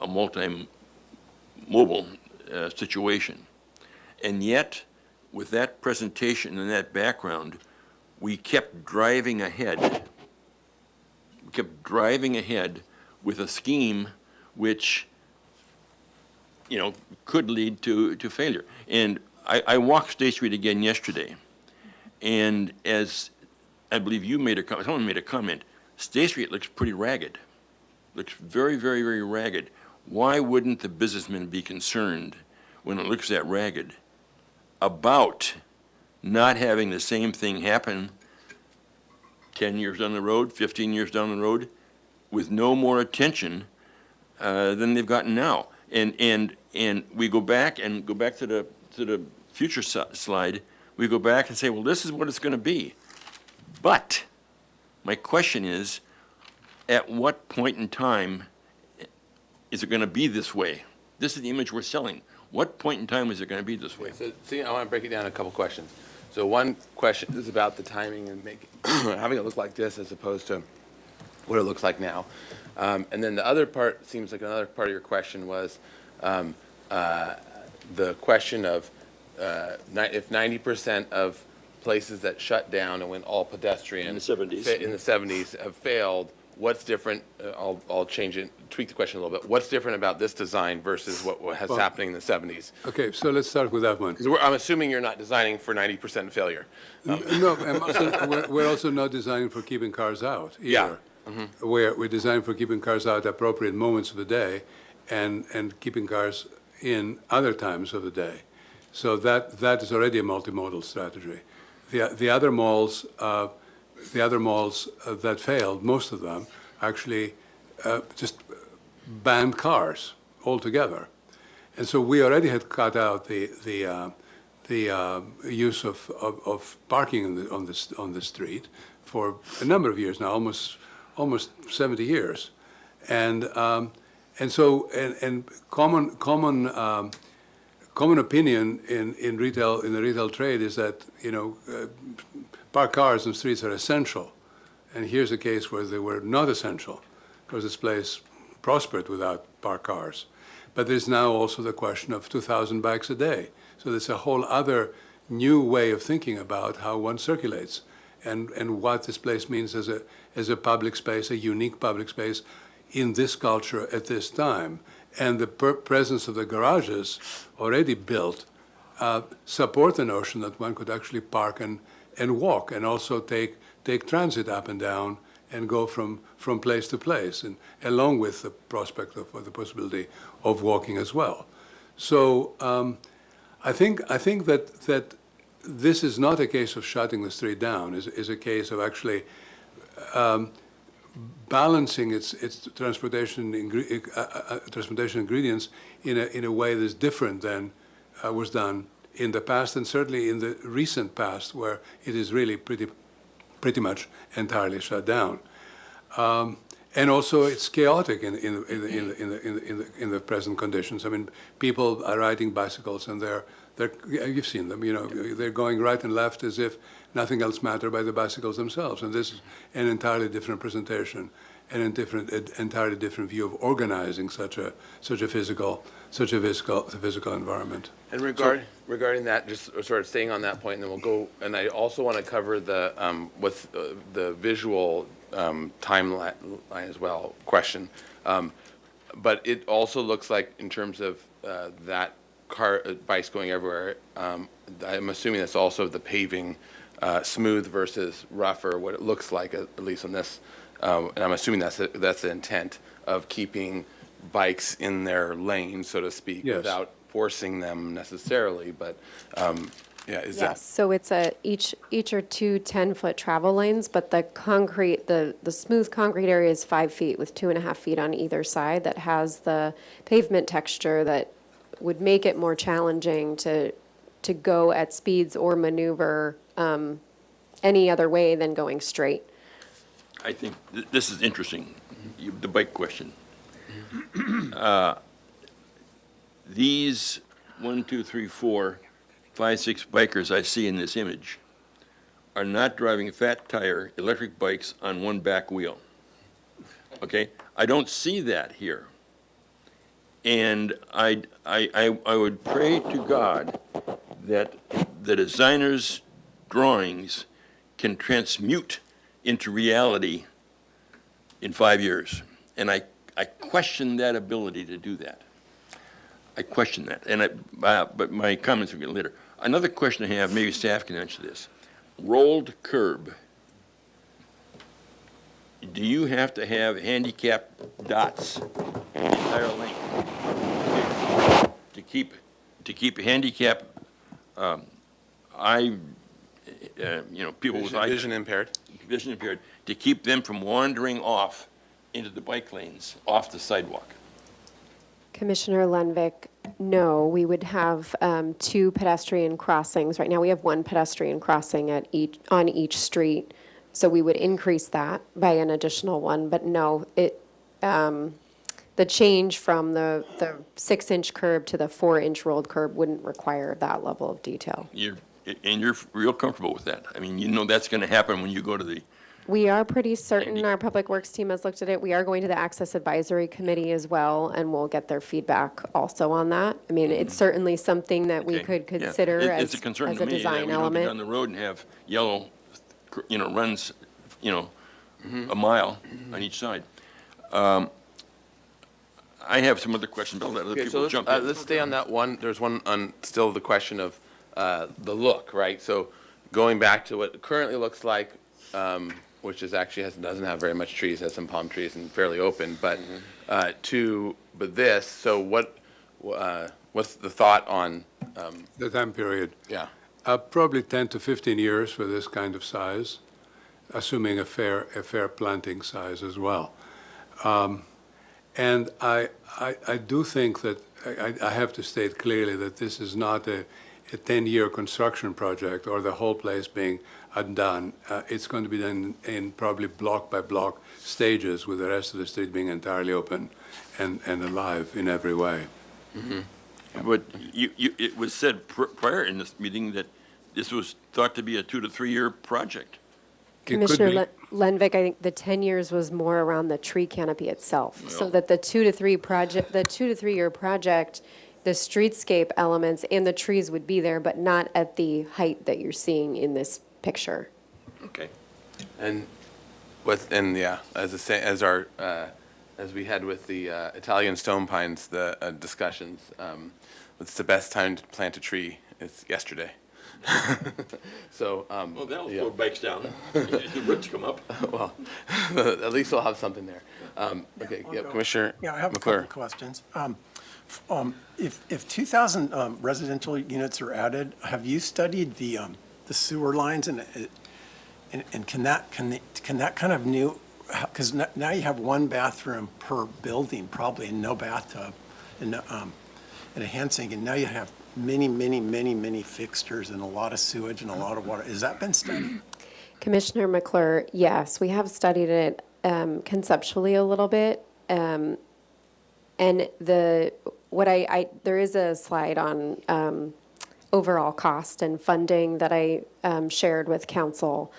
multi-mobile situation. And yet, with that presentation and that background, we kept driving ahead. With a scheme which, could lead to failure. And I walked State Street again yesterday, and as I believe someone made a comment, State Street looks pretty ragged. Looks very, very, very ragged. Why wouldn't the businessman be concerned when it looks that ragged about not having the same thing happen 10 years down the road, 15 years down the road, with no more attention than they've gotten now? And we go back to the future slide. We go back and say, well, this is what it's going to be. But my question is, at what point in time is it going to be this way? This is the image we're selling. What point in time is it going to be this way? So, I want to break it down in a couple questions. So one question is about the timing and having it look like this as opposed to what it looks like now. And then the other part, seems like another part of your question was the question of if 90% of places that shut down and went all pedestrian In the 70s. In the 70s have failed, what's different? I'll change it, tweak the question a little bit. What's different about this design versus what has happening in the 70s? Okay, so let's start with that one. 'Cause I'm assuming you're not designing for 90% failure. No, we're also not designing for keeping cars out either. Yeah. We're designed for keeping cars out at appropriate moments of the day and keeping cars in other times of the day. So that is already a multimodal strategy. The other malls that failed, most of them, actually just banned cars altogether. And so we already had cut out the use of parking on the street for a number of years now, almost 70 years. And common opinion in retail, in the retail trade is that, parked cars on streets are essential. And here's a case where they were not essential, because this place prospered without parked cars. But there's now also the question of 2,000 bikes a day. So there's a whole other new way of thinking about how one circulates and what this place means as a public space, a unique public space in this culture at this time. And the presence of the garages already built support the notion that one could actually park and walk, and also take transit up and down and go from place to place, and along with the prospect of or the possibility of walking as well. So I think that this is not a case of shutting the street down. Is a case of actually balancing its transportation ingredients in a way that's different than was done in the past, and certainly in the recent past, where it is really pretty much entirely shut down. And also, it's chaotic in the present conditions. I mean, people are riding bicycles, and you've seen them. They're going right and left as if nothing else mattered by the bicycles themselves. And this is an entirely different presentation, and an entirely different view of organizing such a physical environment. And regarding that, just sort of staying on that point, and then we'll go, and I also want to cover the, with the visual timeline as well question. But it also looks like, in terms of that bikes going everywhere, I'm assuming that's also the paving, smooth versus rough, or what it looks like, at least on this. And I'm assuming that's the intent of keeping bikes in their lane, so to speak, Yes. without forcing them necessarily, but is that? Yes, so it's each are two 10-foot travel lanes, but the concrete, the smooth concrete area is 5 feet with 2.5 feet on either side, that has the pavement texture that would make it more challenging to go at speeds or maneuver any other way than going straight. I think this is interesting, the bike question. These 1, 2, 3, 4, 5, 6 bikers I see in this image are not driving fat tire electric bikes on one back wheel. Okay? I don't see that here. And I would pray to God that the designer's drawings can transmute into reality in 5 years. And I question that ability to do that. I question that, but my comments will get later. Another question I have, maybe staff can answer this. Rolled curb. Do you have to have handicap dots the entire length to keep handicap people with Vision impaired? vision impaired, to keep them from wandering off into the bike lanes off the sidewalk? Commissioner Lundvik, no, we would have 2 pedestrian crossings. Right now, we have 1 pedestrian crossing on each street, so we would increase that by an additional 1. But no, the change from the 6-inch curb to the 4-inch rolled curb wouldn't require that level of detail. You're real comfortable with that? I mean, that's going to happen when you go to the... We are pretty certain, our Public Works team has looked at it. We are going to the Access Advisory Committee as well, and we'll get their feedback also on that. I mean, it's certainly something that we Okay, could yeah. consider It's as a concern a to me that design we don't get down element. the road and have yellow, runs, a mile on each side. I have some other questions, but I'll let other Okay, people so jump in. let's stay on that one. There's one on still the question of the look, right? So going back to what it currently looks like, which is actually doesn't have very much trees, has some palm trees and fairly open, but this. So what's the thought on? The time period. Yeah. Probably 10 to 15 years for this kind of size, assuming a fair planting size as well. And I do think that I have to state clearly that this is not a 10-year construction project or the whole place being undone. It's going to be done in probably block by block stages, with the rest of the street being entirely open and alive in every way. Mm-hmm. But it was said prior in this meeting that this was thought to be a 2 to 3 year project. It could Commissioner be. Lenvik, I think the 10 years was more around the tree canopy itself. So Well- that the 2 to 3 year project, the streetscape elements and the trees would be there, but not at the height that you're seeing in this picture. Okay. And as we had with the Italian stone pines, the discussions, it's the best time to plant a tree. It's yesterday. So, Well, that'll yeah. slow bikes down. The roots come up. Well, at least we'll have something there. Okay, yeah, Commissioner Yeah, I have a couple McClure. of questions. If 2,000 residential units are added, have you studied the sewer lines and can that kind of new, because now you have one bathroom per building probably and no bathtub and a hand sink, and now you have many fixtures and a lot of sewage and a lot of water. Has that been studied? Commissioner McClure, yes, we have studied it conceptually a little bit. And there is a slide on overall cost and funding that I shared with council.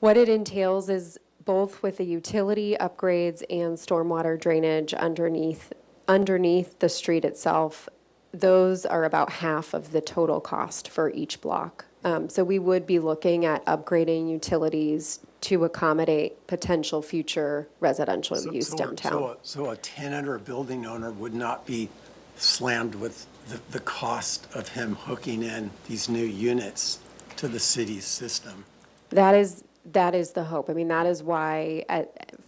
What it entails is both with the utility upgrades and stormwater drainage underneath the street itself. Those are about half of the total cost for each block. So we would be looking at upgrading utilities to accommodate potential future residential use downtown. So a tenant or a building owner would not be slammed with the cost of him hooking in these new units to the city's system. That is the hope. I mean, that is why,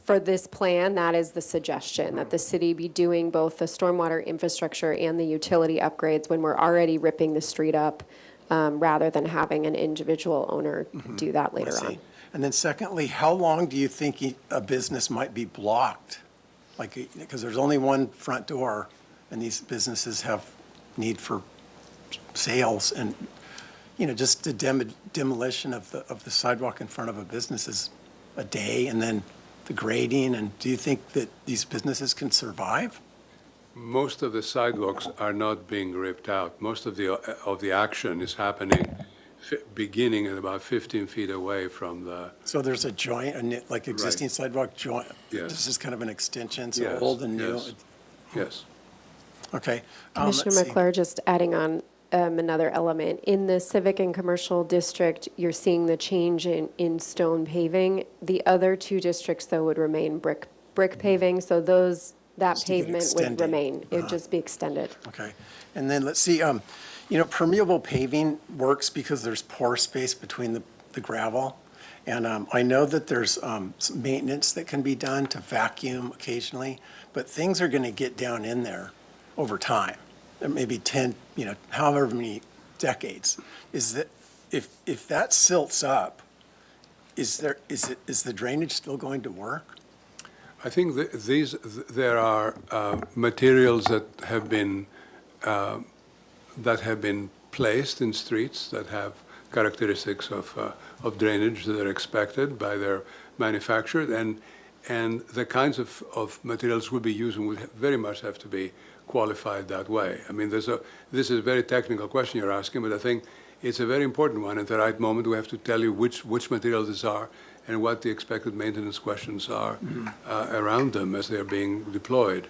for this plan, that is the suggestion, that the city be doing both the stormwater infrastructure and the utility upgrades when we're already ripping the street up, rather than having an individual owner do that I later see. on. And then secondly, how long do you think a business might be blocked? Like, because there's only one front door, and these businesses have need for sales, and, just the demolition of the sidewalk in front of a business is a day, and then the grading, and do you think that these businesses can survive? Most of the sidewalks are not being ripped out. Most of the action is happening beginning at about 15 feet away from the. So there's a joint, like existing sidewalk joint? Yes. This is kind of an extension, so Yes, old and new? yes. Yes. Okay. Commissioner let's see. McClure, just adding on another element. In the civic and commercial district, you're seeing the change in stone paving. The other two districts, though, would remain brick paving, so that Just to get pavement would extended. remain. It would just be extended. Okay. And then let's see, permeable paving works because there's pore space between the gravel. And I know that there's some maintenance that can be done to vacuum occasionally, but things are going to get down in there over time, maybe 10, however many decades. Is that, if that silts up, is the drainage still going to work? I think there are materials that have been placed in streets that have characteristics of drainage that are expected by their manufacturer, and the kinds of materials we'll be using will very much have to be qualified that way. I mean, this is a very technical question you're asking, but I think it's a very important one. At the right moment, we have to tell you which materials these are and what the expected maintenance questions are around them as they're being deployed.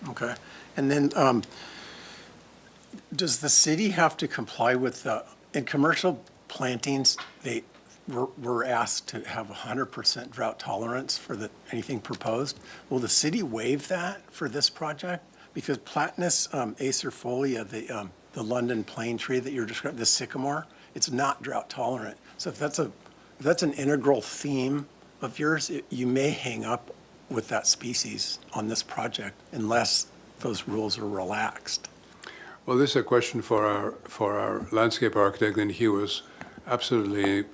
Okay. And then, does the city have to comply with in commercial plantings, we're asked to have 100% drought tolerance for anything proposed. Will the city waive that for this project? Because Platanus acerfolia, the London plane tree that you're describing, the sycamore, it's not drought tolerant. So if that's an integral theme of yours, you may hang up with that species on this project unless those rules are relaxed. Well, this is a question for our landscape architect, and he was absolutely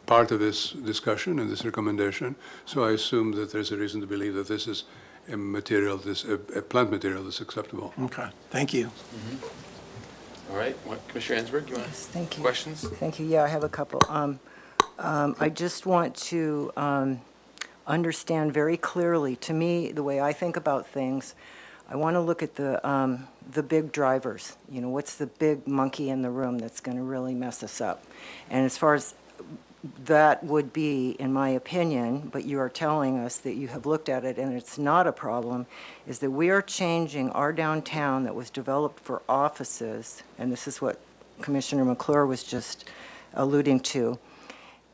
part of this discussion and this recommendation. So I assume that there's a reason to believe that this is a plant material that's acceptable. Okay, thank you. All right, Commissioner Ansberg, you want Thank you. questions? Thank you. Yeah, I have a couple. I just want to understand very clearly, to me, the way I think about things, I want to look at the big drivers. You know, what's the big monkey in the room that's going to really mess us up? And as far as that would be, in my opinion, but you are telling us that you have looked at it and it's not a problem, is that we are changing our downtown that was developed for offices, and this is what Commissioner McClure was just alluding to.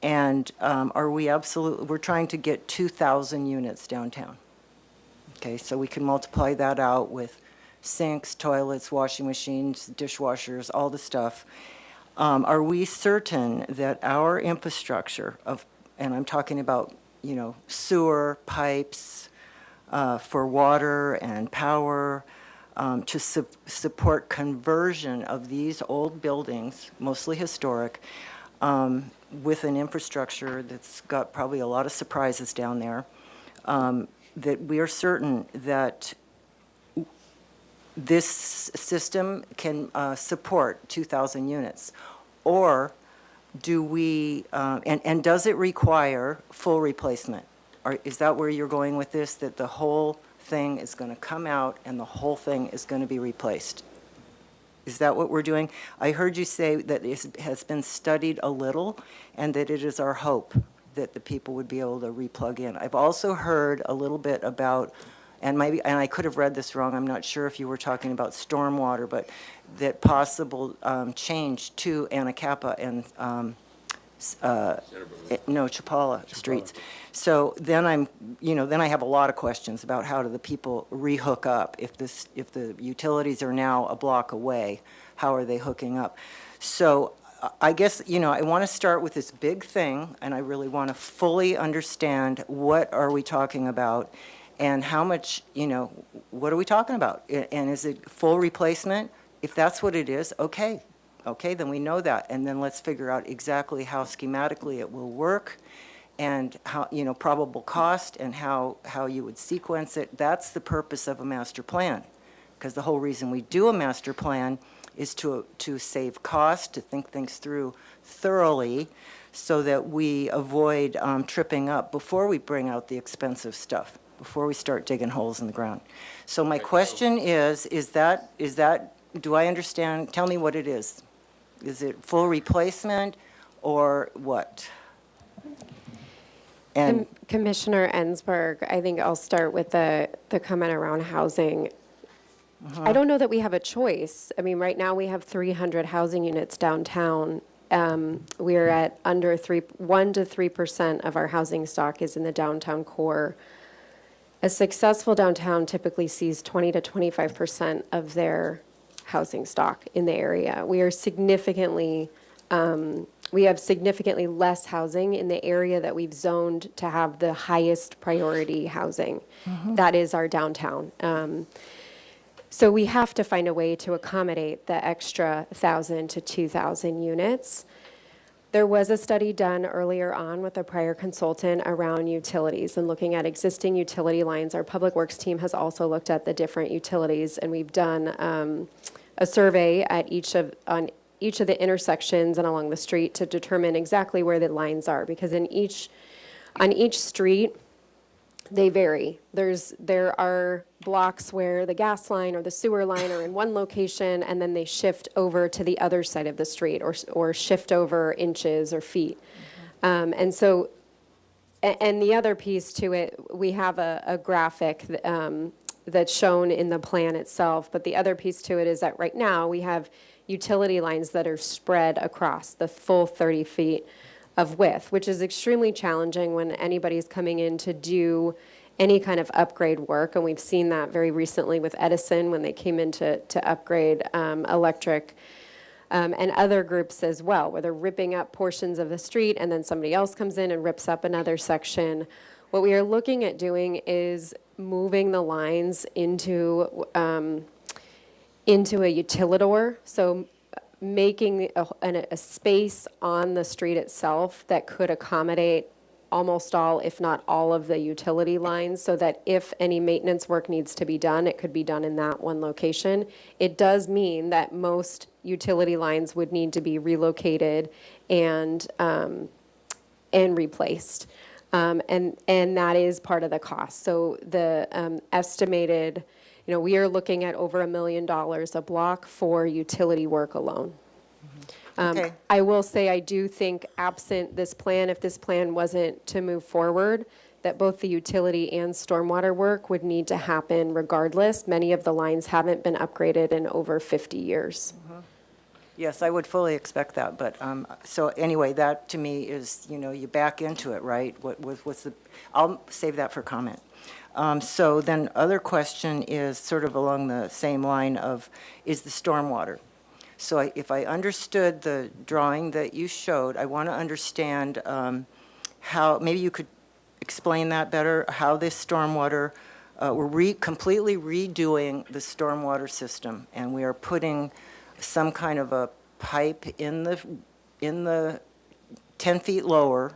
And we're trying to get 2,000 units downtown. Okay, so we can multiply that out with sinks, toilets, washing machines, dishwashers, all the stuff. Are we certain that our infrastructure and I'm talking about, you know, sewer, pipes, for water and power, to support conversion of these old buildings, mostly historic, with an infrastructure that's got probably a lot of surprises down there, that we are certain that this system can support 2,000 units? Or do we, and does it require full replacement? Or is that where you're going with this, that the whole thing is going to come out and the whole thing is going to be replaced? Is that what we're doing? I heard you say that it has been studied a little and that it is our hope that the people would be able to replug in. I've also heard a little bit about, and I could have read this wrong, I'm not sure if you were talking about stormwater, but that possible change to Anacapa and Chapala streets. So then then I have a lot of questions about how do the people rehook up if the utilities are now a block away, how are they hooking up? So I guess, I want to start with this big thing, and I really want to fully understand what are we talking about and how much, what are we talking about? And is it full replacement? If that's what it is, okay, then we know that. And then let's figure out exactly how schematically it will work and how, probable cost and how you would sequence it. That's the purpose of a master plan. Because the whole reason we do a master plan is to save cost, to think things through thoroughly so that we avoid tripping up before we bring out the expensive stuff, before we start digging holes in the ground. So my question is that, do I understand? Tell me what it is. Is it full replacement or what? And Commissioner Ensberg, I think I'll start with the comment around housing. I don't know that we have a choice. I mean, right now we have 300 housing units downtown. We are at under 1 to 3% of our housing stock is in the downtown core. A successful downtown typically sees 20 to 25% of their housing stock in the area. We have significantly less housing in the area that we've zoned to have the highest priority housing. That is our downtown. So we have to find a way to accommodate the extra 1,000 to 2,000 units. There was a study done earlier on with a prior consultant around utilities and looking at existing utility lines. Our Public Works team has also looked at the different utilities, and we've done a survey on each of the intersections and along the street to determine exactly where the lines are, because on each street, they vary. There are blocks where the gas line or the sewer line are in one location, and then they shift over to the other side of the street, or shift over inches or feet. And the other piece to it, we have a graphic that's shown in the plan itself, but the other piece to it is that right now we have utility lines that are spread across the full 30 feet of width, which is extremely challenging when anybody's coming in to do any kind of upgrade work. And we've seen that very recently with Edison when they came in to upgrade electric, and other groups as well, where they're ripping up portions of the street and then somebody else comes in and rips up another section. What we are looking at doing is moving the lines into a utilidor, so making a space on the street itself that could accommodate almost all, if not all, of the utility lines, so that if any maintenance work needs to be done, it could be done in that one location. It does mean that most utility lines would need to be relocated and replaced. And that is part of the cost. So the estimated, we are looking at over $1 million a block for utility work alone. Okay. I will say, I do think absent this plan, if this plan wasn't to move forward, that both the utility and stormwater work would need to happen regardless. Many of the lines haven't been upgraded in over 50 years. Yes, I would fully expect that, but, so anyway, that to me is, you back into it, right? What's the, I'll save that for comment. So then other question is sort of along the same line of, is the stormwater. So if I understood the drawing that you showed, I want to understand how, maybe you could explain that better, how this stormwater, we're completely redoing the stormwater system, and we are putting some kind of a pipe in the 10 feet lower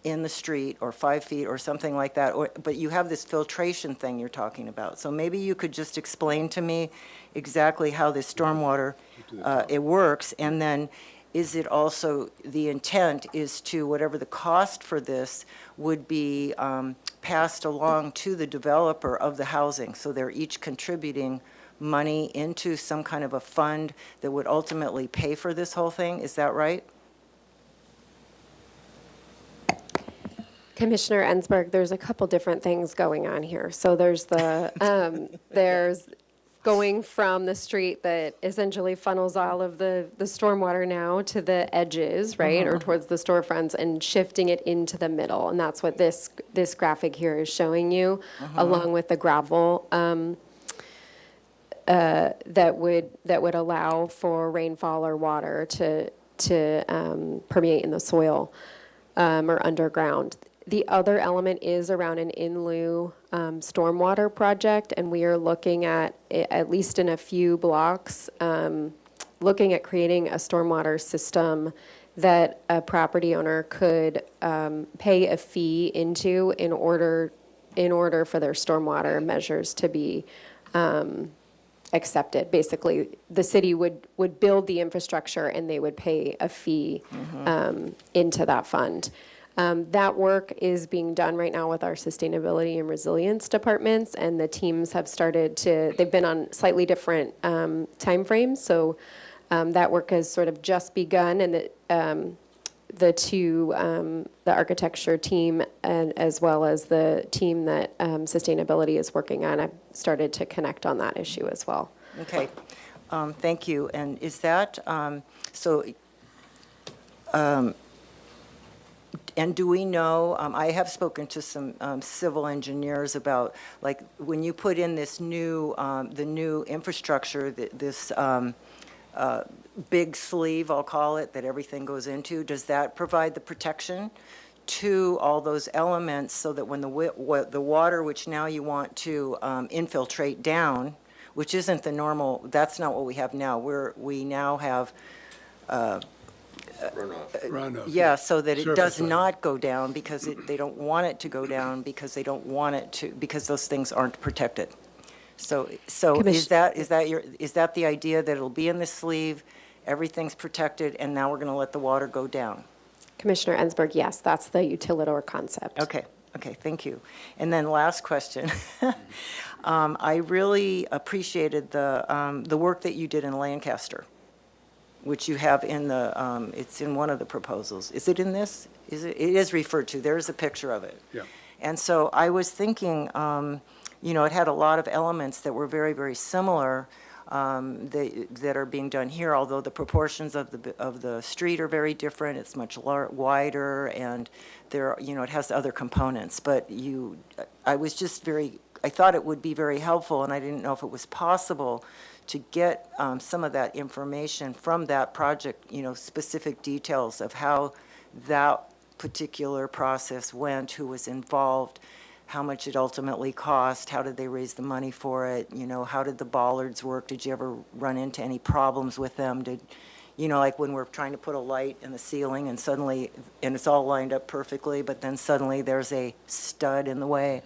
in the street, or 5 feet, or something like that, but you have this filtration thing you're talking about. So maybe you could just explain to me exactly how this stormwater, it works, and then is it also, the intent is to, whatever the cost for this would be passed along to the developer of the housing, so they're each contributing money into some kind of a fund that would ultimately pay for this whole thing, is that right? Commissioner Ensberg, there's a couple different things going on here. So there's there's going from the street that essentially funnels all of the stormwater now to the edges, right, or towards the storefronts, and shifting it into the middle. And that's what this graphic here is showing you, along with the gravel that would allow for rainfall or water to permeate in the soil or underground. The other element is around an in lieu stormwater project, and we are looking at least in a few blocks, looking at creating a stormwater system that a property owner could pay a fee into in order for their stormwater measures to be accepted. Basically, the city would build the infrastructure and they would pay a fee into that fund. That work is being done right now with our sustainability and resilience departments, and the teams have started to, they've been on slightly different timeframes, so that work has sort of just begun, and the architecture team and as well as the team that sustainability is working on, I've started to connect on that issue as well. Okay, thank you. And is that, and do we know, I have spoken to some civil engineers about, like, when you put in this new, the new infrastructure, this big sleeve, I'll call it, that everything goes into, does that provide the protection to all those elements so that when the water, which now you want to infiltrate down, which isn't the normal, that's not what we have now. We now have Runoff. yeah, so that it does Surface not go down because they don't want it to go down because they don't want it to, because those things aren't protected. So is that the idea, that it'll be in the sleeve, everything's protected, and now we're going to let the water go down? Commissioner Ensberg, yes, that's the utilidor concept. Okay, thank you. And then last question. I really appreciated the work that you did in Lancaster, which you have in the, it's in one of the proposals. Is it in this? It is referred to. There's a picture of it. Yeah. And so I was thinking, it had a lot of elements that were very, very similar that are being done here, although the proportions of the street are very different. It's much wider, and there, it has other components. But I was just I thought it would be very helpful, and I didn't know if it was possible to get some of that information from that project, specific details of how that particular process went, who was involved, how much it ultimately cost, how did they raise the money for it, how did the bollards work, did you ever run into any problems with them, like when we're trying to put a light in the ceiling and suddenly, and it's all lined up perfectly, but then suddenly there's a stud in the way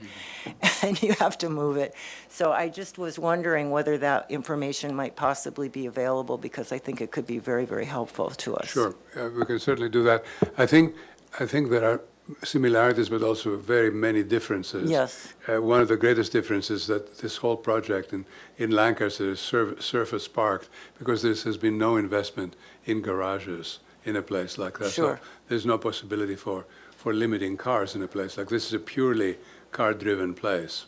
and you have to move it. So I just was wondering whether that information might possibly be available, because I think it could be very, very helpful to us. Sure, we can certainly do that. I think there are similarities, but also very many differences. Yes. One of the greatest differences is that this whole project in Lancaster is surface parked because there has been no investment in garages in a place like that. Sure. So there's no possibility for limiting cars in a place like this. Is a purely car-driven place.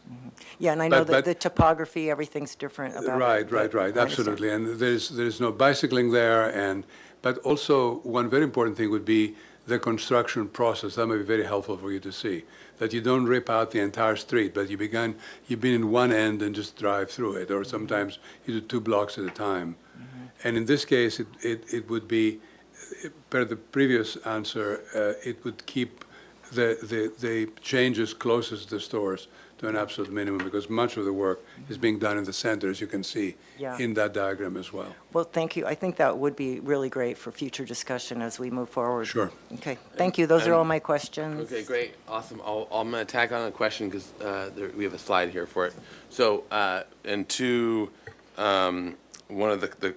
Yeah, and I know But- that but- the topography, everything's different about it. Right, but right, I right, understand. absolutely. And there's no bicycling there, but also one very important thing would be the construction process. That may be very helpful for you to see, that you don't rip out the entire street, but you've been in one end and just drive through it, or sometimes you do 2 blocks at a time. And in this case, it would be, per the previous answer, it would keep the changes closest to the stores to an absolute minimum, because much of the work is being done in the center, as you can see Yeah. in that diagram as well. Well, thank you. I think that would be really great for future discussion as we move forward. Sure. Okay, thank you. Those are And- all my questions. Okay, great, awesome. I'm going to tack on a question because we have a slide here for it. So, and to one of the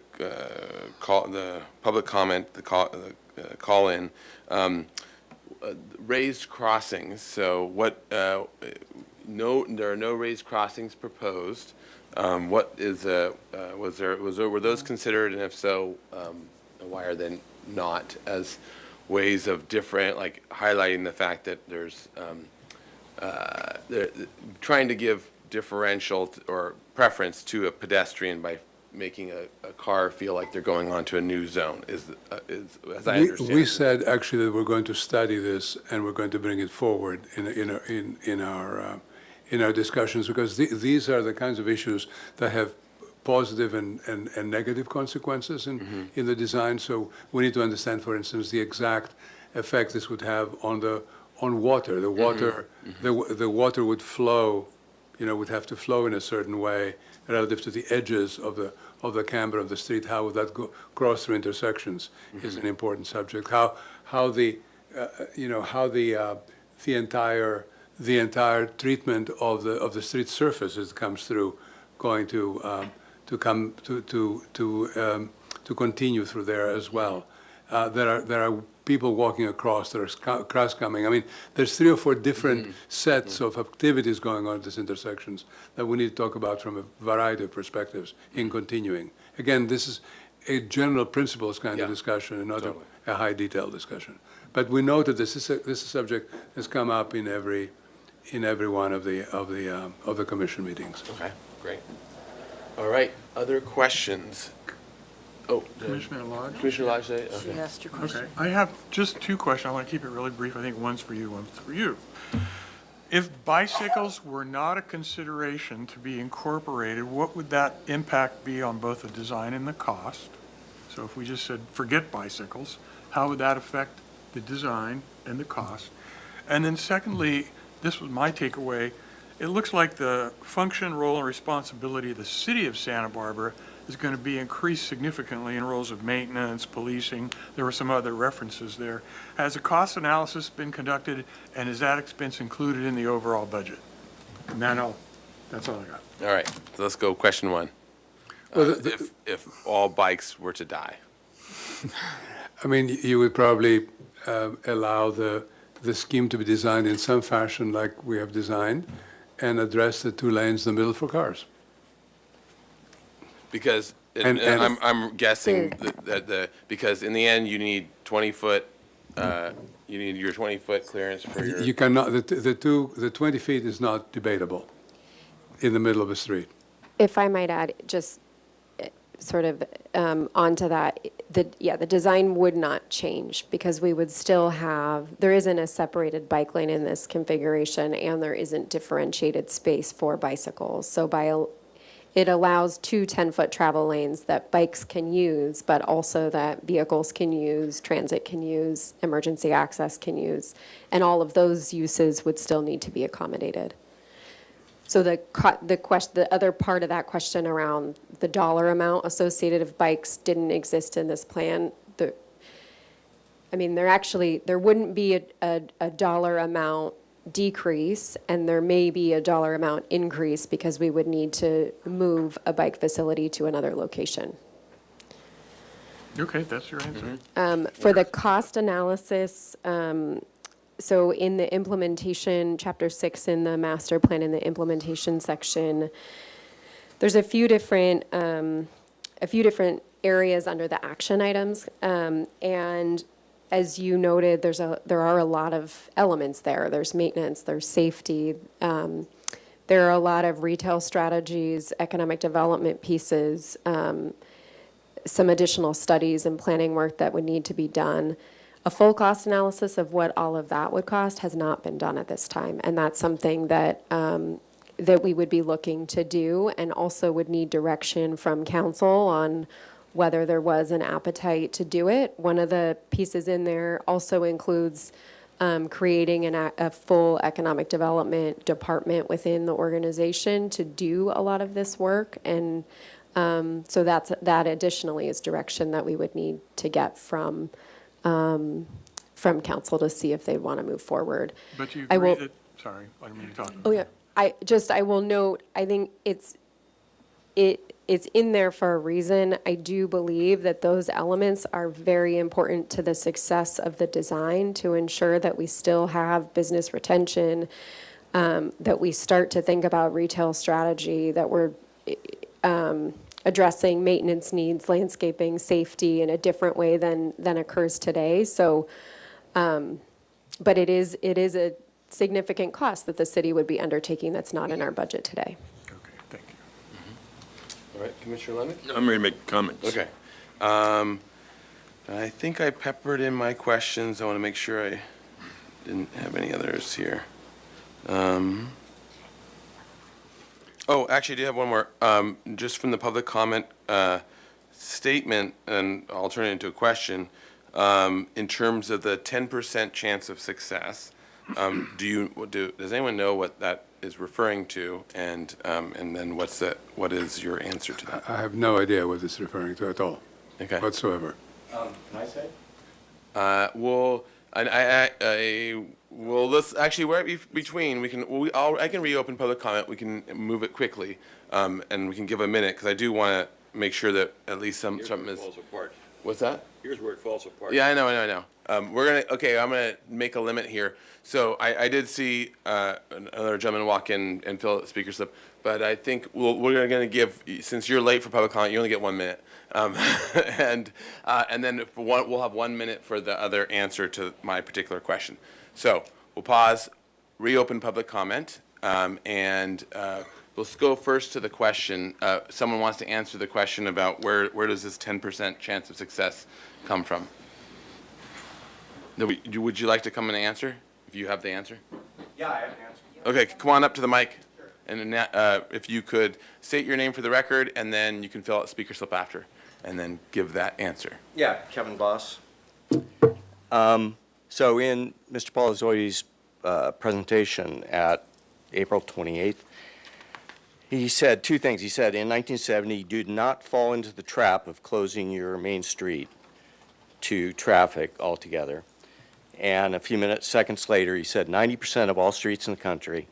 public comment, the call-in, raised crossings. So what? There are no raised crossings proposed. What is were those considered, and if so, why are they not, as ways of different, like highlighting the fact that there's they're trying to give differential or preference to a pedestrian by making a car feel like they're going onto a new zone, as I understand We it. said actually that we're going to study this and we're going to bring it forward in our discussions, because these are the kinds of issues that have positive and negative consequences in the design. So we need to understand, for instance, the exact effect this would have on water. The water would flow, would have to flow in a certain way relative to the edges of the camber of the street. How would that cross through intersections is an important subject. How the entire treatment of the street surface as it comes through going to continue through there as well. There are people walking across, there's cars coming. I mean, there's 3 or 4 different sets of activities going on at these intersections that we need to talk about from a variety of perspectives in continuing. Again, this is a general principles kind of discussion and not a high detail discussion. But we know that this subject has come up in every one of the commission meetings. Okay, great. All right, other questions? Oh, Commissioner Lodge? Commissioner Lodge, okay. She asked your question. Okay, I have just 2 questions. I want to keep it really brief. I think one's for you, one's for you. If bicycles were not a consideration to be incorporated, what would that impact be on both the design and the cost? So if we just said, forget bicycles, how would that affect the design and the cost? And then secondly, this was my takeaway, it looks like the function, role, and responsibility of the city of Santa Barbara is going to be increased significantly in roles of maintenance, policing. There were some other references there. Has a cost analysis been conducted, and is that expense included in the overall budget? And then that's all I got. All right, so let's go question 1. If all bikes were to die. I mean, you would probably allow the scheme to be designed in some fashion like we have designed and address the 2 lanes in the middle for cars. Because, And- I'm guessing that because in the end, you need 20-foot, you need your 20-foot clearance for your. You cannot, the 20 feet is not debatable in the middle of a street. If I might add, just sort of onto that, the design would not change because we would still have, there isn't a separated bike lane in this configuration and there isn't differentiated space for bicycles. So it allows 2 10-foot travel lanes that bikes can use, but also that vehicles can use, transit can use, emergency access can use, and all of those uses would still need to be accommodated. So the other part of that question around the dollar amount associated if bikes didn't exist in this plan, there wouldn't be a dollar amount decrease, and there may be a dollar amount increase because we would need to move a bike facility to another location. Okay, that's your answer. For the cost analysis, So in the implementation, chapter 6 in the master plan, in the implementation section, there's a few different areas under the action items. And as you noted, there are a lot of elements there. There's maintenance, there's safety. There are a lot of retail strategies, economic development pieces, some additional studies and planning work that would need to be done. A full cost analysis of what all of that would cost has not been done at this time, and that's something that that we would be looking to do, and also would need direction from council on whether there was an appetite to do it. One of the pieces in there also includes creating a full economic development department within the organization to do a lot of this work, and so that additionally is direction that we would need to get from council to see if they want to move forward. But you I agree will- that, sorry, I didn't mean to talk. Oh, yeah. I will note, I think it's in there for a reason. I do believe that those elements are very important to the success of the design, to ensure that we still have business retention, that we start to think about retail strategy, that we're addressing maintenance needs, landscaping, safety in a different way than occurs today. So, but it is a significant cost that the city would be undertaking that's not in our budget today. Okay, thank you. All right, Commissioner Lemon? I'm ready to make comments. Okay. I think I peppered in my questions. I want to make sure I didn't have any others here. Oh, actually, I do have one more. Just from the public comment statement, and I'll turn it into a question. In terms of the 10% chance of success, does anyone know what that is referring to? And then what is your answer to that? I have no idea what it's referring to at all, Okay. whatsoever. Can I say? Well, well, let's actually, we're between, I can reopen public comment, we can move it quickly, and we can give a minute, because I do want to make sure that at least something is. apart. What's that? Here's where it falls apart. Yeah, I know. I'm gonna make a limit here. So I did see another gentleman walk in and fill out the speaker slip, but I think we're gonna give, since you're late for public comment, you only get 1 minute. And then we'll have 1 minute for the other answer to my particular question. So we'll pause, reopen public comment, and let's go first to the question. Someone wants to answer the question about where does this 10% chance of success come from? Would you like to come and answer, if you have the answer? Yeah, I have an answer. Okay, come on up to the mic. And if you could state your name for the record, and then you can fill out a speaker slip after, and then give that answer. Yeah, Kevin Boss. So in Mr. Palazzoli's presentation at April 28th, he said two things. He said, in 1970, do not fall into the trap of closing your main street to traffic altogether. And a few seconds later, he said 90% of all streets in the country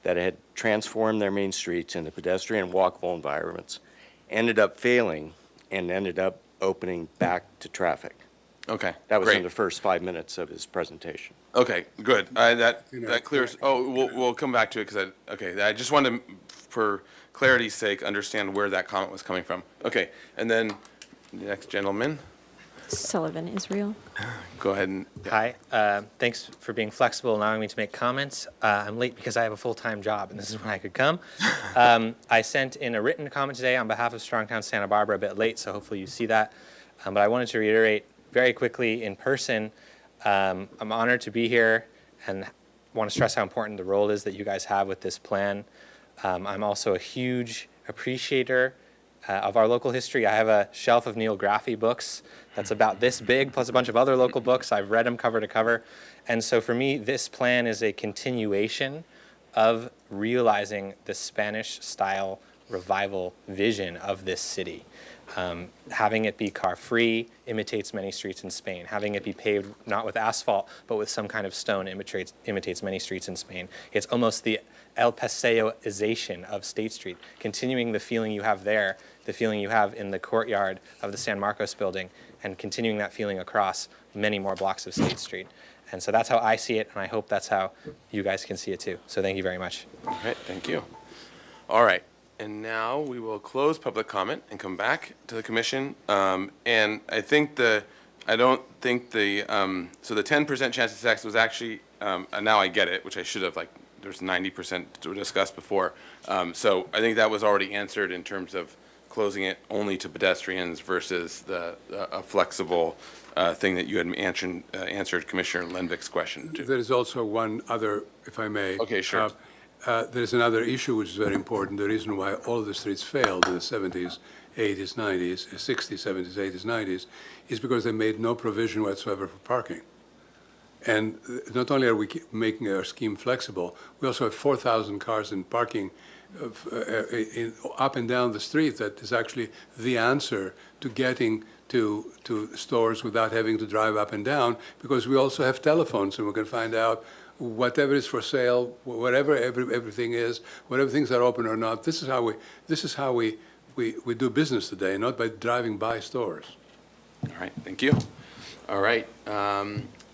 that had transformed their main streets into pedestrian walkable environments ended up failing and ended up opening back to traffic. Okay, That was great. in the first 5 minutes of his presentation. Okay, good. That clears. Oh, we'll come back to it because I just wanted to, for clarity's sake, understand where that comment was coming from. Okay, and then the next gentleman, Sullivan, Israel. go ahead and. Hi, thanks for being flexible, allowing me to make comments. I'm late because I have a full-time job, and this is when I could come. I sent in a written comment today on behalf of Strongtown Santa Barbara, a bit late, so hopefully you see that. But I wanted to reiterate very quickly in person, I'm honored to be here and want to stress how important the role is that you guys have with this plan. I'm also a huge appreciator of our local history. I have a shelf of Neil Graffey books that's about this big, plus a bunch of other local books. I've read them cover to cover. And so for me, this plan is a continuation of realizing the Spanish-style revival vision of this city. Having it be car-free imitates many streets in Spain. Having it be paved not with asphalt, but with some kind of stone imitates many streets in Spain. It's almost the El Paseo-ization of State Street, continuing the feeling you have there, the feeling you have in the courtyard of the San Marcos building, and continuing that feeling across many more blocks of State Street. And so that's how I see it, and I hope that's how you guys can see it too. So thank you very much. All right, thank you. All right, and now we will close public comment and come back to the commission. And I think I don't think so the 10% chance of success was actually, and now I get it, which I should have, like, there's 90% to discuss before. So I think that was already answered in terms of closing it only to pedestrians versus a flexible thing that you had answered Commissioner Lenvick's question to. There is also one other, if I may. Okay, sure. There is another issue which is very important. The reason why all of the streets failed in the 70s, 80s, 90s, 60s, 70s, 80s, 90s, is because they made no provision whatsoever for parking. And not only are we making our scheme flexible, we also have 4,000 cars in parking up and down the street. That is actually the answer to getting to stores without having to drive up and down, because we also have telephones and we can find out whatever is for sale, whatever everything is, whatever things are open or not. This is how we do business today, not by driving by stores. All right, thank you. All right,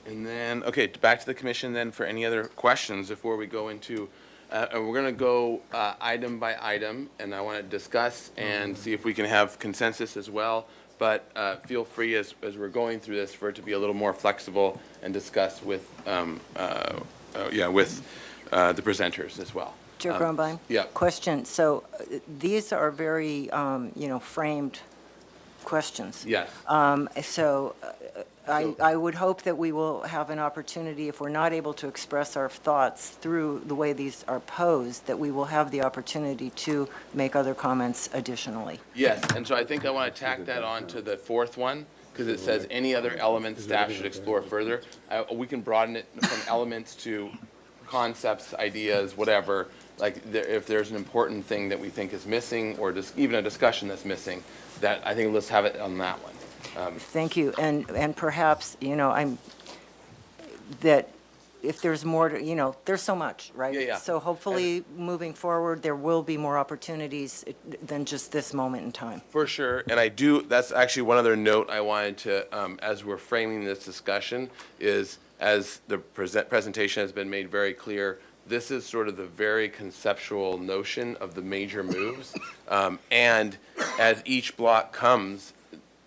and then, okay, back to the commission then for any other questions before we go into, and we're going to go item by item, and I want to discuss and see if we can have consensus as well. But feel free as we're going through this for it to be a little more flexible and discuss with, the presenters as well. Chair Grunbein? Yeah. Question. So these are very, framed questions. Yes. I would hope that we will have an opportunity, if we're not able to express our thoughts through the way these are posed, that we will have the opportunity to make other comments additionally. Yes, and so I think I want to tack that on to the fourth one, because it says any other elements staff should explore further. We can broaden it from elements to concepts, ideas, whatever. Like if there's an important thing that we think is missing, or just even a discussion that's missing, that I think let's have it on that one. Thank you, and perhaps, that if there's more to, there's so much, right? Yeah. So hopefully, moving forward, there will be more opportunities than just this moment in time. For sure, and that's actually one other note I wanted to, as we're framing this discussion, is as the presentation has been made very clear, this is sort of the very conceptual notion of the major moves. And as each block comes,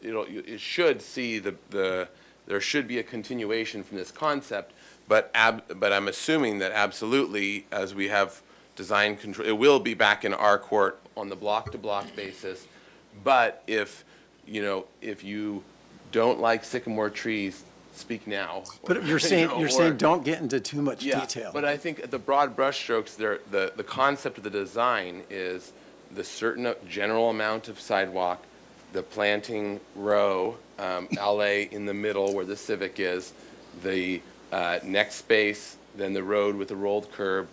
it should see there should be a continuation from this concept, but I'm assuming that absolutely, as we have design control, it will be back in our court on the block-to-block basis. But if you don't like sycamore trees, speak now. But you're saying don't get into too much detail. But I think the broad brushstrokes, the concept of the design is the certain general amount of sidewalk, the planting row, alley in the middle where the Civic is, the next space, then the road with the rolled curb,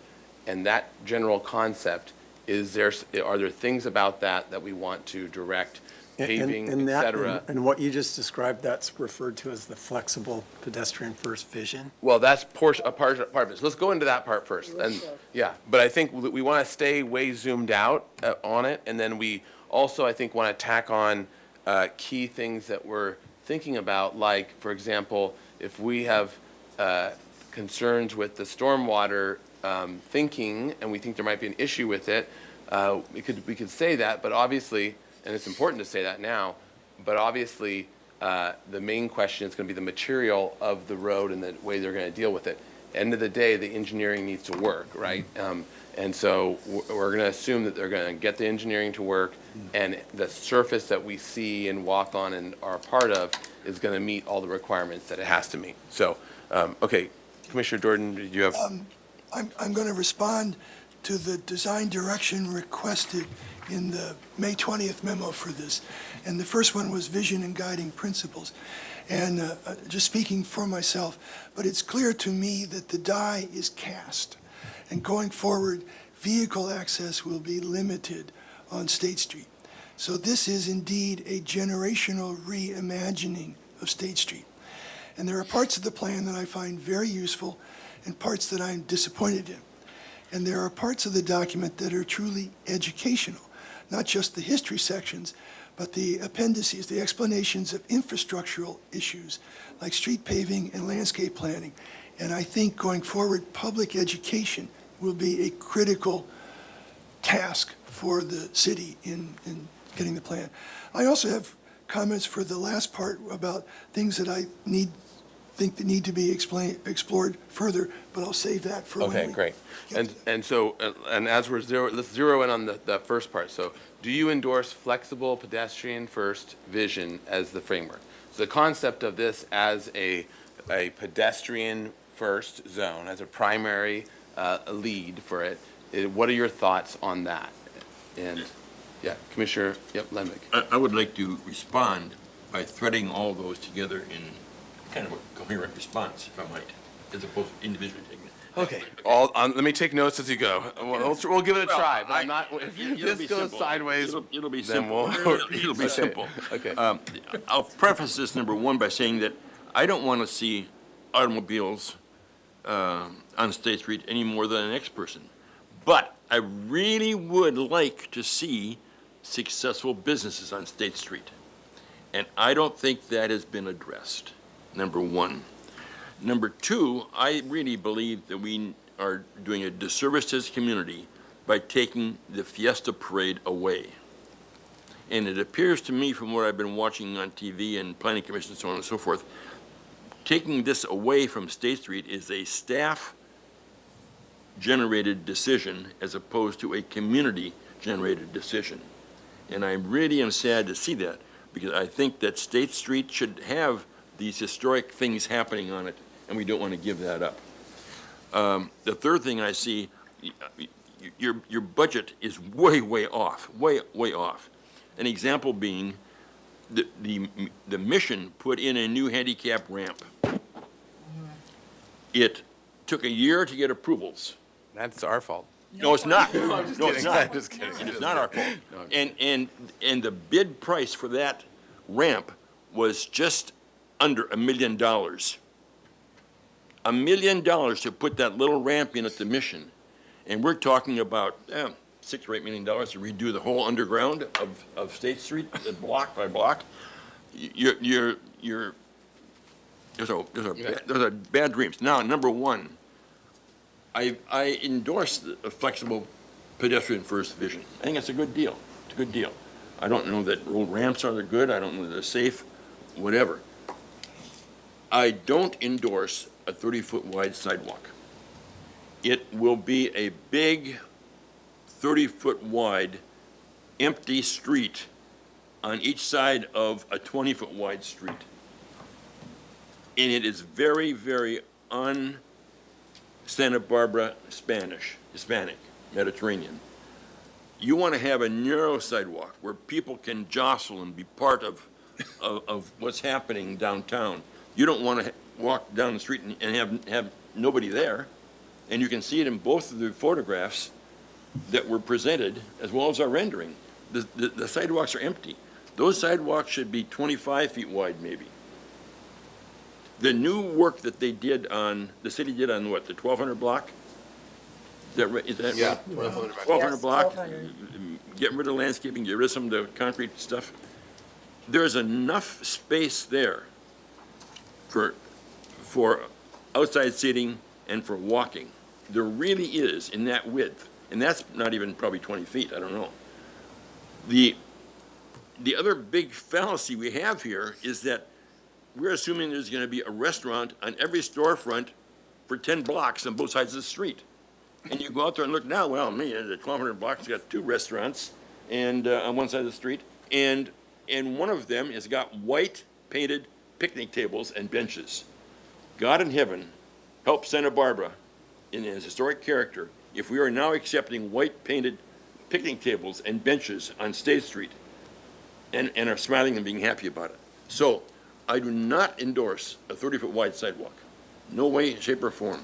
and that general concept. Are there things about that we want to direct, paving, et cetera? And what you just described, that's referred to as the flexible pedestrian first vision? Well, that's a part of it. So let's go into that part first. And but I think we want to stay way zoomed out on it, and then we also, I think, want to tack on key things that we're thinking about, like, for example, if we have concerns with the stormwater thinking, and we think there might be an issue with it, we could say that, but obviously, and it's important to say that now, but obviously, the main question is going to be the material of the road and the way they're going to deal with it. End of the day, the engineering needs to work, right? And so we're going to assume that they're going to get the engineering to work, and the surface that we see and walk on and are a part of is going to meet all the requirements that it has to meet. So, okay, Commissioner Jordan, did you have? I'm going to respond to the design direction requested in the May 20th memo for this. And the first one was vision and guiding principles. And just speaking for myself, but it's clear to me that the die is cast. And going forward, vehicle access will be limited on State Street. So this is indeed a generational reimagining of State Street. And there are parts of the plan that I find very useful and parts that I'm disappointed in. And there are parts of the document that are truly educational, not just the history sections, but the appendices, the explanations of infrastructural issues like street paving and landscape planning, And I think going forward, public education will be a critical task for the city in getting the plan. I also have comments for the last part about things that I think that need to be explored further, but I'll save that for when Okay, we great. get to And so, and as let's zero in on the first part. So do you endorse flexible pedestrian first vision as the framework? So the concept of this as a pedestrian first zone, as a primary lead for it, what are your thoughts on that? And, yeah, Commissioner, Lemig. I would like to respond by threading all those together in kind of a coherent response, if I might, as opposed to individually taking it. Okay. Let me take notes as you go. We'll give it a try, but I'm not, if this goes sideways, It'll be then simple. It'll be Okay. simple. Okay. I'll preface this, number one, by saying that I don't want to see automobiles on State Street any more than the next person. But I really would like to see successful businesses on State Street. And I don't think that has been addressed, number one. Number two, I really believe that we are doing a disservice to this community by taking the Fiesta Parade away. And it appears to me, from what I've been watching on TV and planning commission and so on and so forth, taking this away from State Street is a staff-generated decision as opposed to a community-generated decision. And I really am sad to see that, because I think that State Street should have these historic things happening on it, and we don't want to give that up. The third thing I see, your budget is way off, way off. An example being, the mission put in a new handicap ramp. It took a year to get approvals. That's our fault. No, it's not. No, I'm just No, kidding. it's not. I'm just kidding. It is not our fault. No, I'm And the bid price for that ramp was just under $1 million. $1 million to put that little ramp in at the mission. And we're talking about $6 or $8 million to redo the whole underground of State Street, block by block. Those are bad dreams. Now, number one, I endorse a flexible pedestrian first vision. I think it's a good deal. It's a good deal. I don't know that road ramps are good. I don't know that they're safe, whatever. I don't endorse a 30-foot wide sidewalk. It will be a big 30-foot wide empty street on each side of a 20-foot wide street. And it is very, very un-Santa Barbara Hispanic, Mediterranean. You want to have a narrow sidewalk where people can jostle and be part of what's happening downtown. You don't want to walk down the street and have nobody there. And you can see it in both of the photographs that were presented, as well as our rendering. The sidewalks are empty. Those sidewalks should be 25 feet wide, maybe. The new work that they did the city did on what, the 1200 block? Is that Yeah, right? 1200 block. Get rid of landscaping, get rid of some of the concrete stuff. There's enough space there for outside seating and for walking. There really is in that width, and that's not even probably 20 feet, I don't know. The other big fallacy we have here is that we're assuming there's going to be a restaurant on every storefront for 10 blocks on both sides of the street. And you go out there and look now, well, the 1200 block's got 2 restaurants and on one side of the street, and one of them has got white painted picnic tables and benches. God in heaven, help Santa Barbara in its historic character if we are now accepting white painted picnic tables and benches on State Street and are smiling and being happy about it. So I do not endorse a 30-foot wide sidewalk. No way, shape, or form.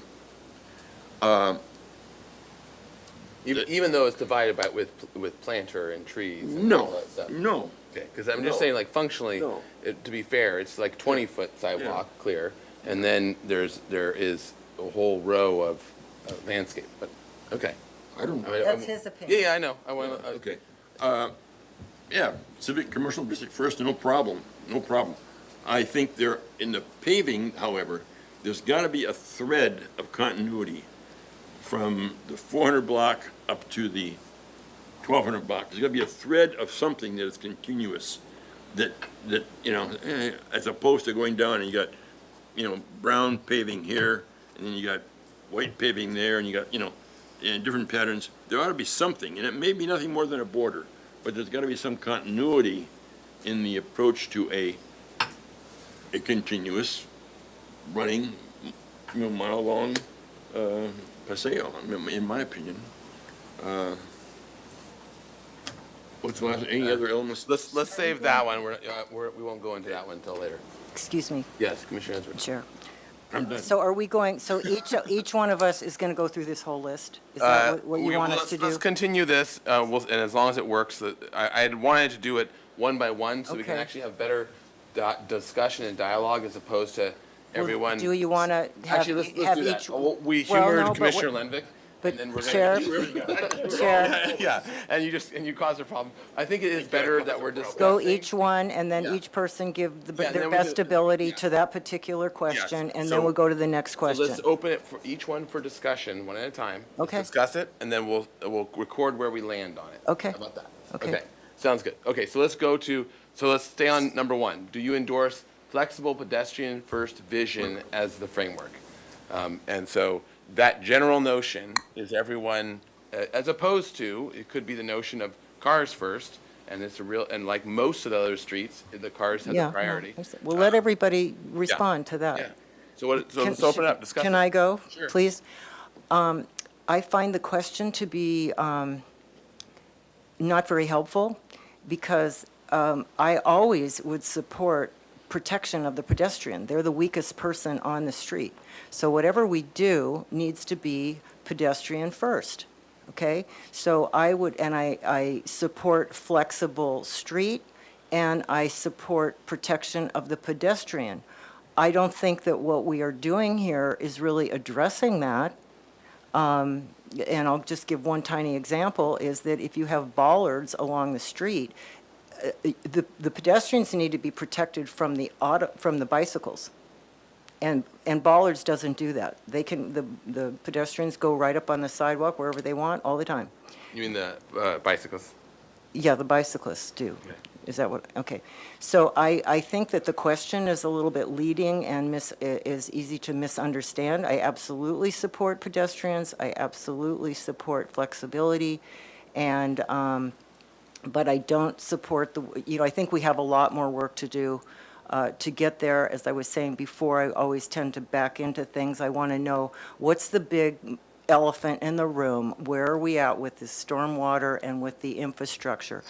Even though it's divided with planter and trees and No, all that stuff? no. Okay, because I'm just No. saying, like, functionally, No. to be fair, it's like 20-foot sidewalk clear, and then there is a whole row of landscape, but, okay. I don't know. That's his opinion. Yeah, I know. I want to, Okay. Yeah, civic commercial district first, no problem, no problem. I think there, in the paving, however, there's got to be a thread of continuity from the 400 block up to the 1200 block. There's got to be a thread of something that is continuous, that as opposed to going down and you got, brown paving here, and then you got white paving there, and you got, in different patterns. There ought to be something, and it may be nothing more than a border, but there's got to be some continuity in the approach to a continuous running, mile-long paseo, in my opinion. What's the last, any other elements? Let's save that one. We won't go into that one until later. Excuse me, Yes, Commissioner Ensworth. Chair. I'm done. So are we going, so each one of us is going to go through this whole list? Is that what you want us to do? Let's continue this, and as long as it works, I had wanted to do it one by one, so we can Okay. actually have better discussion and dialogue as opposed to everyone. Do you want to have Actually, let's have do that. each? We Well, humored no, but Commissioner what- Lenvik, But and then we're Chair, gonna. Chair, Yeah, and you caused a problem. I think it is better that we're discussing. go each one, and then Yeah. each person give Yeah, and their then we best do- ability yeah. to that particular question, and So- then we'll go to the next So question. let's open it for each one for discussion, one at a time. Let's Okay. discuss it, and then we'll record where we land on it. Okay. How about that? Okay. Sounds good. Okay, so let's stay on number one. Do you endorse flexible pedestrian first vision as the framework? And so that general notion is everyone, as opposed to, it could be the notion of cars first, and it's and like most of the other streets, the cars have Yeah, the priority. We'll let everybody respond to that. Yeah. So Can- let's open it up, discuss it. Can I go, Sure. please? I find the question to be not very helpful, because I always would support protection of the pedestrian. They're the weakest person on the street. So whatever we do needs to be pedestrian first, okay? So I support flexible street, and I support protection of the pedestrian. I don't think that what we are doing here is really addressing that. And I'll just give one tiny example, is that if you have bollards along the street, the pedestrians need to be protected from the bicycles. And bollards doesn't do that. The pedestrians go right up on the sidewalk wherever they want all the time. You mean the bicyclists? Yeah, the bicyclists do. Is that what, okay. So I think that the question is a little bit leading and is easy to misunderstand. I absolutely support pedestrians. I absolutely support flexibility. And, but I don't support I think we have a lot more work to do to get there. As I was saying before, I always tend to back into things. I want to know, what's the big elephant in the room? Where are we at with the stormwater and with the infrastructure?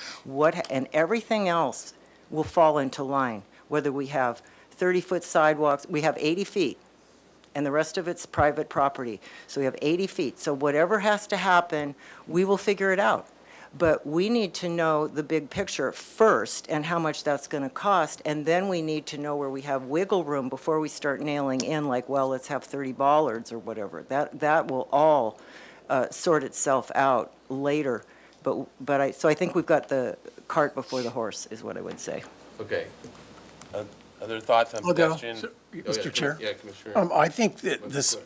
And everything else will fall into line, whether we have 30-foot sidewalks, we have 80 feet, and the rest of it's private property. So we have 80 feet. So whatever has to happen, we will figure it out. But we need to know the big picture first and how much that's going to cost, and then we need to know where we have wiggle room before we start nailing in, like, well, let's have 30 bollards or whatever. That will all sort itself out later. So I think we've got the cart before the horse, is what I would say. Okay. Other thoughts on I'll go. pedestrian? So, Oh, yeah, Mr. Chair? Yeah, Commissioner. I think that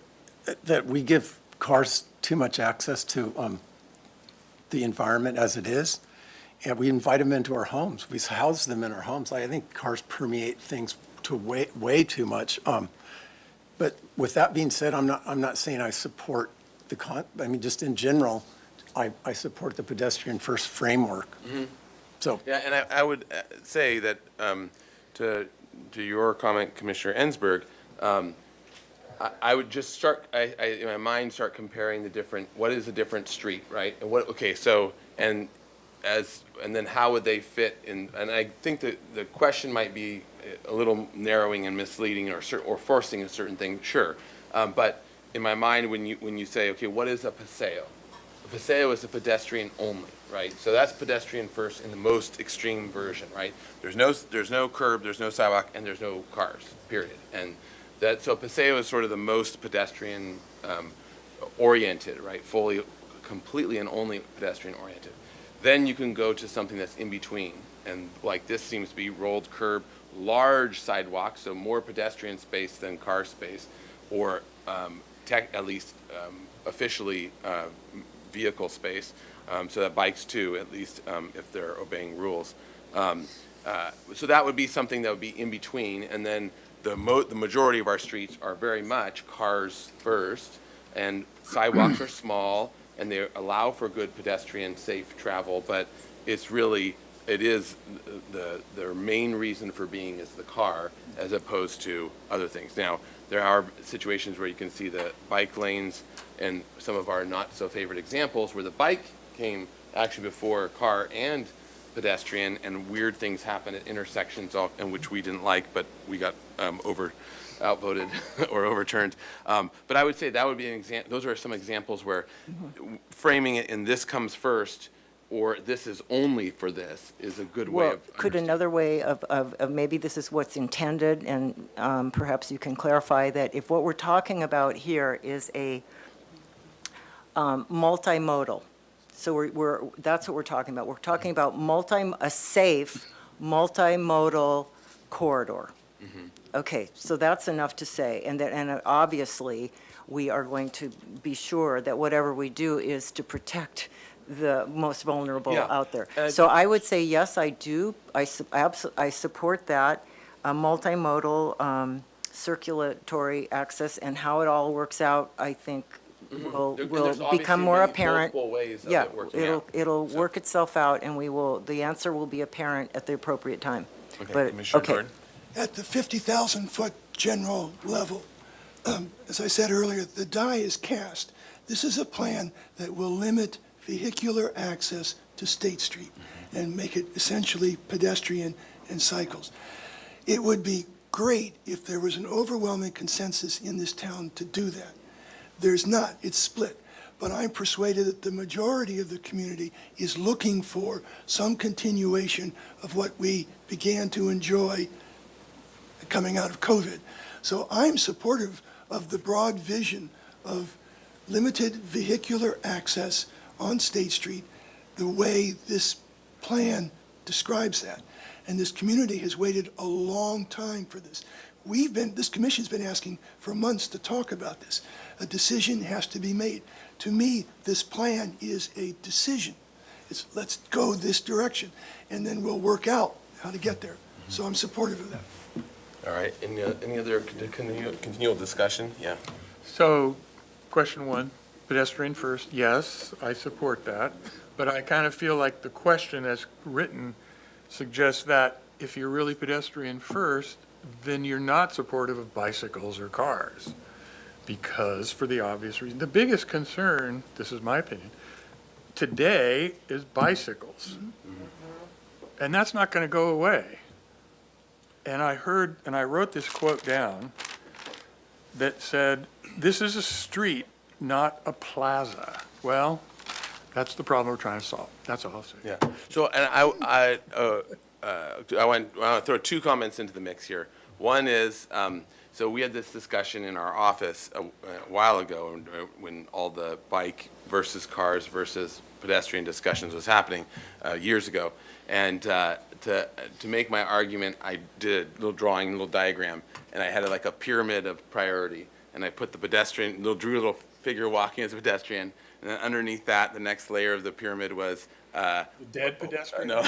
that we give cars too much access to the environment as it is, and we invite them into our homes. We house them in our homes. I think cars permeate things to way too much. But with that being said, I'm not saying I support just in general, I support the pedestrian first framework. So. Yeah, and I would say that to your comment, Commissioner Ensberg, I would just start, in my mind, start comparing what is a different street, right? And and then how would they fit in, and I think that the question might be a little narrowing and misleading or forcing a certain thing, sure. But in my mind, when you say, okay, what is a paseo? A paseo is a pedestrian only, right? So that's pedestrian first in the most extreme version, right? There's no curb, there's no sidewalk, and there's no cars, period. And so paseo is sort of the most pedestrian oriented, right? Completely and only pedestrian oriented. Then you can go to something that's in between, and like this seems to be rolled curb, large sidewalks, so more pedestrian space than car space, or at least officially vehicle space, so that bikes too, at least if they're obeying rules. So that would be something that would be in between, and then the majority of our streets are very much cars first, and sidewalks are small, and they allow for good pedestrian, safe travel, but it is their main reason for being is the car, as opposed to other things. Now, there are situations where you can see the bike lanes and some of our not so favorite examples where the bike came actually before car and pedestrian, and weird things happen at intersections, in which we didn't like, but we got outvoted or overturned. But I would say that would be an example. Those are some examples where framing it in this comes first, or this is only for this, is a good way Well, of could another way of maybe this is what's intended, and perhaps you can clarify that if what we're talking about here is a multimodal, so that's what we're talking about. We're talking about a safe multimodal corridor. Okay, so that's enough to say, and obviously, we are going to be sure that whatever we do is to protect the most vulnerable Yeah. out there. So I would say, yes, I do. I support that, multimodal circulatory access, and how it all works out, I think, will There's become obviously more many apparent. multiple ways of Yeah, it working out. it'll work itself out, and the answer will be apparent at the appropriate time. Okay, But, Commissioner okay. Gordon? At the 50,000-foot general level, as I said earlier, the die is cast. This is a plan that will limit vehicular access to State Street and make it essentially pedestrian and cycles. It would be great if there was an overwhelming consensus in this town to do that. There's not, it's split. But I'm persuaded that the majority of the community is looking for some continuation of what we began to enjoy coming out of COVID. So I'm supportive of the broad vision of limited vehicular access on State Street, the way this plan describes that. And this community has waited a long time for this. This commission's been asking for months to talk about this. A decision has to be made. To me, this plan is a decision. It's let's go this direction, and then we'll work out how to get there. So I'm supportive of that. All right, any other continual discussion? Yeah. So, question one, pedestrian first, yes, I support that. But I kind of feel like the question as written suggests that if you're really pedestrian first, then you're not supportive of bicycles or cars. Because, for the obvious reason, the biggest concern, this is my opinion, today is bicycles. And that's not going to go away. And I wrote this quote down that said, "This is a street, not a plaza." Well, that's the problem we're trying to solve. That's all I'll say. Yeah. So, and I want to throw two comments into the mix here. One is, so we had this discussion in our office a while ago when all the bike versus cars versus pedestrian discussions was happening years ago. And to make my argument, I did a little drawing, a little diagram, and I had like a pyramid of priority. And I put the pedestrian, drew a little figure walking as a pedestrian, and then underneath that, the next layer of the pyramid was The dead pedestrian? no,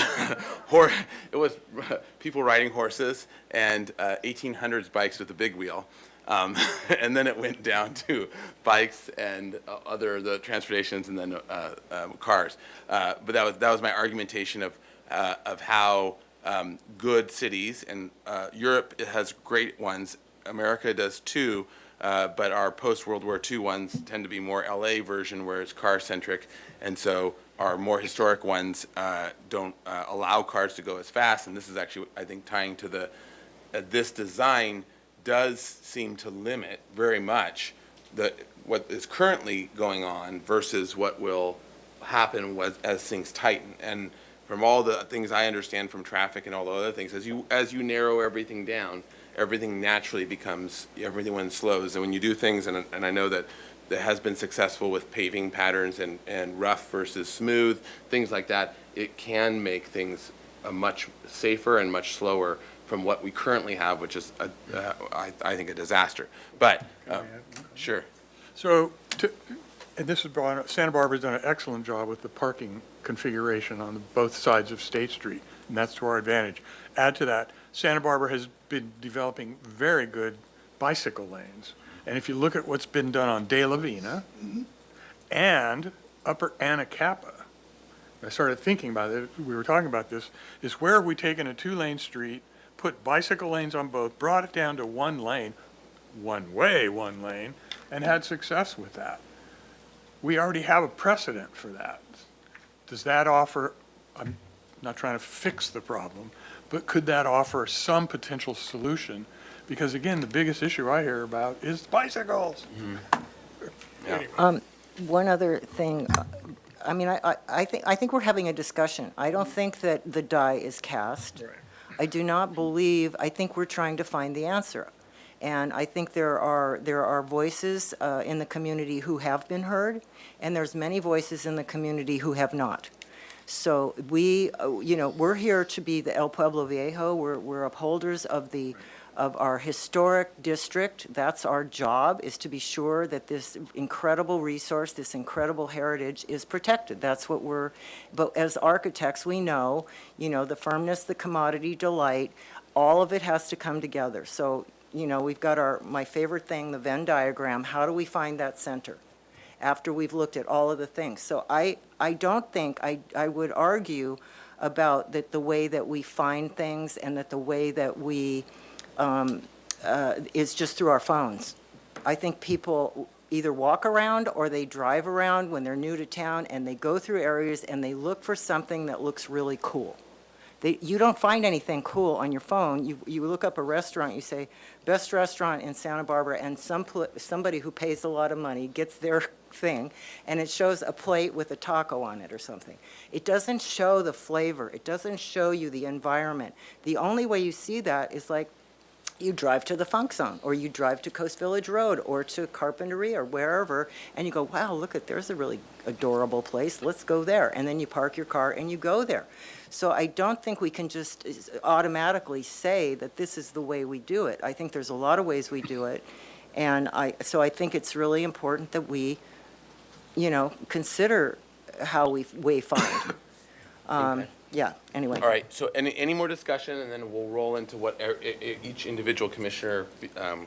it was people riding horses and 1800s bikes with a big wheel. And then it went down to bikes and the transportations, and then cars. But that was my argumentation of how good cities, and Europe has great ones. America does too, but our post-World War II ones tend to be more LA version, where it's car-centric, and so our more historic ones don't allow cars to go as fast. And this is actually, I think, tying to this design does seem to limit very much what is currently going on versus what will happen as things tighten. And from all the things I understand from traffic and all the other things, as you narrow everything down, everything naturally everyone slows. And when you do things, and I know that has been successful with paving patterns and rough versus smooth, things like that, it can make things much safer and much slower from what we currently have, which is, I think, a disaster. But, sure. So, and this is brought up, Santa Barbara's done an excellent job with the parking configuration on both sides of State Street, and that's to our advantage. Add to that, Santa Barbara has been developing very good bicycle lanes. And if you look at what's been done on De La Vina and Upper Anacapa, I started thinking about it, we were talking about this, is where have we taken a two-lane street, put bicycle lanes on both, brought it down to one lane, one lane, and had success with that. We already have a precedent for that. Does that offer, I'm not trying to fix the problem, but could that offer some potential solution? Because again, the biggest issue I hear about is bicycles. Anyway. One other thing, I mean, I think we're having a discussion. I don't think that the die is cast. Right. I do not believe, I think we're trying to find the answer. And I think there are voices in the community who have been heard, and there's many voices in the community who have not. So we, we're here to be the El Pueblo Viejo. We're upholders of our historic district. That's our job, is to be sure that this incredible resource, this incredible heritage is protected. That's what but as architects, we know, the firmness, the commodity, delight, all of it has to come together. So, we've got my favorite thing, the Venn diagram. How do we find that center after we've looked at all of the things? So I don't think, I would argue about that the way that we find things and that the way that we is just through our phones. I think people either walk around or they drive around when they're new to town, and they go through areas and they look for something that looks really cool. You don't find anything cool on your phone. You look up a restaurant, you say, best restaurant in Santa Barbara, and somebody who pays a lot of money gets their thing, and it shows a plate with a taco on it or something. It doesn't show the flavor. It doesn't show you the environment. The only way you see that is like you drive to the Funk Zone, or you drive to Coast Village Road, or to Carpinteria, or wherever, and you go, wow, look there's a really adorable place, let's go there. And then you park your car and you go there. So I don't think we can just automatically say that this is the way we do it. I think there's a lot of ways we do it, and so I think it's really important that we, consider how we wayfind. Okay. Yeah, anyway. All right, so any more discussion, and then we'll roll into what each individual commissioner.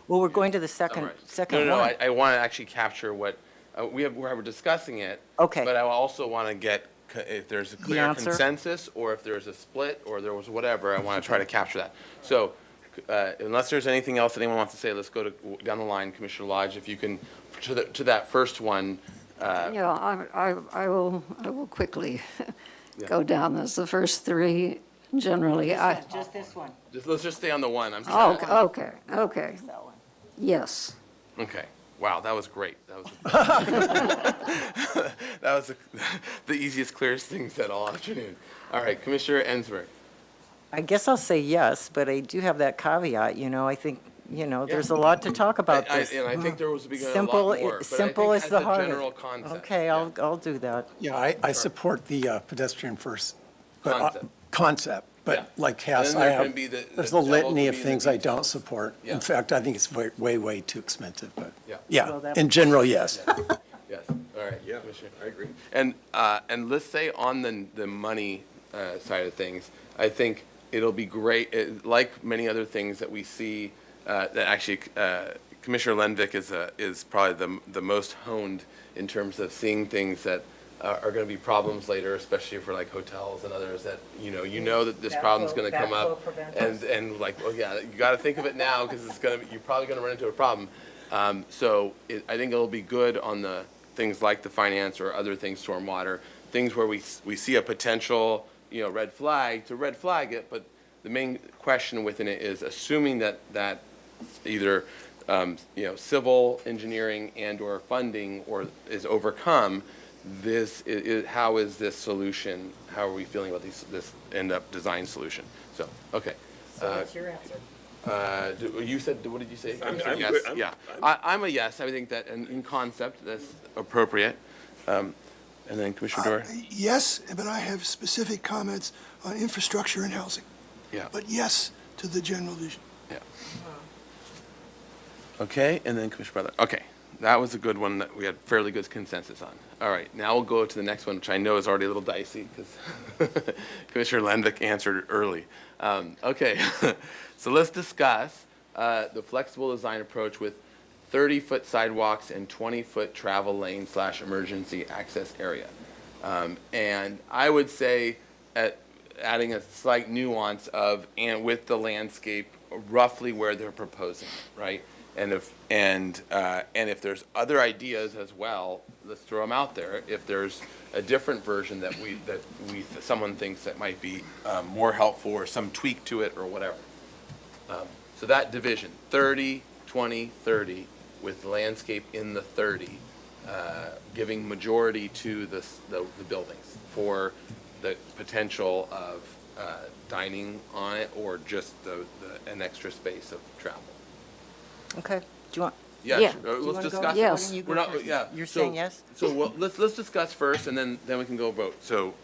Well, we're going to the second one. No, I want to actually capture what, we're discussing it. Okay. But I also want to get, if there's a clear answer? consensus, or if there's a split, or there was whatever, I want to try to capture that. So, unless there's anything else that anyone wants to say, let's go down the line. Commissioner Lodge, if you can, to that first one. Yeah, I will quickly go down this. The first three, generally, Just this one. Let's just stay on the one. Okay. That one. Yes. Okay. Wow, that was great. That was the easiest, clearest thing said all afternoon. All right, Commissioner Ensberg. I guess I'll say yes, but I do have that caveat, I think, there's a lot to talk about this. And I think there was a lot Simple, more. But simple I is think the as a hardest. general concept. Okay, yeah. I'll do that. Yeah, I support the pedestrian first. but, Concept. But Yeah. like Cass, And I there can have, be there's a devil's litany will of be in things the I don't details. support. Yeah. In fact, I think it's way too expensive, but, Yeah. yeah, Well, that- in general, yes. Yes, all right, yeah, Commissioner, I agree. And let's say on the money side of things, I think it'll be great, like many other things that we see, that actually Commissioner Lenvik is probably the most honed in terms of seeing things that are going to be problems later, especially for like hotels and others that, you know that this problem's going to come up. And like, oh yeah, you got to think of it now because you're probably going to run into a problem. So I think it'll be good on the things like the finance or other things, stormwater, things where we see a potential, red flag, to red flag it. But the main question within it is assuming that either, civil engineering and or funding is overcome, how is this solution, how are we feeling about this end up design solution? So, okay. So what's your answer? You said, what did you say? I'm Yes, good. yeah. I'm a yes. I think that in concept, that's appropriate. And then Commissioner Dore? Yes, but I have specific comments on infrastructure and housing. Yeah. But yes to the general vision. Okay, and then Commissioner Butler. Okay, that was a good one that we had fairly good consensus on. All right, now we'll go to the next one, which I know is already a little dicey because Commissioner Lenvick answered early. Okay, so let's discuss the flexible design approach with 30-foot sidewalks and 20-foot travel lane / emergency access area. And I would say adding a slight nuance of, and with the landscape roughly where they're proposing, right? And if there's other ideas as well, let's throw them out there. If there's a different version that someone thinks that might be more helpful, or some tweak to it or whatever. So that division, 30, 20, 30, with landscape in the 30, giving majority to the buildings for the potential of dining on it, or just an extra space of travel. Okay, do you want? Yeah, Yeah. sure. Do you Let's wanna go? discuss. Yes. You go We're not, first. yeah. You're So- saying yes? So well, let's discuss first, and then we can go vote. So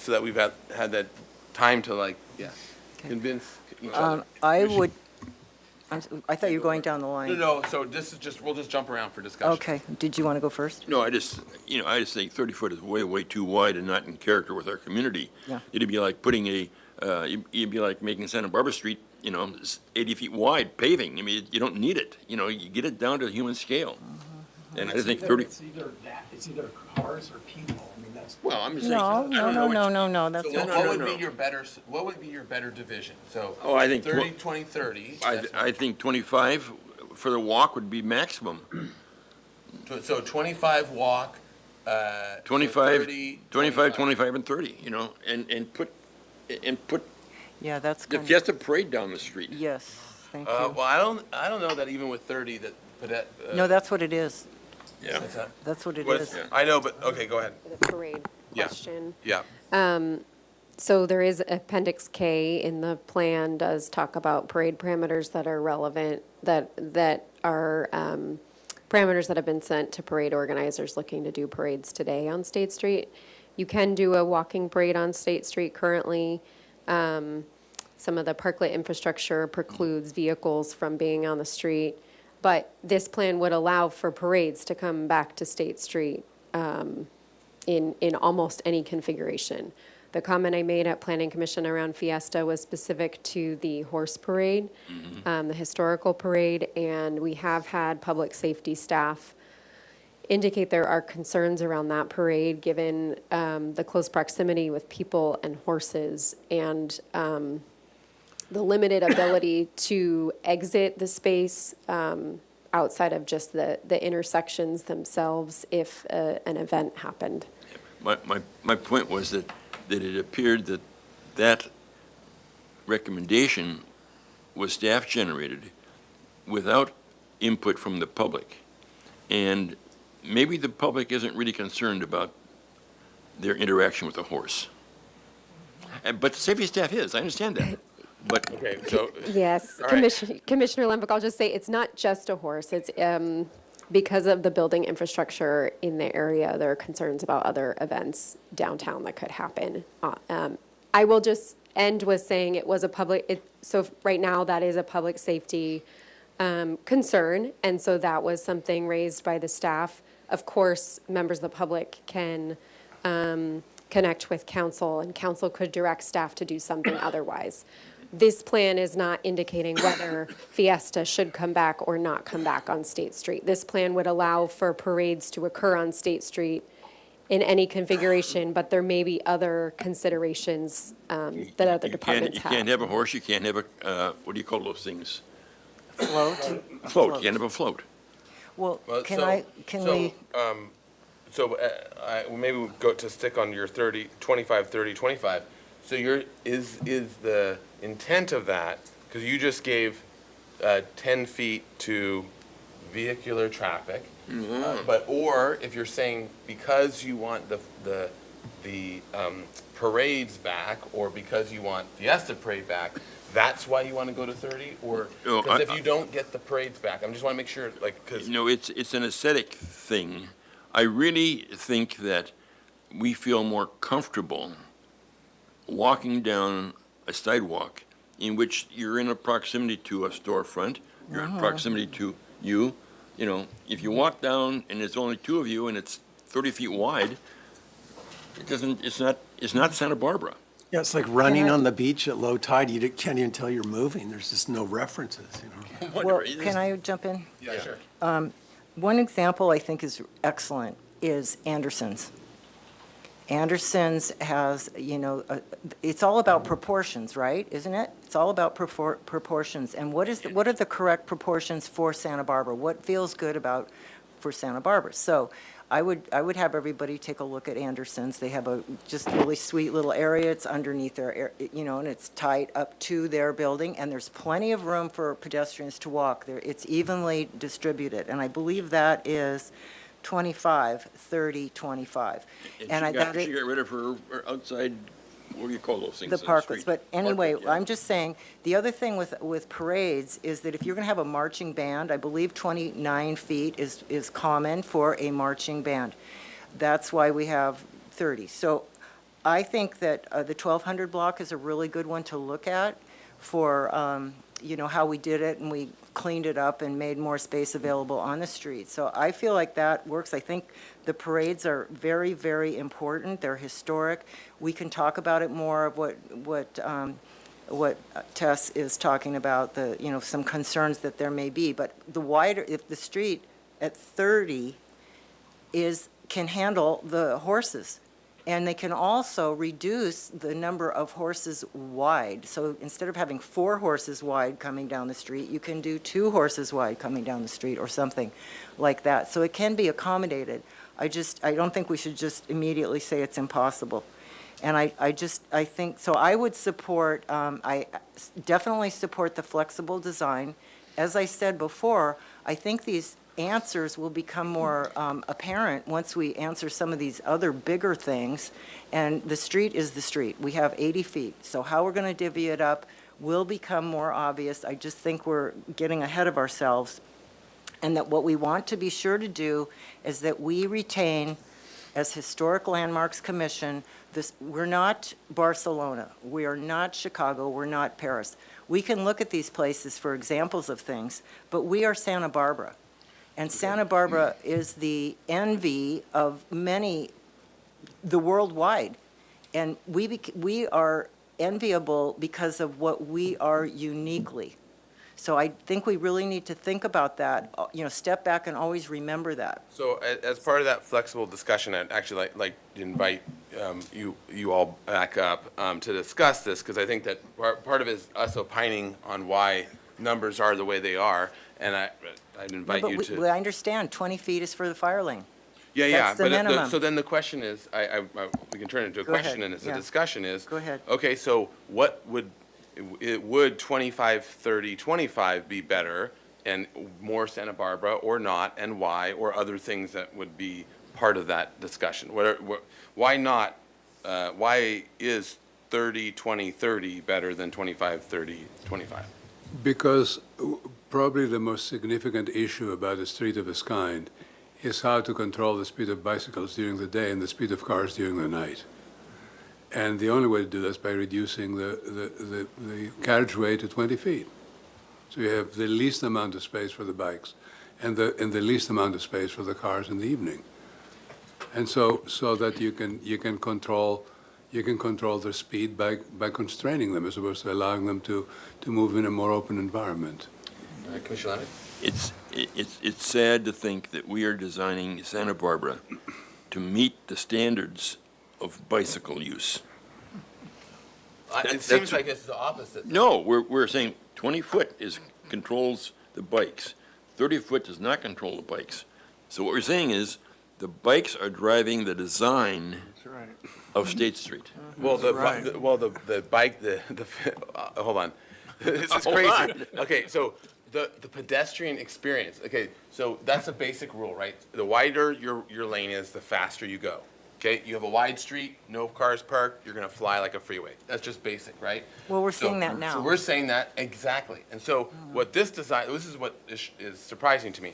that we've had that time to convince each other. I thought you were going down the line. No, so this is we'll just jump around for discussion. Okay, did you want to go first? No, I just think 30 foot is way, way too wide and not in character with our community. Yeah. It'd be like putting it'd be like making Santa Barbara Street, 80 feet wide paving. I mean, you don't need it. You get it down to human scale. And I just think 30. It's either cars or people. I mean, that's. Well, I'm just saying. No, I don't know no, that's So not. what would no. be your better division? So Oh, I think 30, 20, 30. I think 25 for the walk would be maximum. So 25 walk. 25, 30, 25, 25, and 30. And put Yeah, that's the kind of, Fiesta Parade down the street. yes, thank Well, you. I don't know that even with 30 that. No, that's what it is. Yeah. That's what it What- is. I know, but okay, go ahead. The parade Yeah. question. Yeah. So there is Appendix K in the plan does talk about parade parameters that are relevant, that are parameters that have been sent to parade organizers looking to do parades today on State Street. You can do a walking parade on State Street currently. Some of the parklet infrastructure precludes vehicles from being on the street. But this plan would allow for parades to come back to State Street in almost any configuration. The comment I made at Planning Commission around Fiesta was specific to the horse parade, the historical parade, and we have had public safety staff indicate there are concerns around that parade, given the close proximity with people and horses, and the limited ability to exit the space outside of just the intersections themselves if an event happened. My point was that it appeared that recommendation was staff-generated without input from the public. And maybe the public isn't really concerned about their interaction with the horse. But the safety staff is, I understand that. But Okay, so. Yes, All right. Commissioner Lembeck, I'll just say, it's not just a horse. It's because of the building infrastructure in the area, there are concerns about other events downtown that could happen. I will just end with saying it was a so right now, that is a public safety concern, and so that was something raised by the staff. Of course, members of the public can connect with council, and council could direct staff to do something otherwise. This plan is not indicating whether Fiesta should come back or not come back on State Street. This plan would allow for parades to occur on State Street in any configuration, but there may be other considerations that other departments you have. can't have a horse, you can't have what do you call those things? Float? Float, you can't have a float. Well, Well, can so- we, So maybe we'll go to stick on your 30, 25, 30, 25. So is the intent of that, because you just gave 10 feet to vehicular traffic, or if you're saying because you want the parades back, or because you want Fiesta Parade back, that's why you want to go to 30? Or, No, because if I- you don't get the parades back, I just want to make sure, because. No, it's an aesthetic thing. I really think that we feel more comfortable walking down a sidewalk in which you're in a proximity to a storefront, you're in proximity to you. You know, if you walk down and it's only two of you and it's 30 feet wide, it's not Santa Barbara. Yeah, it's like running on the beach at low tide. You can't even tell you're moving. There's just no references, you know. Well, can I jump in? Yeah, sure. One example I think is excellent is Anderson's. Anderson's has, you know, it's all about proportions, right? Isn't it? It's all about proportions. And what are the correct proportions for Santa Barbara? What feels good for Santa Barbara? So I would have everybody take a look at Anderson's. They have a just really sweet little area. It's underneath their, you know, and it's tight up to their building, and there's plenty of room for pedestrians to walk there. It's evenly distributed, and I believe that is 25, 30, 25. And she got rid of her outside, what do you call those things? The parklets, street? but anyway, Parklet, yeah. I'm just saying, the other thing with parades is that if you're gonna have a marching band, I believe 29 feet is common for a marching band. That's why we have 30. So I think that the 1200 block is a really good one to look at for, you know, how we did it, and we cleaned it up and made more space available on the street. So I feel like that works. I think the parades are very, very important. They're historic. We can talk about it more of what Tess is talking about, the, you know, some concerns that there may be. But the wider, if the street at 30 can handle the horses, and they can also reduce the number of horses wide. So instead of having 4 horses wide coming down the street, you can do 2 horses wide coming down the street or something like that. So it can be accommodated. I don't think we should just immediately say it's impossible. And I think, so I would support, I definitely support the flexible design. As I said before, I think these answers will become more apparent once we answer some of these other bigger things. And the street is the street. We have 80 feet. So how we're going to divvy it up will become more obvious. I just think we're getting ahead of ourselves. And that what we want to be sure to do is that we retain, as Historic Landmarks Commission, this, we're not Barcelona, we are not Chicago, we're not Paris. We can look at these places for examples of things, but we are Santa Barbara. And Santa Barbara is the envy of many, the worldwide. And we are enviable because of what we are uniquely. So I think we really need to think about that, you know, step back and always remember that. So as part of that flexible discussion, I'd actually like to invite you all back up to discuss this, because I think that part of it is us opining on why numbers are the way they are, and I'd invite you to. I understand, 20 feet is for the fire lane. Yeah, That's the minimum. so then the question is, we can turn it into a Go ahead, question, and it's a yeah. discussion is. Go ahead. Okay, so would 25, 30, 25 be better and more Santa Barbara or not, and why, or other things that would be part of that discussion? Why not, why is 30, 20, 30 better than 25, 30, 25? Because probably the most significant issue about a street of this kind is how to control the speed of bicycles during the day and the speed of cars during the night. And the only way to do that is by reducing the carriageway to 20 feet. So you have the least amount of space for the bikes and the least amount of space for the cars in the evening. And so that you can control their speed by constraining them as opposed to allowing them to move in a more open environment. Commissioner Leonard? It's sad to think that we are designing Santa Barbara to meet the standards of bicycle use. It seems like it's the opposite. No, we're saying 20 foot controls the bikes. 30 foot does not control the bikes. So what we're saying is the bikes are driving the design of State Street. Well, the bike, hold on. This is crazy. Okay, so the pedestrian experience. Okay, so that's a basic rule, right? The wider your lane is, the faster you go. Okay, you have a wide street, no cars parked, you're going to fly like a freeway. That's just basic, right? Well, we're seeing that now. So we're saying that, exactly. And so what this is what is surprising to me.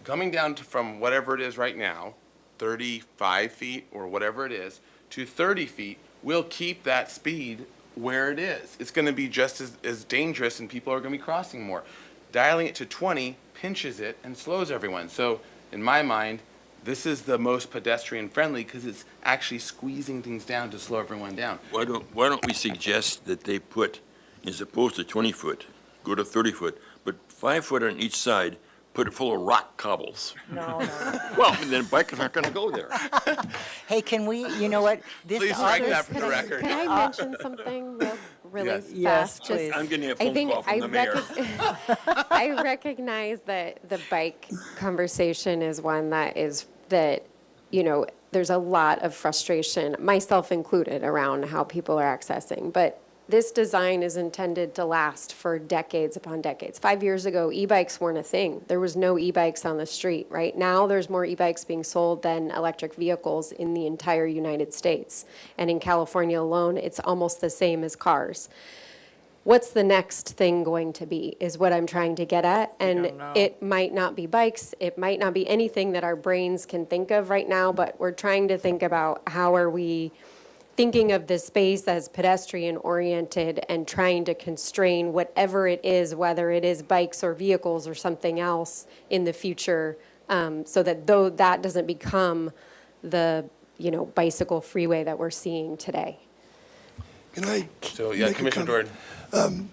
Coming down from whatever it is right now, 35 feet or whatever it is, to 30 feet, we'll keep that speed where it is. It's going to be just as dangerous, and people are going to be crossing more. Dialing it to 20 pinches it and slows everyone. So in my mind, this is the most pedestrian friendly because it's actually squeezing things down to slow everyone down. Why don't we suggest that they put, as opposed to 20 foot, go to 30 foot, but 5 foot on each side, put it full of rock cobbles. No, no. Well, and then bikers aren't gonna go there. Hey, can we, you know what? This Please strike other- that from the record. Can I mention something really Yes. Yes, fast? please. I'm getting a I phone think call from the mayor. I recognize that the bike conversation is one that, you know, there's a lot of frustration, myself included, around how people are accessing. But this design is intended to last for decades upon decades. 5 years ago, e-bikes weren't a thing. There was no e-bikes on the street. Right now, there's more e-bikes being sold than electric vehicles in the entire United States. And in California alone, it's almost the same as cars. What's the next thing going to be, is what I'm trying to get at. And it might not be bikes, it might not be anything that our brains can think of right now, but we're trying to think about how are we thinking of this space as pedestrian-oriented and trying to constrain whatever it is, whether it is bikes or vehicles or something else in the future, so that though that doesn't become the, you know, bicycle freeway that we're seeing today. Can I So, yeah, make a Commissioner comment? Jordan.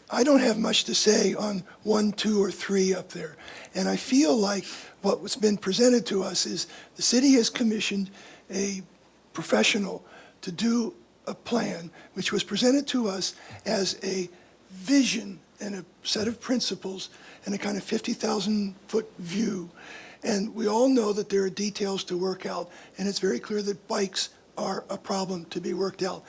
I don't have much to say on 1, 2, or 3 up there. And I feel like what's been presented to us is the city has commissioned a professional to do a plan, which was presented to us as a vision and a set of principles and a kind of 50,000-foot view. And we all know that there are details to work out, and it's very clear that bikes are a problem to be worked out.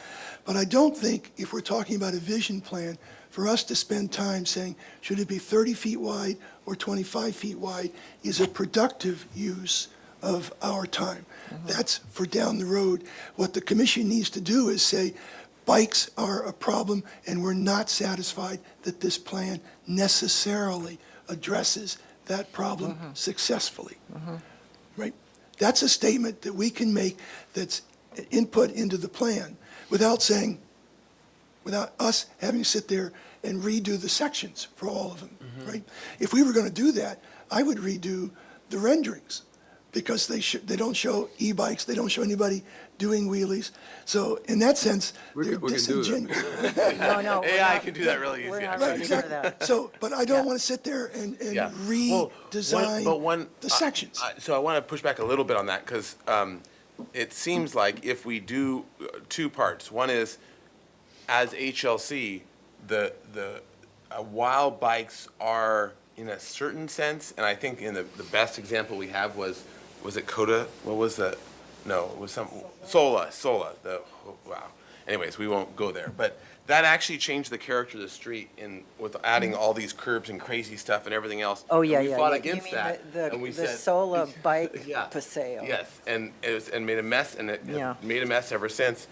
But I don't think, if we're talking about a vision plan, for us to spend time saying, should it be 30 feet wide or 25 feet wide, is a productive use of our time. That's for down the road. What the commission needs to do is say, bikes are a problem, and we're not satisfied that this plan necessarily addresses that problem successfully. Right? That's a statement that we can make that's input into the plan without saying, without us having to sit there and redo the sections for all of them, right? If we were going to do that, I would redo the renderings, because they don't show e-bikes, they don't show anybody doing wheelies. So in that sense, We they're can do that. disingenuous. No, we're AI not- can do that really easy. We're not actually. Right, ready for exactly. that. So, but I don't want to sit there and Yeah. Well, redesign the sections. So I want to push back a little bit on that, because it seems like if we do two parts. One is, as HLC, while bikes are in a certain sense, and I think in the best example we have was it Coda? What was that? No, it was some Sola. Wow. Anyways, we won't go there. But that actually changed the character of the street with adding all these curbs and crazy stuff and everything else. Oh, yeah, And yeah. we fought You against mean that. the and we the said, Sola bike Yeah. paseo. Yes, and and made a mess, and it Yeah. made a mess ever since.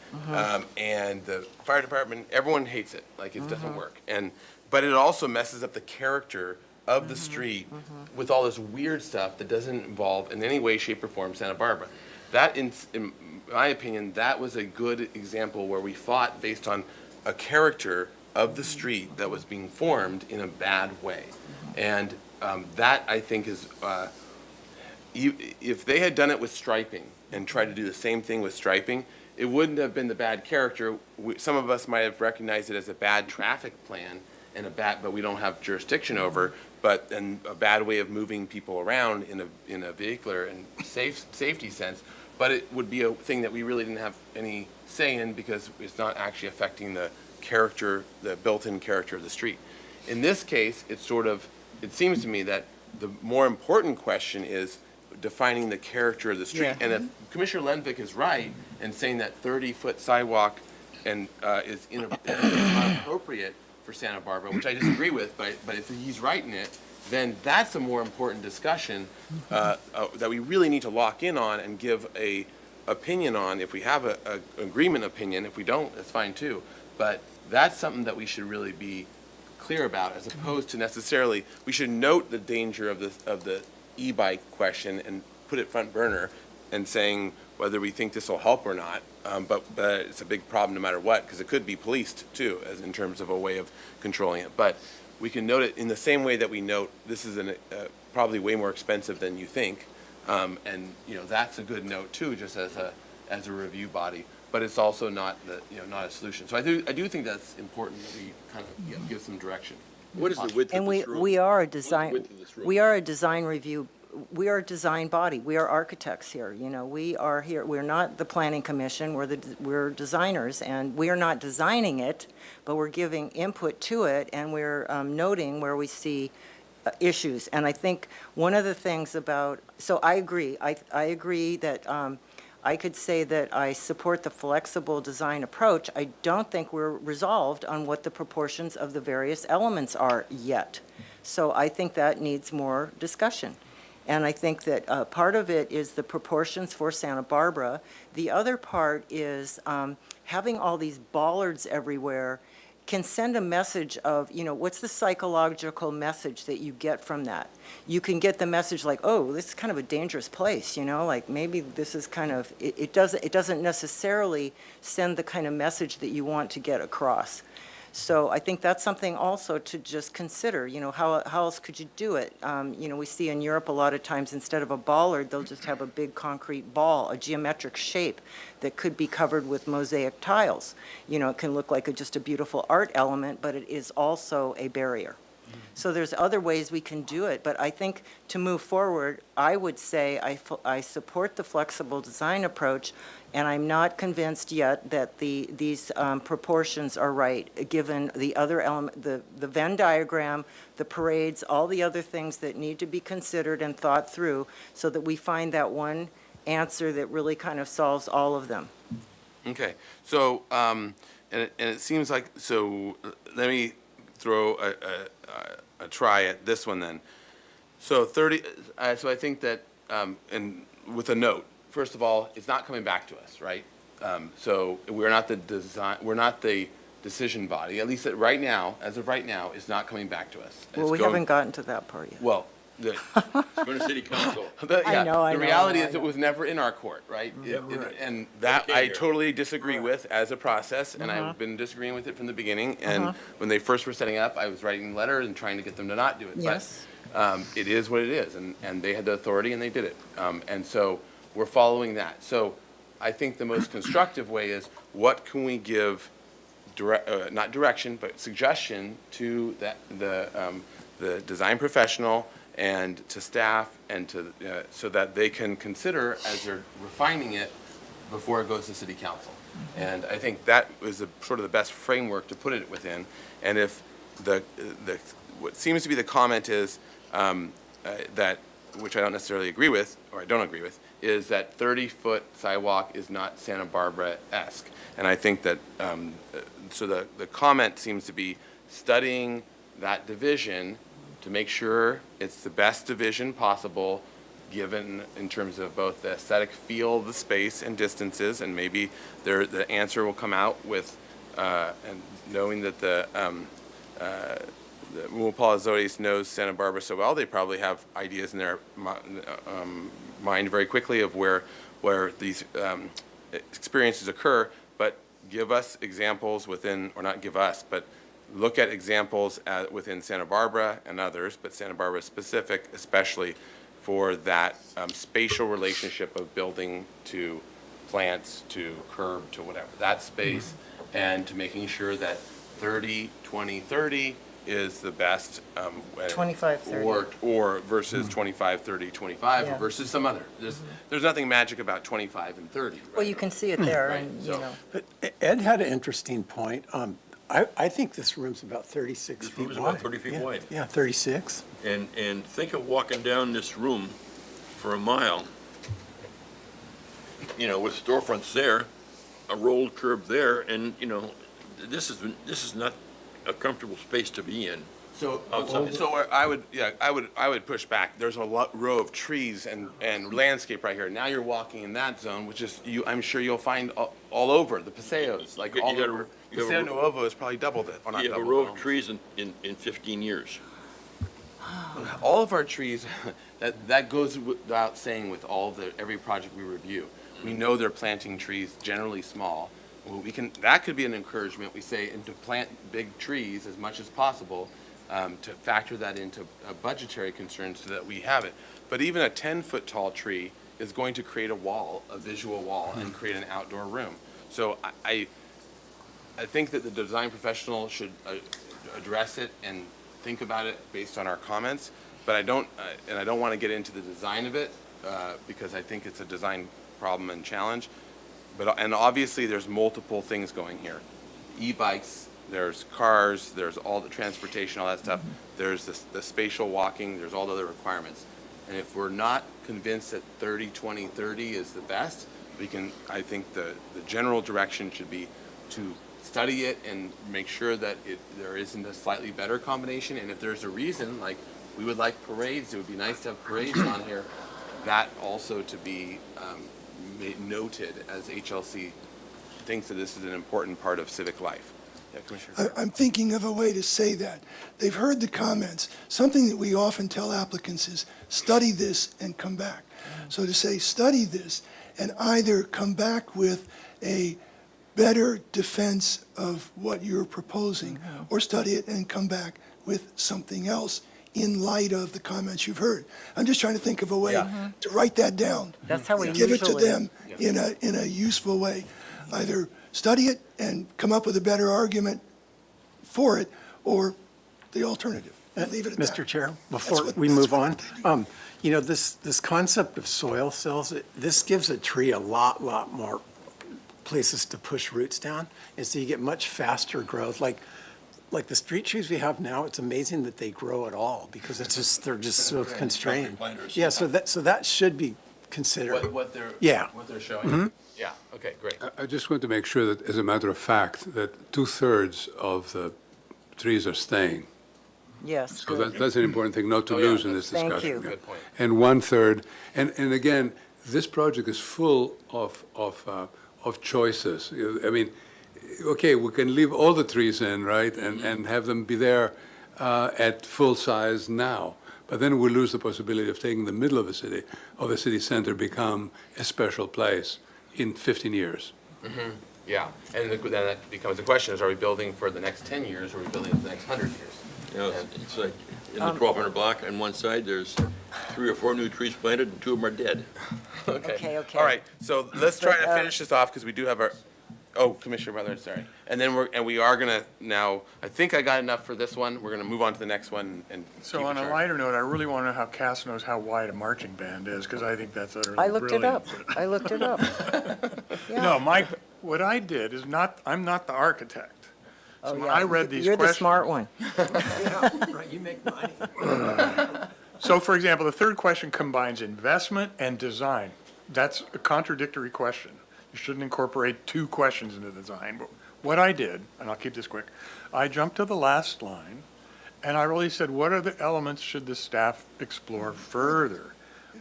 And the fire department, everyone hates it, like it doesn't work. But it also messes up the character of the street with all this weird stuff that doesn't involve in any way, shape, or form Santa Barbara. That, in my opinion, that was a good example where we fought based on a character of the street that was being formed in a bad way. And that, I think, is, if they had done it with striping and tried to do the same thing with striping, it wouldn't have been the bad character. Some of us might have recognized it as a bad traffic plan and but we don't have jurisdiction over, and a bad way of moving people around in a vehicular and safety sense. But it would be a thing that we really didn't have any say in, because it's not actually affecting the character, the built-in character of the street. In this case, it seems to me that the more important question is defining the character of the street. Yeah. And if Commissioner Lenvik is right in saying that 30-foot sidewalk is not appropriate for Santa Barbara, which I disagree with, but if he's right in it, then that's a more important discussion that we really need to lock in on and give a opinion on. If we have a agreement opinion, if we don't, that's fine too. But that's something that we should really be clear about, as opposed to necessarily, we should note the danger of the e-bike question and put it front burner, and saying whether we think this will help or not. But it's a big problem no matter what, because it could be policed too, as in terms of a way of controlling it. But we can note it in the same way that we note this is probably way more expensive than you think. And, that's a good note too, just as a review body. But it's also not not a solution. So I do think that's important that we kind of give some direction. What is the width And of this room? we are a What is the design, width of this room? we are a design review, we are a design body. We are architects here, we are here, we're not the planning commission, we're designers, and we are not designing it, but we're giving input to it, and we're noting where we see issues. And I think one of the things so I agree, I agree that I could say that I support the flexible design approach. I don't think we're resolved on what the proportions of the various elements are yet. So I think that needs more discussion. And I think that part of it is the proportions for Santa Barbara. The other part is having all these bollards everywhere can send a message of, what's the psychological message that you get from that? You can get the message like, oh, this is kind of a dangerous place, like maybe this is kind of, it doesn't necessarily send the kind of message that you want to get across. So I think that's something also to just consider, how else could you do it? We see in Europe a lot of times, instead of a bollard, they'll just have a big concrete ball, a geometric shape that could be covered with mosaic tiles. It can look like just a beautiful art element, but it is also a barrier. So there's other ways we can do it, but I think to move forward, I would say I support the flexible design approach, and I'm not convinced yet that these proportions are right, given the other element, the Venn diagram, the parades, all the other things that need to be considered and thought through, so that we find that one answer that really kind of solves all of them. Okay, so, and it seems like, so let me throw a try at this one then. So so I think that, and with a note, first of all, it's not coming back to us, right? So we're not the decision body, at least right now, as of right now, it's not coming back to us. Well, we haven't gotten to that part yet. Well, It's going to city council. I know. The reality is it was never in our court, right? Yeah. And that Okay, I here. totally disagree with as a process, and I've been disagreeing with it from the beginning. And when they first were setting up, I was writing letters and trying to get them to not do it. Yes. But it is what it is, and they had the authority and they did it. And so we're following that. So I think the most constructive way is, what can we give, not direction, but suggestion to the design professional and to staff, and to so that they can consider as they're refining it before it goes to city council. And I think that is sort of the best framework to put it within. And if what seems to be the comment is that, which I don't necessarily agree with, or I don't agree with, is that 30-foot sidewalk is not Santa Barbara-esque. And I think that, so the comment seems to be studying that division to make sure it's the best division possible, given in terms of both the aesthetic feel of the space and distances, and maybe the answer will come out with, and knowing that the Municipalities knows Santa Barbara so well, they probably have ideas in their mind very quickly of where these experiences occur, but give us examples within, or not give us, but look at examples within Santa Barbara and others, but Santa Barbara specific, especially for that spatial relationship of building to plants to curb to whatever, that space, and to making sure that 30-20-30 is the best. 25-30. Or versus 25-30-25, Yeah. or versus some other. There's nothing magic about 25 and 30. Right? Well, you can see it there, Right, and, so- But Ed had an interesting point. I think this room's about 36 This feet room is wide. about 30 feet Yeah, wide. Yeah, 36. And think of walking down this room for a mile, with storefronts there, a rolled curb there, and, this is not a comfortable space to be in. So, Outside. I would push back. There's a row of trees and landscape right here. Now you're walking in that zone, which is, I'm sure you'll find all over, the paseos, like You all got a- over. you have a- Paseo Nuevo has probably doubled it, or not You have a doubled row it. of trees in 15 years. all of our trees, that goes without saying with every project we review. We know they're planting trees generally small. Well, that could be an encouragement, we say, and to plant big trees as much as possible, to factor that into a budgetary concern so that we have it. But even a 10-foot tall tree is going to create a visual wall, and create an outdoor room. So I think that the design professional should address it and think about it based on our comments, but I don't want to get into the design of it, because I think it's a design problem and challenge. And obviously, there's multiple things going here. E-bikes, there's cars, there's all the transportation, all that stuff. There's the spatial walking, there's all the other requirements. And if we're not convinced that 30-20-30 is the best, I think the general direction should be to study it and make sure that there isn't a slightly better combination. And if there's a reason, like we would like parades, it would be nice to have parades on here, that also to be noted as HLC thinks that this is an important part of civic life. Yeah, Commissioner. I'm thinking of a way to say that. They've heard the comments. Something that we often tell applicants is, study this and come back. So to say, study this and either come back with a better defense of what you're proposing, or study it and come back with something else in light of the comments you've heard. I'm just trying to think of a way to write that down. That's how we and give it to usually- them in a useful way. Either study it and come up with a better argument for it, or the alternative. And leave it at that. Mr. Chair, That's before what- we that's move what on, this concept of soil cells, this gives a tree a lot more places to push roots down, and so you get much faster growth. Like the street trees we have now, it's amazing that they grow at all, because they're just so constrained. Yeah, so that should be considered. What they're showing. Yeah. Okay. Great. I just want to make sure that, as a matter of fact, that 2/3 of the trees are staying. Yes, So good. that's an important thing not to yeah, lose in this Thank discussion. you. Yeah. Good point. And 1/3, and again, this project is full of choices. I mean, okay, we can leave all the trees in, right, and have them be there at full size now. But then we lose the possibility of taking the middle of the city center, become a special place in 15 years. Yeah. And then that becomes the question: are we building for the next 10 years, or are we building for the next 100 years? You know, it's like, in the 1200 block, on one side, there's 3 or 4 new trees planted, and 2 of them are dead. Okay. All right, so let's try to finish this off, because we do have Commissioner Butler, sorry. And then we are gonna now, I think I got enough for this one. We're gonna move on to the next one and So keep on it a short. lighter note, I really want to know how Cass knows how wide a marching band is, because I think that's utterly I looked it up. brilliant. I looked it up. Yeah. No, what I did is I'm not the architect. So when Yeah, I read these You're questions. the smart one. Right, you make money. So for example, the third question combines investment and design. That's a contradictory question. You shouldn't incorporate 2 questions into the design. But what I did, and I'll keep this quick, I jumped to the last line, and I really said, what are the elements should the staff explore further?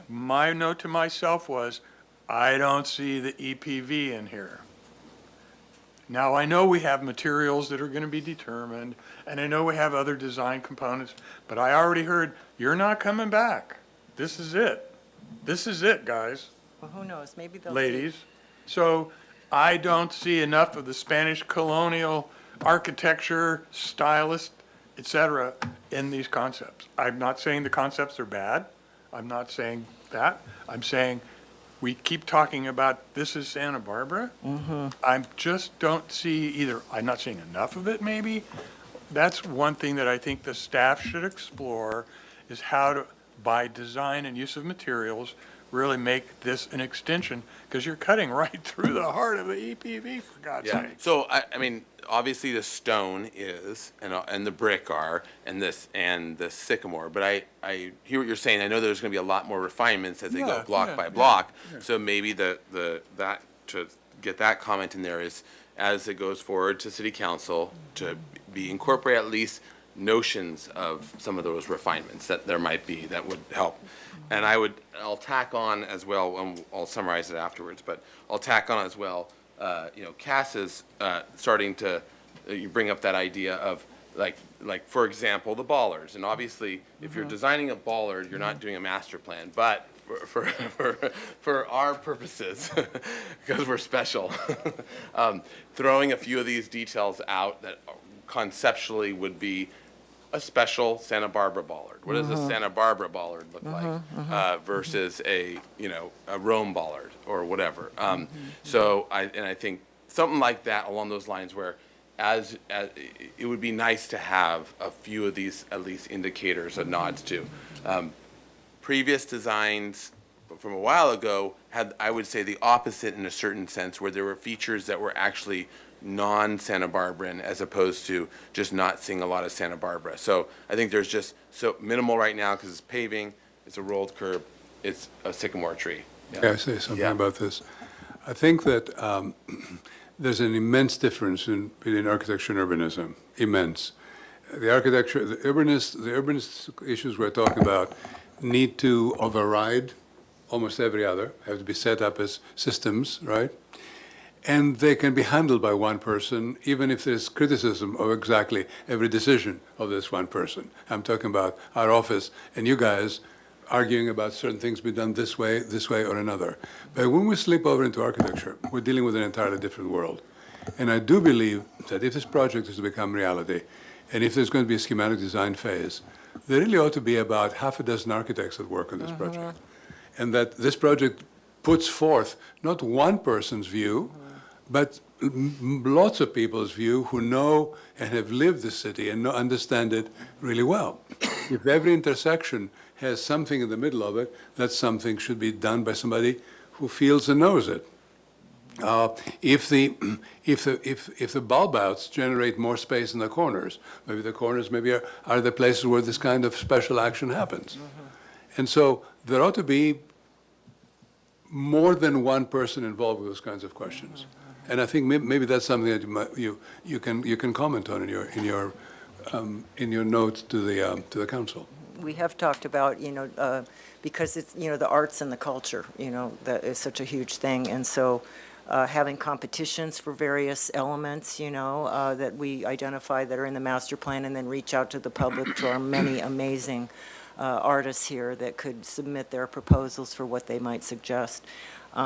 My note to myself was, I don't see the EPV in here. Now, I know we have materials that are going to be determined, and I know we have other design components, but I already heard, you're not coming back. This is it. This is it, guys, Well, who knows, maybe they'll. ladies. So I don't see enough of the Spanish colonial architecture, stylist, et cetera, in these concepts. I'm not saying the concepts are bad. I'm not saying that. I'm saying we keep talking about this is Santa Barbara. I just don't see I'm not seeing enough of it maybe. That's one thing that I think the staff should explore, is how to, by design and use of materials, really make this an extension, because you're cutting right through the heart of the EPV, for God's Yeah, sake. so I mean, obviously the stone is, and the brick are, and the sycamore, but I hear what you're saying. I know there's gonna be a lot more refinements as they go Yeah, block yeah, by yeah, block. yeah. So maybe that to get that comment in there is, as it goes forward to city council, to incorporate at least notions of some of those refinements that there might be that would help. And I'll tack on as well, and I'll summarize it afterwards, but I'll tack on as well, Cass is starting to, you bring up that idea of like for example, the bollards. And obviously, if you're designing a bollard, you're not doing a master plan. But for our purposes, because we're special, throwing a few of these details out that conceptually would be a special Santa Barbara bollard. What does a Santa Barbara bollard look like versus a Rome bollard or whatever? So I think something like that along those lines, where as it would be nice to have a few of these at least indicators or nods to. Previous designs from a while ago had, I would say, the opposite in a certain sense, where there were features that were actually non-Santa Barbaran as opposed to just not seeing a lot of Santa Barbara. So I think there's just so minimal right now because it's paving, it's a rolled curb, it's a sycamore tree. Can I say something about this? I think that there's an immense difference between architecture and urbanism, immense. The architecture, the urbanist issues we're talking about need to override almost every other, have to be set up as systems, right? And they can be handled by one person, even if there's criticism of exactly every decision of this one person. I'm talking about our office and you guys arguing about certain things be done this way, or another. But when we slip over into architecture, we're dealing with an entirely different world. And I do believe that if this project is to become reality, and if there's going to be a schematic design phase, there really ought to be about half a dozen architects that work on this project. And that this project puts forth not one person's view, but lots of people's view who know and have lived the city and understand it really well. If every intersection has something in the middle of it, that something should be done by somebody who feels and knows it. If the bulb outs generate more space in the corners, maybe the corners are the places where this kind of special action happens. And so there ought to be more than one person involved with those kinds of questions. And I think maybe that's something that you can comment on in your notes to the council. We have talked about, because it's, the arts and the culture, that is such a huge thing. And so having competitions for various elements, that we identify that are in the master plan, and then reach out to the public, to our many amazing artists here that could submit their proposals for what they might suggest.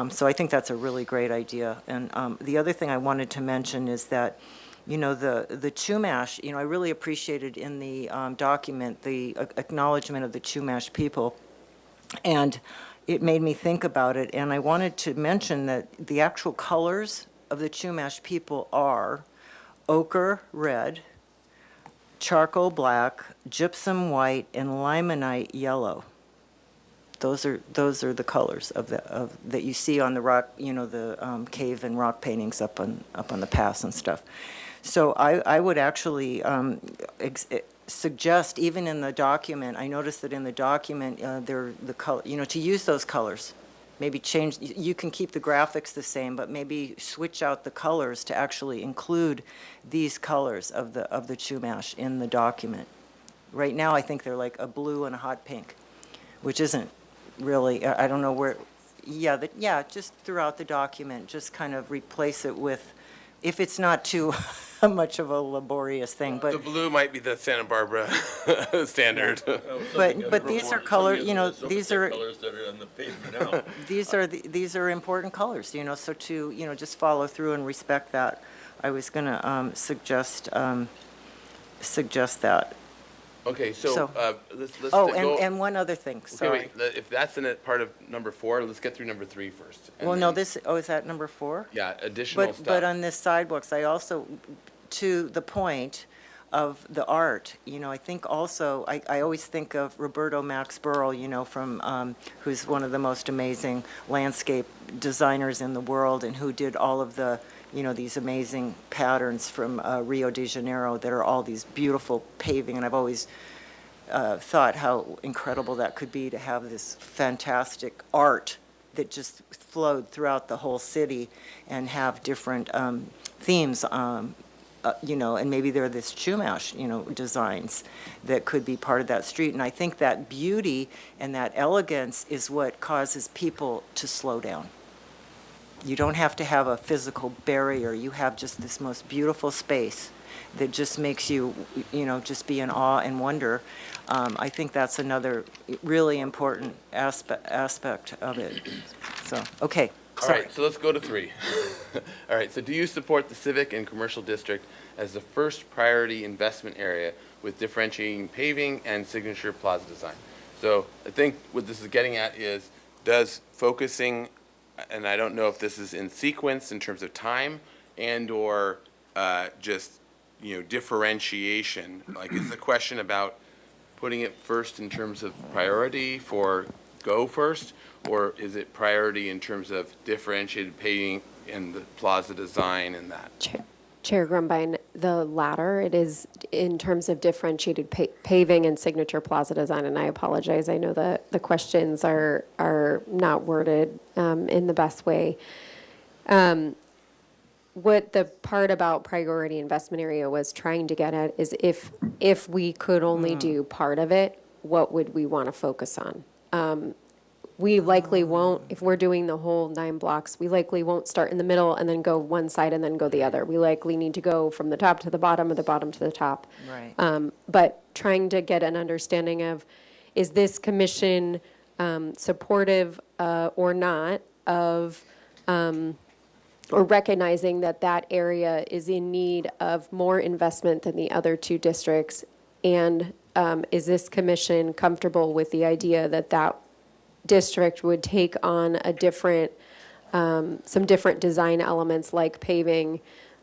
So I think that's a really great idea. And the other thing I wanted to mention is that, the Chumash, I really appreciated in the document the acknowledgement of the Chumash people. And it made me think about it. And I wanted to mention that the actual colors of the Chumash people are ochre red, charcoal black, gypsum white, and limonite yellow. Those are the colors that you see on the rock, the cave and rock paintings up on the pass and stuff. So I would actually suggest, even in the document, I noticed that in the document, the color, to use those colors. Maybe change, you can keep the graphics the same, but maybe switch out the colors to actually include these colors of the Chumash in the document. Right now, I think they're like a blue and a hot pink, which isn't really, I don't know where, just throughout the document, just kind of replace it with, if it's not too much of a laborious thing, but. The blue might be the Santa Barbara standard. But these are color, these are. Colors that are on the pavement now. These are important colors, so to, just follow through and respect that. I was gonna suggest that. Okay, so let's Oh, go. and one other thing, sorry. Okay, wait, if that's in it part of number 4, let's get through number 3 first. and Well, no, then- is that number 4? Yeah, additional But stuff. on this sidewalks, I also, to the point of the art, I think also, I always think of Roberto Max Burrell, from, who's one of the most amazing landscape designers in the world, and who did all of the, these amazing patterns from Rio de Janeiro that are all these beautiful paving, and I've always thought how incredible that could be to have this fantastic art that just flowed throughout the whole city and have different themes, and maybe they're this Chumash, designs that could be part of that street. And I think that beauty and that elegance is what causes people to slow down. You don't have to have a physical barrier. You have just this most beautiful space that just makes you, just be in awe and wonder. I think that's another really important aspect of it. So, okay, All sorry. right, so let's go to 3. All right, so do you support the civic and commercial district as the first priority investment area with differentiating paving and signature plaza design? So I think what this is getting at is, does focusing, and I don't know if this is in sequence in terms of time and/or just, differentiation. Like, is the question about putting it first in terms of priority for go first, or is it priority in terms of differentiated paving and the plaza design and that? Chair Grumbine, the latter, it is in terms of differentiated paving and signature plaza design, and I apologize. I know that the questions are not worded in the best way. What the part about priority investment area was trying to get at is if we could only do part of it, what would we want to focus on? We likely won't, if we're doing the whole 9 blocks, we likely won't start in the middle and then go one side and then go the other. We likely need to go from the top to the bottom or the bottom to the top. Right. But trying to get an understanding of, is this commission supportive or not of, or recognizing that that area is in need of more investment than the other 2 districts? And is this commission comfortable with the idea that that district would take on a different, some different design elements like paving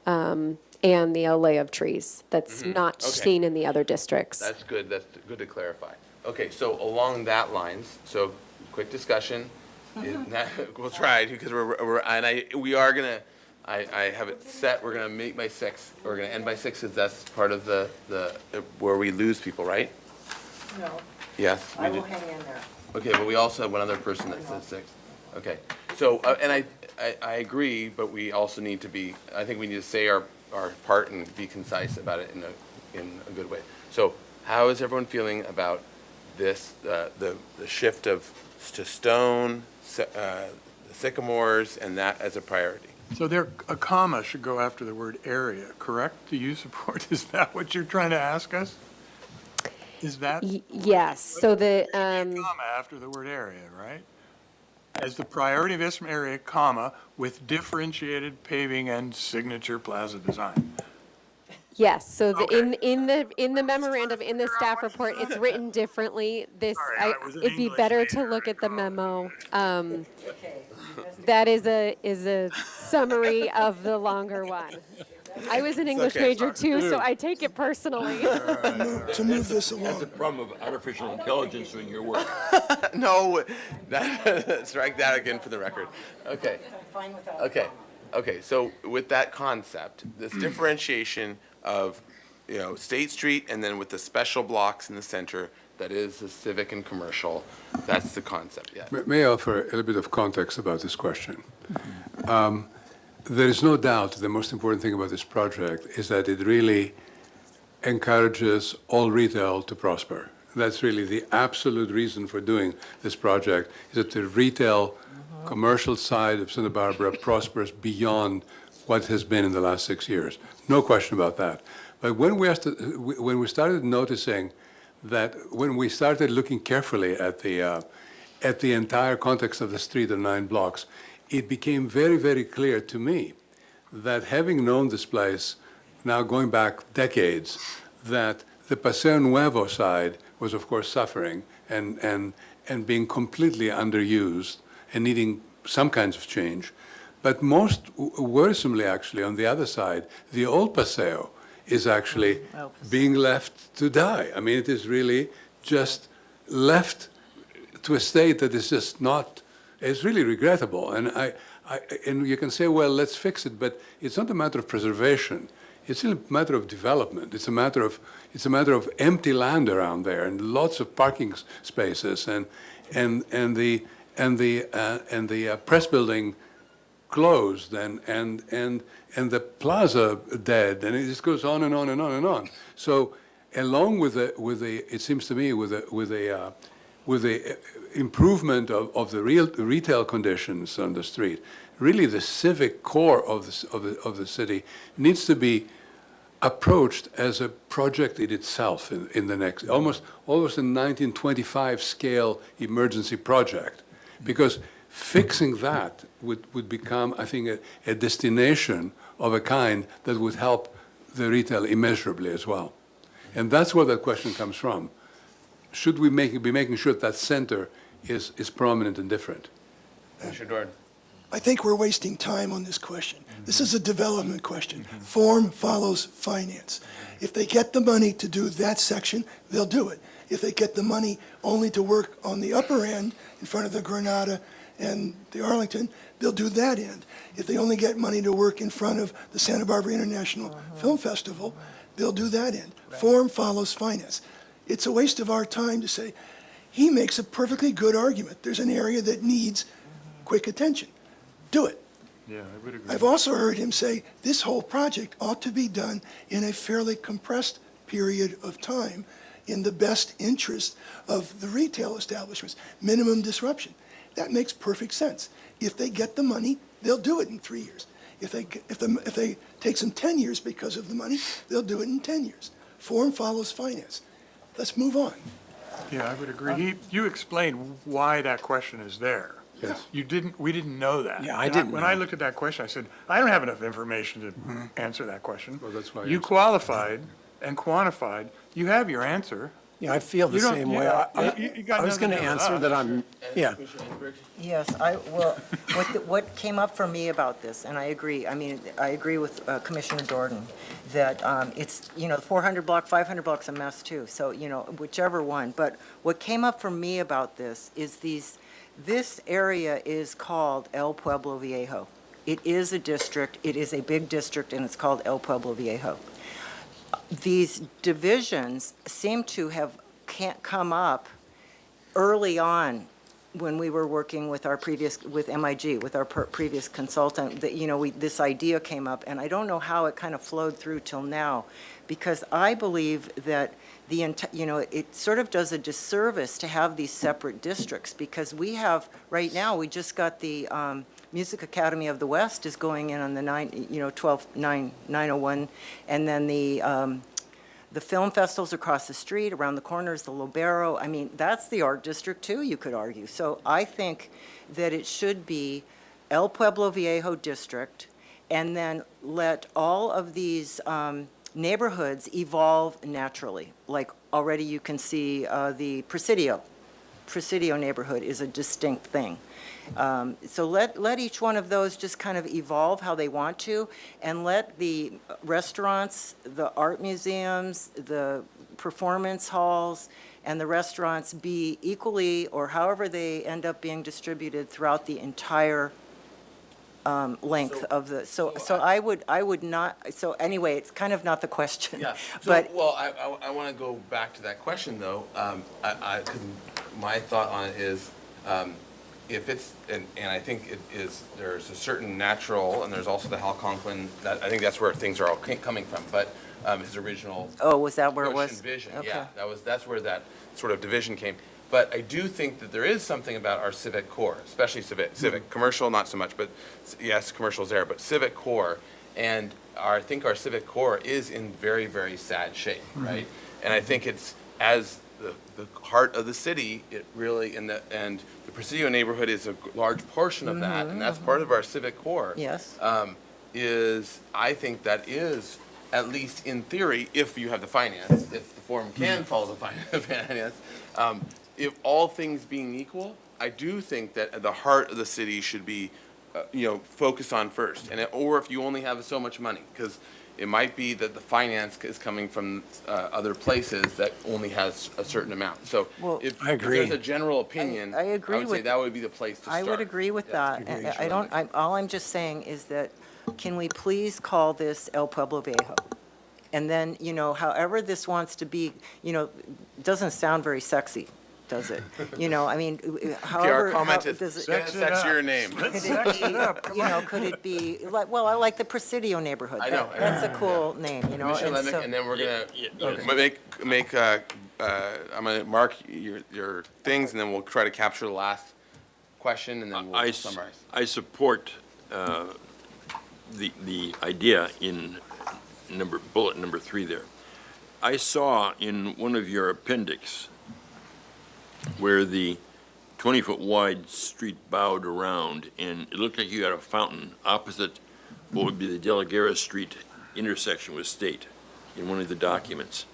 and the alley of trees that's not Okay. seen in the other districts? That's good to clarify. Okay, so along that lines, so quick discussion. We'll try because we are gonna, I have it set, we're gonna meet by 6, we're gonna end by 6, because that's part of the where we lose people, right? No, Yes? we I do. will hang in there. Okay, but we also have one other person that says 6. Okay, so, and I agree, but we also need to be, I think we need to say our part and be concise about it in a good way. So how is everyone feeling about this, the shift to stone, the sycamores, and that as a priority? So a comma should go after the word area, correct? Do you support, is that what you're trying to ask us? Is that? Yes, so the, Comma after the word area, right? As the priority investment area, comma, with differentiated paving and signature plaza design. yes, so in the memorandum, in the staff report, it's written differently. Sorry, I was an It'd be English better to major. look at the memo. Okay. That is a summary of the longer one. I was an English okay. major too, so I take it personally. To move this along. Problem of artificial intelligence doing your work. No, strike that again for the record. Okay. Fine with that. Okay, so with that concept, this differentiation of, State Street and then with the special blocks in the center, that is the civic and commercial, that's the concept, yeah. May I offer a little bit of context about this question? There is no doubt the most important thing about this project is that it really encourages all retail to prosper. That's really the absolute reason for doing this project, is that the retail commercial side of Santa Barbara prospers beyond what has been in the last 6 years. No question about that. But when we started noticing that, when we started looking carefully at the entire context of the street of 9 blocks, it became very, very clear to me that, having known this place now going back decades, that the Paseo Nuevo side was, of course, suffering and being completely underused and needing some kinds of change. But most worrisomely, actually, on the other side, the old Paseo is actually being left to die. I mean, it is really just left to a state that is just not, it's really regrettable. And and you can say, well, let's fix it, but it's not a matter of preservation. It's a matter of development. It's a matter of empty land around there and lots of parking spaces and the press building closed and the plaza dead, and it just goes on and on and on and on. So, along with it seems to me with with the improvement of the retail conditions on the street, really the civic core of the city needs to be approached as a project in itself in the next, almost a 1925 scale emergency project. Because fixing that would become, I think, a destination of a kind that would help the retail immeasurably as well. And that's where that question comes from. Should we be making sure that center is prominent and different? Commissioner Doran. I think we're wasting time on this question. This is a development question. Form follows finance. If they get the money to do that section, they'll do it. If they get the money only to work on the upper end, in front of the Granada and the Arlington, they'll do that end. If they only get money to work in front of the Santa Barbara International Film Festival, they'll do that end. Form follows finance. It's a waste of our time to say, he makes a perfectly good argument. There's an area that needs quick attention. Do it. Yeah, I would agree. I've also heard him say this whole project ought to be done in a fairly compressed period of time in the best interest of the retail establishments, minimum disruption. That makes perfect sense. If they get the money, they'll do it in 3 years. If they takes them 10 years because of the money, they'll do it in 10 years. Form follows finance. Let's move on. Yeah, I would agree. You explained why that question is there. Yes. We didn't know that. Yeah, I And didn't When know. I looked at that question, I said, I don't have enough information to answer that question. Well, that's why I You asked. qualified and quantified. You have your answer. Yeah, I feel the You don't- same way. yeah, you got I was nothing going to to do with answer us. that I'm, yeah. Yes, what came up for me about this, and I agree, I mean, I agree with Commissioner Jordan, that it's, the 400 block, 500 block's a mess too, so, whichever one. But what came up for me about this is this area is called El Pueblo Viejo. It is a district, it is a big district, and it's called El Pueblo Viejo. These divisions seem to have can't come up early on when we were working with with MIG, with our previous consultant, that, this idea came up, and I don't know how it kind of flowed through till now, because I believe that it sort of does a disservice to have these separate districts, because we have, right now, we just got the Music Academy of the West is going in on the 901, and then the film festivals across the street, around the corner is the Lobero. I mean, that's the art district too, you could argue. So I think that it should be El Pueblo Viejo District, and then let all of these neighborhoods evolve naturally. Like already you can see the Presidio neighborhood is a distinct thing. So let each one of those just kind of evolve how they want to, and let the restaurants, the art museums, the performance halls, and the restaurants be equally, or however they end up being distributed throughout the entire length of the, so I would not, so anyway, it's kind of not the question. Yeah, But, well, I want to go back to that question, though. 'Cause my thought on it is, if it's, and I think it is, there's a certain natural, and there's also the Algonquin, that, I think that's where things are all coming from, but his original oh, was that where it push was? and vision, Okay. yeah, that's where that sort of division came. But I do think that there is something about our civic core, especially civic, commercial, not so much, but yes, commercial's there, but civic core, and I think our civic core is in very, very sad shape, right? And I think it's, as the heart of the city, it really, and the Presidio neighborhood is a large portion of that, and that's part of our civic core. Yes. I think that is, at least in theory, if you have the finance, if the form can follow the finance, if all things being equal, I do think that the heart of the city should be, focused on first, or if you only have so much money, because it might be that the finance is coming from other places that only has a certain amount. So Well, if I agree. there's a general opinion, I agree would say with- that would be the place to start. I would agree with that. All I'm just saying is that, can we please call this El Pueblo Viejo? And then, however this wants to be, doesn't sound very sexy, does it? I mean, however. PR comment is, does it- that's your name. Could it be, like, well, I like the Presidio neighborhood. I know. That's a cool name, Commissioner and Lemick, so- and then we're gonna make I'm going to mark your things, and then we'll try to capture the last question, and then we'll summarize. I support the idea in bullet number 3 there. I saw in one of your appendix where the 20-foot wide street bowed around, and it looked like you had a fountain opposite what would be the De La Guerra Street intersection with State in one of the documents.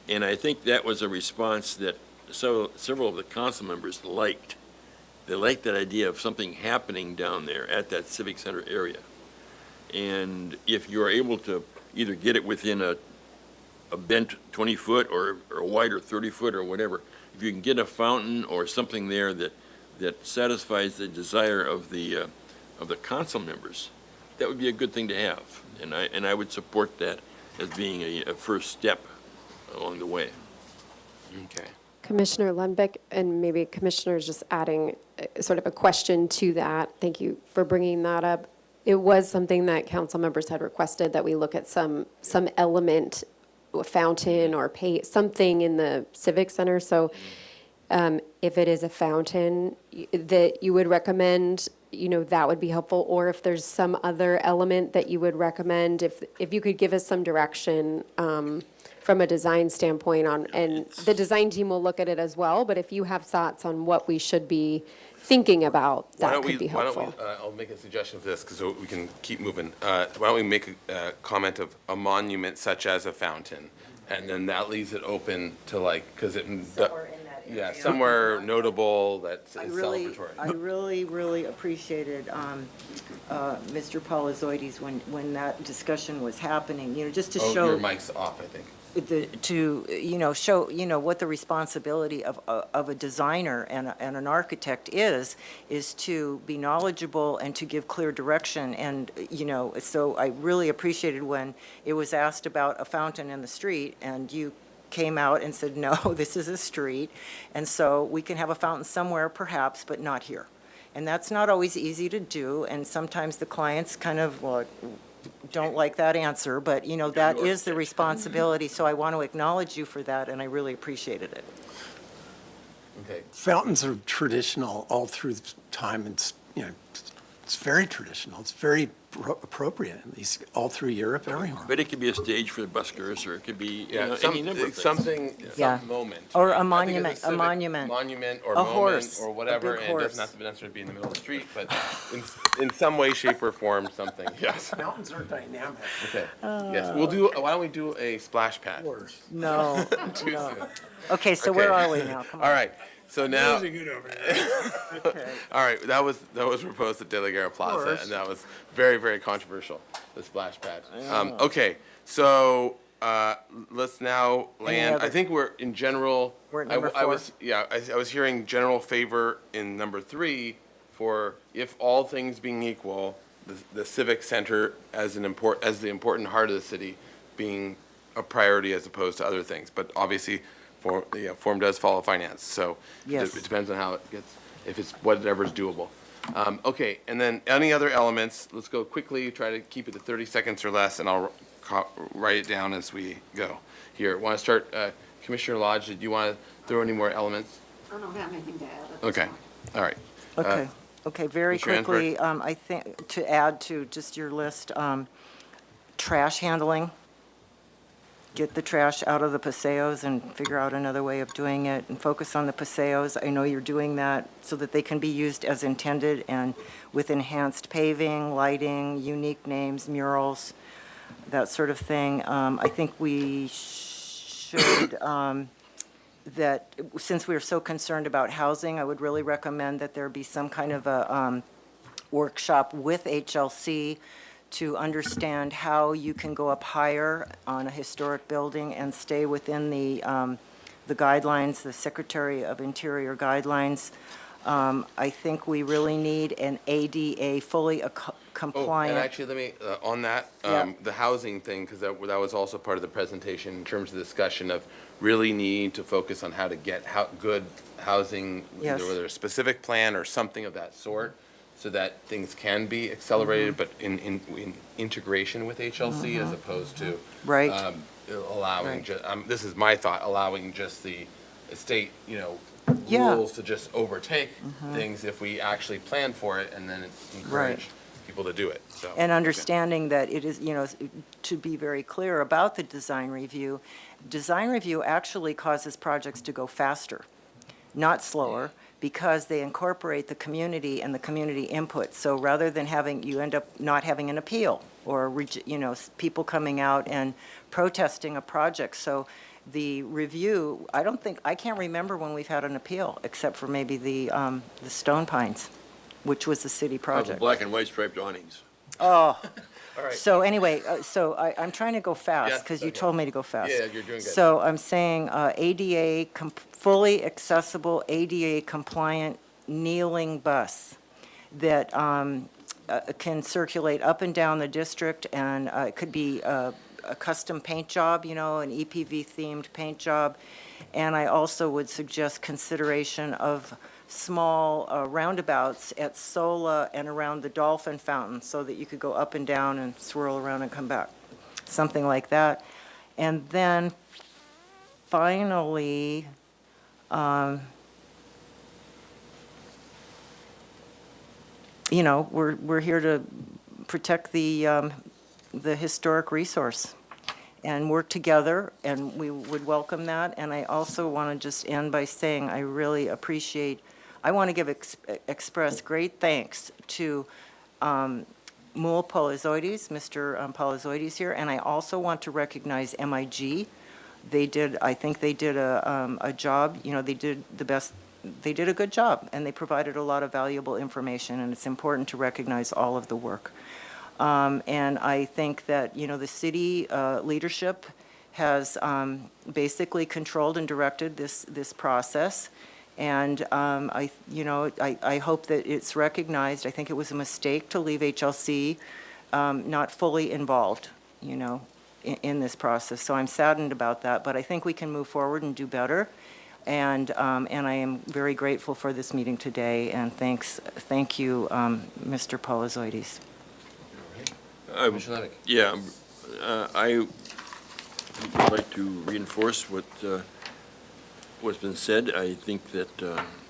And I think that was a response that several of the council members liked. They liked that idea of something happening down there at that civic center area. And if you're able to either get it within a bent 20-foot or a wider 30-foot or whatever, if you can get a fountain or something there that satisfies the desire of the council members, that would be a good thing to have. And I would support that as being a first step along the way. Okay. Commissioner Lundbeck, and maybe Commissioner's just adding sort of a question to that. Thank you for bringing that up. It was something that council members had requested, that we look at some element, a fountain or something in the civic center. So if it is a fountain that you would recommend, that would be helpful. Or if there's some other element that you would recommend, if you could give us some direction from a design standpoint and the design team will look at it as well. But if you have thoughts on what we should be thinking about, that could be helpful. I'll make a suggestion for this, because we can keep moving. Why don't we make a comment of a monument such as a fountain, and then that leaves it open to because it. Somewhere in that area. Yeah, somewhere notable that's celebratory. I really appreciated Mr. Palazoides when that discussion was happening, just to show. Your mic's off, I think. To show what the responsibility of a designer and an architect is to be knowledgeable and to give clear direction. And so I really appreciated when it was asked about a fountain in the street, and you came out and said, no, this is a street, and so we can have a fountain somewhere perhaps, but not here. And that's not always easy to do, and sometimes the clients kind of don't like that answer, but that is the responsibility. So I want to acknowledge you for that, and I really appreciated it. Okay. Fountains are traditional all through time. It's, it's very traditional. It's very appropriate, at least all through Europe, everywhere. But it could be a stage for the buskers, or it could be any number of things. some moment. Or right? a monument, Civic monument. Monument or A moment horse, or a whatever, big and it doesn't horse. have to necessarily be in the middle of the street, but in some way, shape, or form, something. Yes. Fountains are dynamic. Okay. Yes. Why don't we do a splash pad? No, Too no. soon. Okay, so where are we now? Come on. All right. So now, Okay. all right, that was proposed at De La Guerra Plaza, and that was very, very controversial, the splash pad. Okay, so let's now land, other- I think we're in general. We're at number I 4. was, I was hearing general favor in number 3 for, if all things being equal, the civic center as the important heart of the city being a priority as opposed to other things. But obviously, form does follow finance, so Yes. it depends on how it gets, if it's whatever's doable. Okay, and then any other elements, let's go quickly, try to keep it to 30 seconds or less, and I'll write it down as we go. Here, want to start, Commissioner Lodge, do you want to throw any more elements? I don't have anything to add at this Okay, point. all right. Okay, very Commissioner quickly, I think, to add to just your list, trash handling. Get the trash out of the paseos and figure out another way of doing it, and focus on the paseos. I know you're doing that so that they can be used as intended and with enhanced paving, lighting, unique names, murals, that sort of thing. I think we should, that since we are so concerned about housing, I would really recommend that there be some kind of a workshop with HLC to understand how you can go up higher on a historic building and stay within the guidelines, the Secretary of Interior guidelines. I think we really need an ADA fully compliant. And actually, let me, on that, Yeah. the housing thing, because that was also part of the presentation in terms of the discussion of really need to focus on how to get good housing, Yes. whether a specific plan or something of that sort, so that things can be accelerated, but in integration with HLC as opposed to. Right. allowing, Right. this is my thought, allowing just the state, Yeah. rules to just overtake things if we actually plan for it and then encourage people to do it, so. And understanding that it is, to be very clear about the design review actually causes projects to go faster, not slower, because they incorporate the community and the community input. So rather than you end up not having an appeal or, people coming out and protesting a project. So the review, I can't remember when we've had an appeal, except for maybe the Stone Pines, which was a city project. Black and white striped awnings. Oh. All right. So anyway, I'm trying to go fast, Yes, because you okay. told me to go fast. Yeah, you're doing good. So I'm saying ADA, fully accessible, ADA compliant kneeling bus that can circulate up and down the district, and it could be a custom paint job, an EPV-themed paint job. And I also would suggest consideration of small roundabouts at Sola and around the Dolphin Fountain, so that you could go up and down and swirl around and come back, something like that. And then finally, we're here to protect the historic resource and work together, and we would welcome that. And I also want to just end by saying I really appreciate, I want to express great thanks to Mul Polizoides, Mr. Polizoides here, and I also want to recognize MIG. I think they did a job, they did the best, they did a good job, and they provided a lot of valuable information, and it's important to recognize all of the work. And I think that, the city leadership has basically controlled and directed this process. And I hope that it's recognized. I think it was a mistake to leave HLC not fully involved, in this process. So I'm saddened about that, but I think we can move forward and do better. And I am very grateful for this meeting today, and thank you, Mr. Polizoides. Yeah, I would like to reinforce what's been said. I think that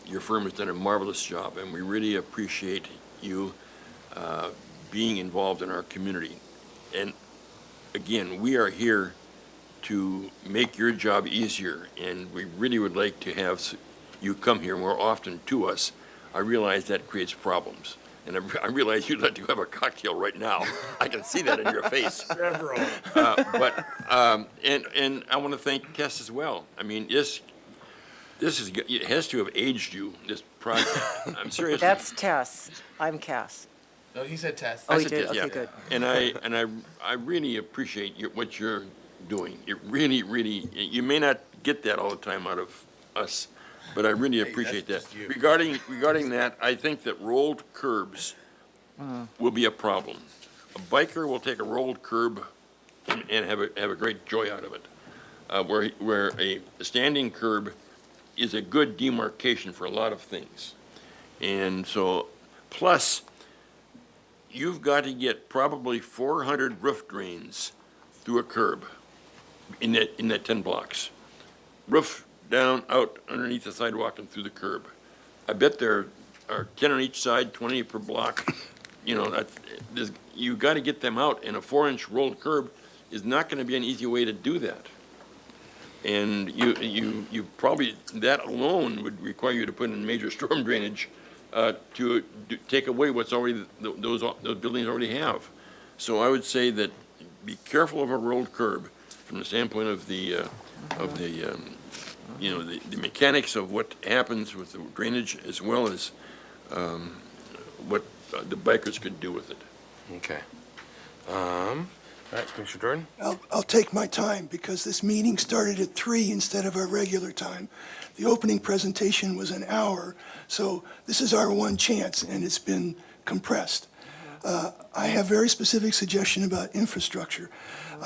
your firm has done a marvelous job, and we really appreciate you being involved in our community. And again, we are here to make your job easier, and we really would like to have you come here more often to us. I realize that creates problems. And I realize you'd like to have a cocktail right now. I can see that in your face. Several. And I want to thank Tess as well. I mean, it has to have aged you, this project. I'm serious. That's Tess. I'm Cass. No, he said Tess. Oh, I he said did? Tess, yeah. Okay, good. And I really appreciate what you're doing. It really, really, you may not get that all the time out of us, but I really appreciate that. just you. Regarding that, I think that rolled curbs will be a problem. A biker will take a rolled curb and have a great joy out of it. Where a standing curb is a good demarcation for a lot of things. And so, plus, you've got to get probably 400 roof drains through a curb in that 10 blocks. Roof down, out, underneath the sidewalk and through the curb. I bet there are 10 on each side, 20 per block. You got to get them out, and a 4-inch rolled curb is not going to be an easy way to do that. And you probably, that alone would require you to put in major storm drainage to take away what's already, those buildings already have. So I would say that be careful of a rolled curb from the standpoint of the mechanics of what happens with the drainage, as well as what the bikers could do with it. Okay. All right, Commissioner Jordan? I'll take my time because this meeting started at 3 instead of our regular time. The opening presentation was an hour, so this is our one chance, and it's been compressed. I have very specific suggestion about infrastructure.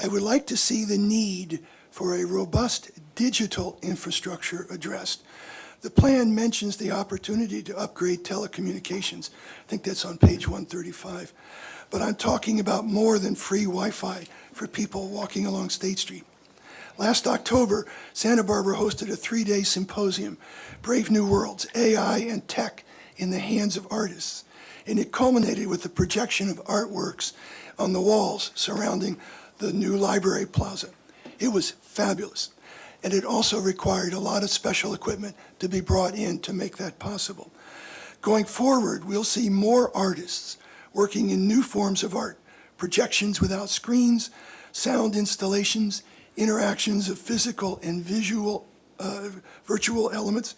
I would like to see the need for a robust digital infrastructure addressed. The plan mentions the opportunity to upgrade telecommunications. I think that's on page 135. But I'm talking about more than free Wi-Fi for people walking along State Street. Last October, Santa Barbara hosted a 3-day symposium, Brave New Worlds, AI and Tech in the Hands of Artists. And it culminated with the projection of artworks on the walls surrounding the new library plaza. It was fabulous. And it also required a lot of special equipment to be brought in to make that possible. Going forward, we'll see more artists working in new forms of art, projections without screens, sound installations, interactions of physical and visual, virtual elements.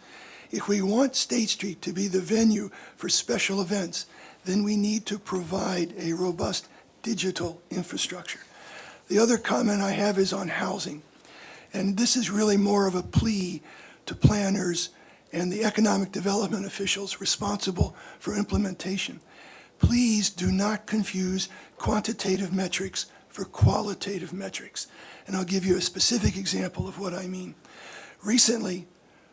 If we want State Street to be the venue for special events, then we need to provide a robust digital infrastructure. The other comment I have is on housing. And this is really more of a plea to planners and the economic development officials responsible for implementation. Please do not confuse quantitative metrics for qualitative metrics. And I'll give you a specific example of what I mean. Recently,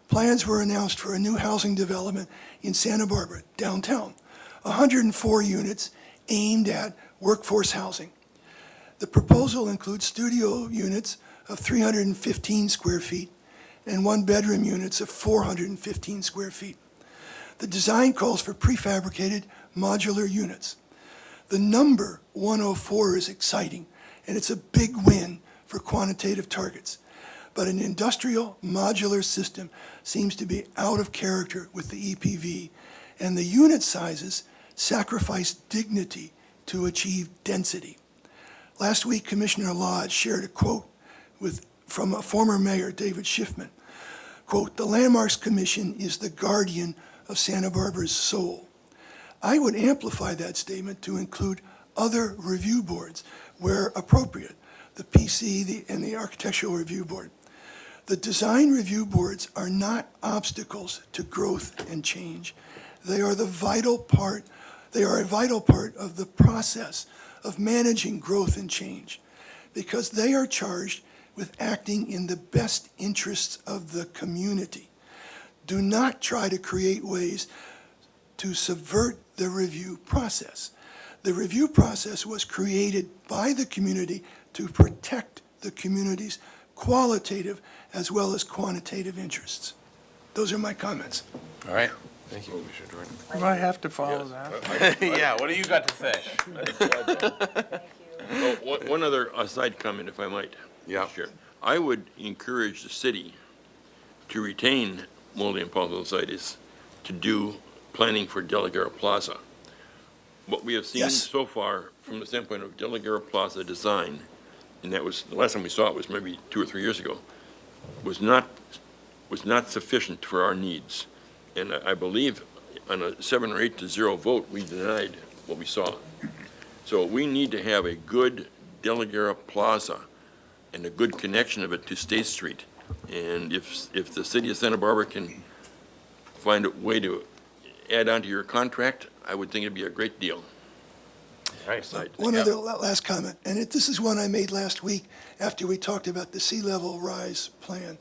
plans were announced for a new housing development in Santa Barbara, downtown, 104 units aimed at workforce housing. The proposal includes studio units of 315 square feet and one-bedroom units of 415 square feet. The design calls for prefabricated modular units. The number 104 is exciting, and it's a big win for quantitative targets. But an industrial modular system seems to be out of character with the EPV, and the unit sizes sacrifice dignity to achieve density. Last week, Commissioner Lodge shared a quote from a former mayor, David Schiffman. Quote, "The Landmarks Commission is the guardian of Santa Barbara's soul." I would amplify that statement to include other review boards where appropriate, the PC and the Architectural Review Board. The design review boards are not obstacles to growth and change. They are a vital part of the process of managing growth and change, because they are charged with acting in the best interests of the community. Do not try to create ways to subvert the review process. The review process was created by the community to protect the community's qualitative as well as quantitative interests. Those are my comments. All right. Thank you, Commissioner Jordan. Do I have to follow that? Yeah, what do you got to say? Oh, one other aside comment, if I might. Yeah. Sure. I would encourage the city to retain Moldy and Palosaurus to do planning for De La Guerra Plaza. What we have seen Yes. so far from the standpoint of De La Guerra Plaza design, and that was, the last time we saw it was maybe 2 or 3 years ago, was not sufficient for our needs. And I believe on a 7 or 8 to 0 vote, we denied what we saw. So we need to have a good De La Guerra Plaza and a good connection of it to State Street. And if the city of Santa Barbara can find a way to add on to your contract, I would think it'd be a great deal. Right. One other last comment, and this is one I made last week after we talked about the sea level rise plan.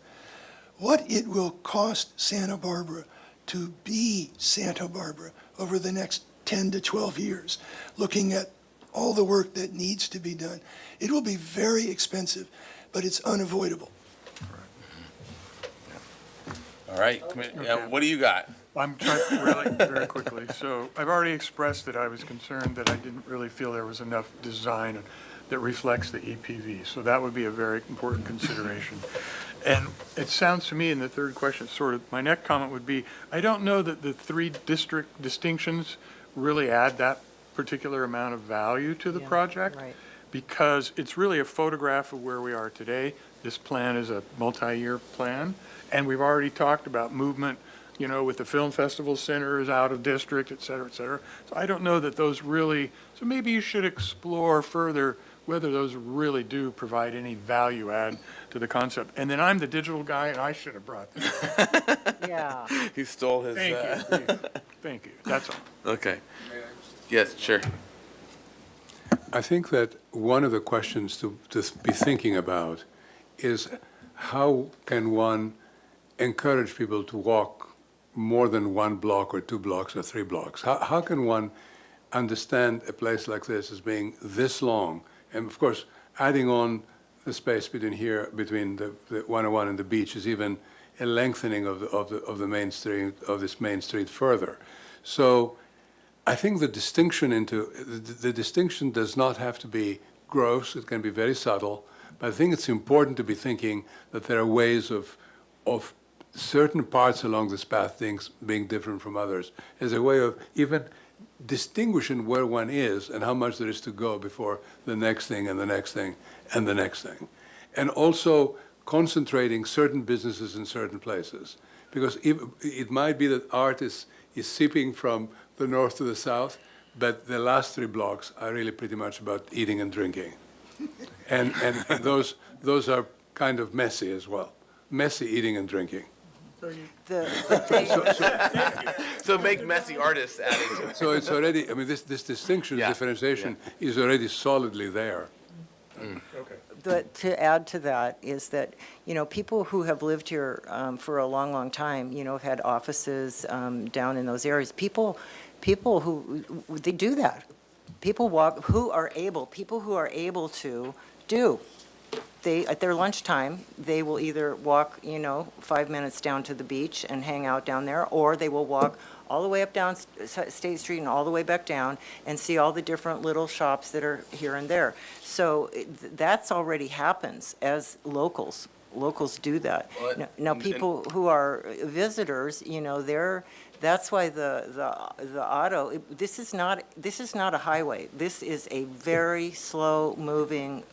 What it will cost Santa Barbara to be Santa Barbara over the next 10 to 12 years, looking at all the work that needs to be done. It will be very expensive, but it's unavoidable. All right. What do you got? I'm trying really very quickly. So I've already expressed that I was concerned that I didn't really feel there was enough design that reflects the EPV. So that would be a very important consideration. And it sounds to me in the third question, sort of, my next comment would be, I don't know that the 3 district distinctions really add that particular amount of value to the project. right. Because it's really a photograph of where we are today. This plan is a multi-year plan. And we've already talked about movement, you know, with the film festival centers out of district, et cetera, et cetera. So I don't know that those really, so maybe you should explore further whether those really do provide any value add to the concept. And then I'm the digital guy, and I should have brought that. Yeah. He stole his. Thank you. Thank you. That's all. Okay. Yes, sure. I think that one of the questions to be thinking about is how can one encourage people to walk more than 1 block or 2 blocks or 3 blocks? How can one understand a place like this as being this long? And of course, adding on the space between the 101 and the beach is even a lengthening of the main street, of this main street further. So I think the distinction does not have to be gross. It can be very subtle. But I think it's important to be thinking that there are ways of certain parts along this path being different from others, as a way of even distinguishing where one is and how much there is to go before the next thing and the next thing and the next thing. And also concentrating certain businesses in certain places. Because it might be that art is seeping from the north to the south, but the last 3 blocks are really pretty much about eating and drinking. And those are kind of messy as well. Messy eating and drinking. So make messy artists adding to it. So it's already, I mean, this distinction, differentiation is already solidly there. But to add to that is that, people who have lived here for a long, long time, have had offices down in those areas. People who, they do that. People who are able to do. At their lunchtime, they will either walk, 5 minutes down to the beach and hang out down there, or they will walk all the way up down State Street and all the way back down and see all the different little shops that are here and there. So that's already happens as locals. Locals do that. Well, Now, people who are visitors, that's why the auto, this is not a highway. This is a very slow moving,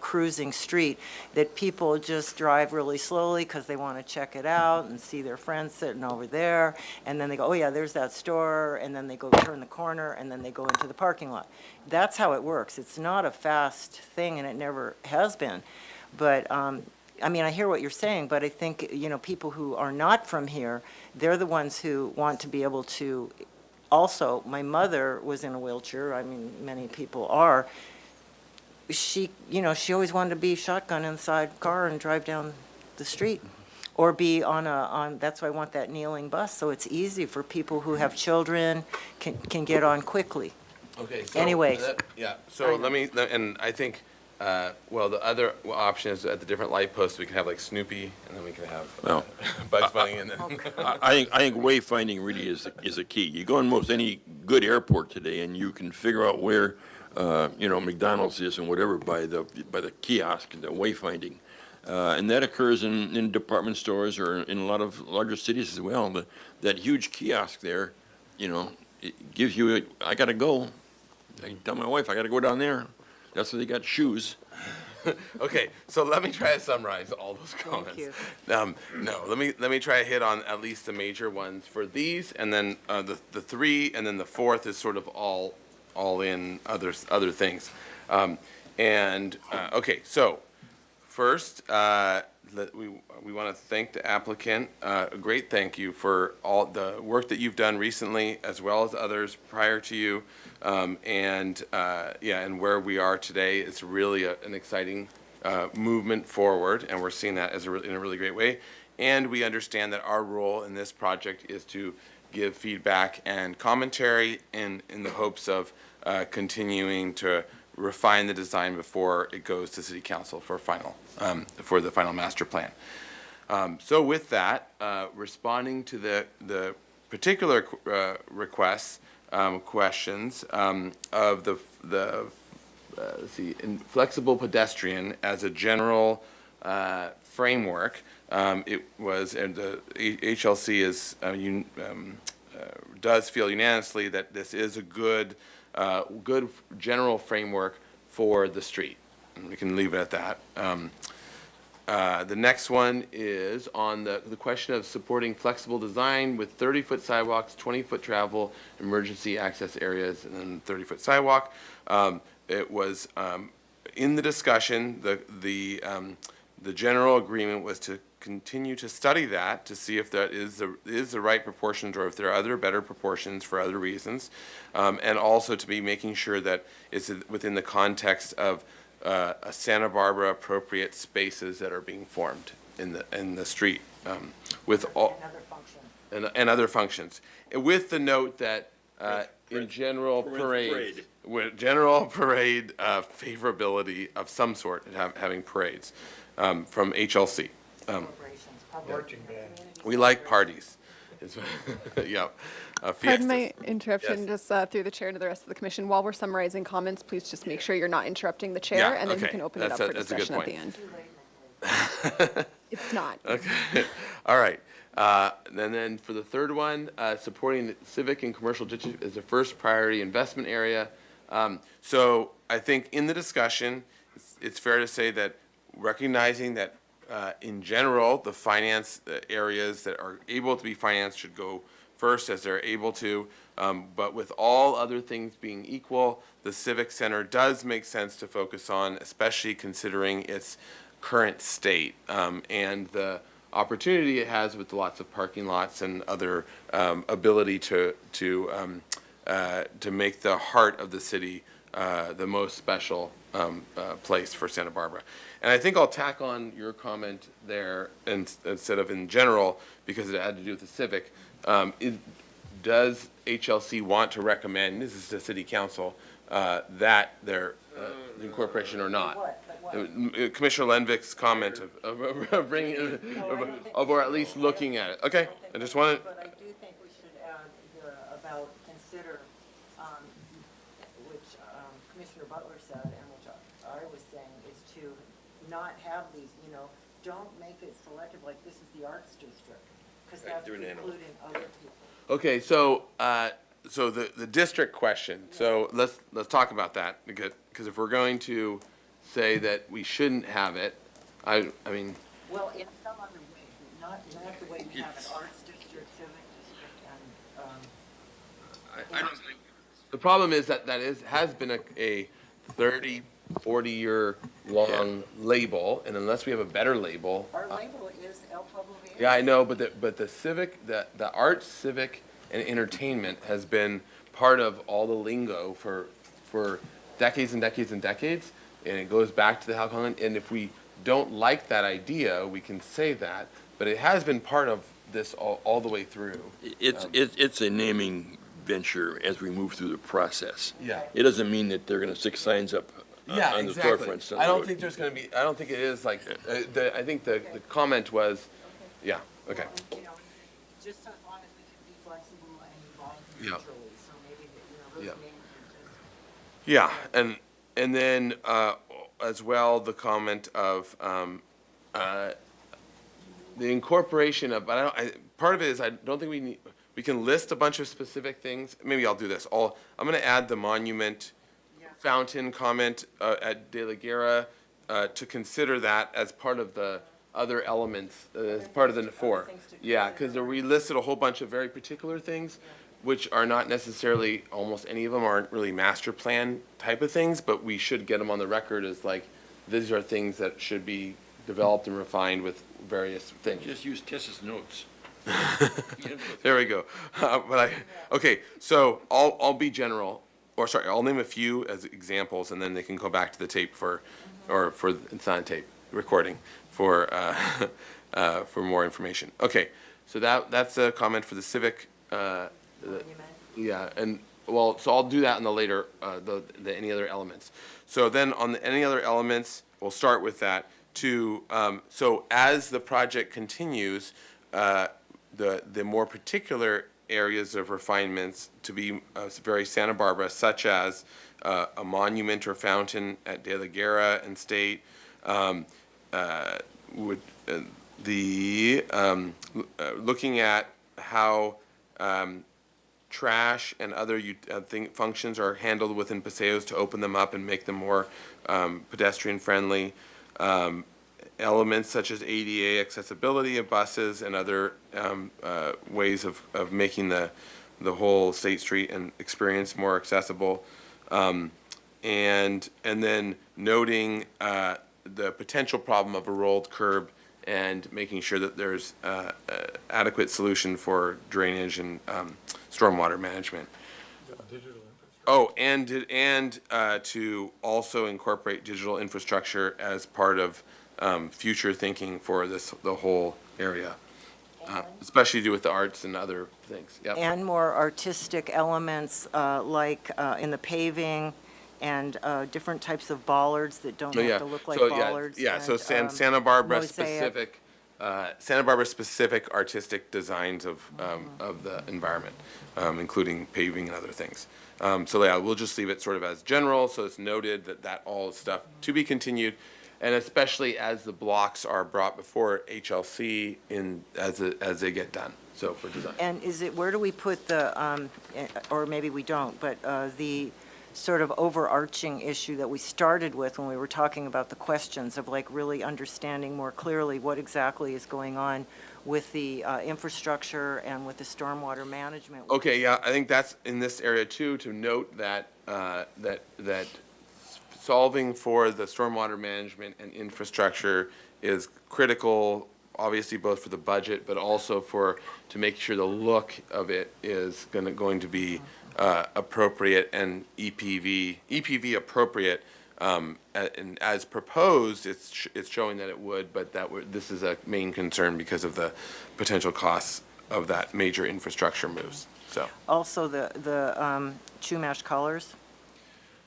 cruising street that people just drive really slowly because they want to check it out and see their friends sitting over there. And then they go, oh yeah, there's that store. And then they go turn the corner and then they go into the parking lot. That's how it works. It's not a fast thing and it never has been. But, I hear what you're saying, but I think, people who are not from here, they're the ones who want to be able to, also, my mother was in a wheelchair, many people are. She always wanted to be shotgun inside car and drive down the street. Or be that's why I want that kneeling bus, so it's easy for people who have children, can get on quickly. Okay, so. Anyways. So and I think, the other option is at the different light posts, we can have like Snoopy, and then we can have Bugs Bunny, and then. I think wayfinding really is a key. You go in most any good airport today, and you can figure out where, McDonald's is and whatever by the kiosk and the wayfinding. And that occurs in department stores or in a lot of larger cities as well. That huge kiosk there, it gives you, I got to go. I can tell my wife, I got to go down there. That's where they got shoes. Okay, so let me try to summarize all those comments. Thank you. Let me try to hit on at least the major ones for these, and then the 3, and then the 4th is sort of all in other things. Okay, so first, we want to thank the applicant. A great thank you for all the work that you've done recently, as well as others prior to you. And where we are today, it's really an exciting movement forward, and we're seeing that in a really great way. And we understand that our role in this project is to give feedback and commentary in the hopes of continuing to refine the design before it goes to City Council for the final master plan. So with that, responding to the particular requests, questions of the flexible pedestrian as a general framework, it was, and the HLC does feel unanimously that this is a good general framework for the street. And we can leave it at that. The next one is on the question of supporting flexible design with 30-foot sidewalks, 20-foot travel, emergency access areas, and then 30-foot sidewalk. It was in the discussion, the general agreement was to continue to study that to see if that is the right proportions or if there are other better proportions for other reasons, and also to be making sure that it's within the context of a Santa Barbara appropriate spaces that are being formed in the street with all and other functions, with the note that in general parade. With general parade favorability of some sort, and having parades from HLC. Marching band. We like parties. Yeah. Pardon my Fiestas. interruption, Yes. just through the chair to the rest of the commission. While we're summarizing comments, please just make sure you're not interrupting the chair, Yeah, and then we okay. can open it up That's for a good discussion at the point. end. It's not. Okay, all right. And then for the third one, supporting the civic and commercial district as a first priority investment area. So I think in the discussion, it's fair to say that recognizing that in general, the finance areas that are able to be financed should go first as they're able to. But with all other things being equal, the Civic Center does make sense to focus on, especially considering its current state and the opportunity it has with lots of parking lots and other ability to make the heart of the city the most special place for Santa Barbara. And I think I'll tack on your comment there instead of in general, because it had to do with the civic. Does HLC want to recommend, this is the city council, that their incorporation or not? Commissioner Lenvick's comment of bringing, of or at least looking at it. Okay, I just wanted. But I do think we should add about consider, which Commissioner Butler said, and which I was saying, is to not have these, don't make it selective, like this is the arts district, because that's including other people. Okay, so so the district question. So let's talk about that, because if we're going to say that we shouldn't have it, I mean. Well, in some other way, not the way you have an arts district, civic district, and. I don't think. The problem is that has been a 30, 40-year long label, and unless we have a better label. Our label is El Pueblo Viejo. Yeah, I know, but the civic, the arts, civic, and entertainment has been part of all the lingo for decades and decades and decades, and it goes back to the Hal Conlon. And if we don't like that idea, we can say that, but it has been part of this all the way through. It's a naming venture as we move through the process. Yeah. It doesn't mean that they're gonna stick signs up Yeah, on the exactly. storefronts. down I the don't road. think there's going to be. I don't think it is like. I think the comment was, yeah. Okay. Just as long as we can be flexible and evolve Yeah. mutually, so maybe, those Yeah. names are just. Yeah, and then as well the comment of the incorporation of. But part of it is I don't think we need. We can list a bunch of specific things. Maybe I'll do this. I'm going to add the monument fountain comment at De La Guerra to consider that as part of the other elements, as part of the four. Yeah, because we listed a whole bunch of very particular things, which are not necessarily, almost any of them aren't really master plan type of things, but we should get them on the record as like, these are things that should be developed and refined with various things. Just use Tessa's notes. There we go. Okay, so I'll be general, or sorry, I'll name a few as examples, and then they can go back to the tape it's not a tape, recording, for more information. Okay, so that's a comment for the civic, yeah, and, well, so I'll do that in the later, the any other elements. So then on the any other elements, we'll start with that, so as the project continues, the more particular areas of refinements to be very Santa Barbara, such as a monument or fountain at De La Guerra and State, looking at how trash and other functions are handled within paseos to open them up and make them more pedestrian friendly. Elements such as ADA accessibility of buses and other ways of making the whole State Street and experience more accessible, and then noting the potential problem of a rolled curb and making sure that there's adequate solution for drainage and stormwater management. Oh, and to also incorporate digital infrastructure as part of future thinking for the whole area. especially to do with the arts and other things. Yep. And more artistic elements, like in the paving and different types of bollards that don't Oh, have yeah. to look like So, bollards. Yeah, so and, Santa Barbara mosaic. specific artistic designs of the environment, including paving and other things. So yeah, we'll just leave it sort of as general, so it's noted that all is stuff to be continued, and especially as the blocks are brought before HLC as they get done, so for design. And is it, where do we put the, or maybe we don't, but the sort of overarching issue that we started with when we were talking about the questions of like really understanding more clearly what exactly is going on with the infrastructure and with the stormwater management? Okay, yeah, I think that's in this area too, to note that, that solving for the stormwater management and infrastructure is critical, obviously both for the budget, but also to make sure the look of it is going to be appropriate and EPV appropriate. And as proposed, it's showing that it would, but this is a main concern because of the potential costs of that major infrastructure moves, so. Also, the Chumash colors?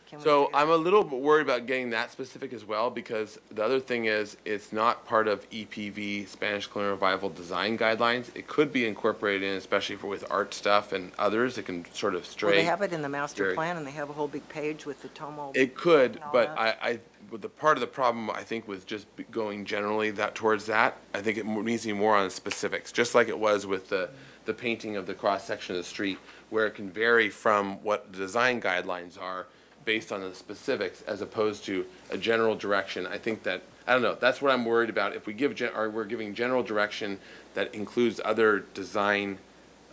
Can we So figure- I'm a little bit worried about getting that specific as well, because the other thing is, it's not part of EPV, Spanish Colonial Revival design guidelines. It could be incorporated in, especially with art stuff and others, it can sort of stray. Well, they have it in the master very- plan, and they have a whole big page with the Tomo. It could, and all but that. with the part of the problem, I think, with just going generally towards that, I think it needs to be more on the specifics, just like it was with the painting of the cross-section of the street, where it can vary from what the design guidelines are based on the specifics, as opposed to a general direction. I think that, I don't know, that's what I'm worried about. If we we're giving general direction that includes other design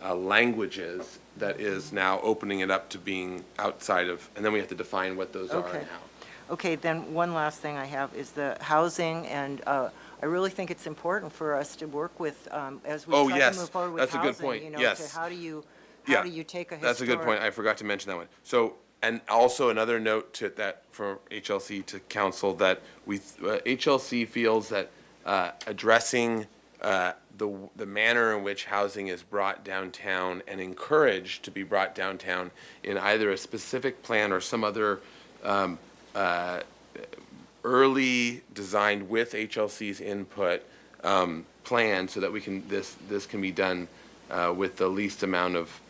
languages, that is now opening it up to being outside of, and then we have to define what those are Okay. and how. Okay, then one last thing I have is the housing, and I really think it's important for us to work with, as we Oh, try yes, to move forward with that's a good housing, point, you know, yes. to how do you Yeah, take a That's a good point. I forgot to mention that one. So, and also another note to that for HLC to council, that HLC feels that addressing the manner in which housing is brought downtown and encouraged to be brought downtown in either a specific plan or some other early designed with HLC's input plan, so that we can this can be done with the least amount of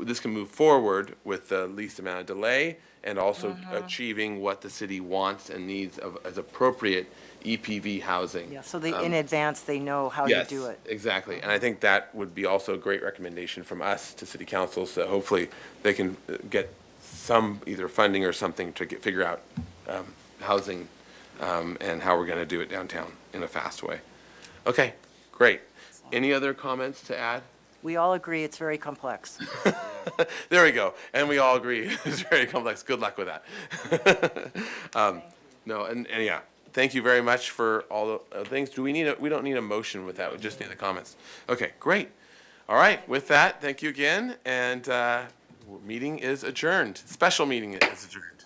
this can move forward with the least amount of delay, and also achieving what the city wants and needs as appropriate EPV housing. Yeah, so in advance, they know how to do it. Yes, exactly. And I think that would be also a great recommendation from us to city council, so hopefully they can get some either funding or something to figure out housing and how we're going to do it downtown in a fast way. Okay, great. Any other comments to add? We all agree it's very complex. There we go. And we all agree it's very complex. Good luck with that. No, and yeah, thank you very much for all the things. We don't need a motion with that. We just need the comments. Okay, great. All right, with that, thank you again. And meeting is adjourned. Special meeting is adjourned.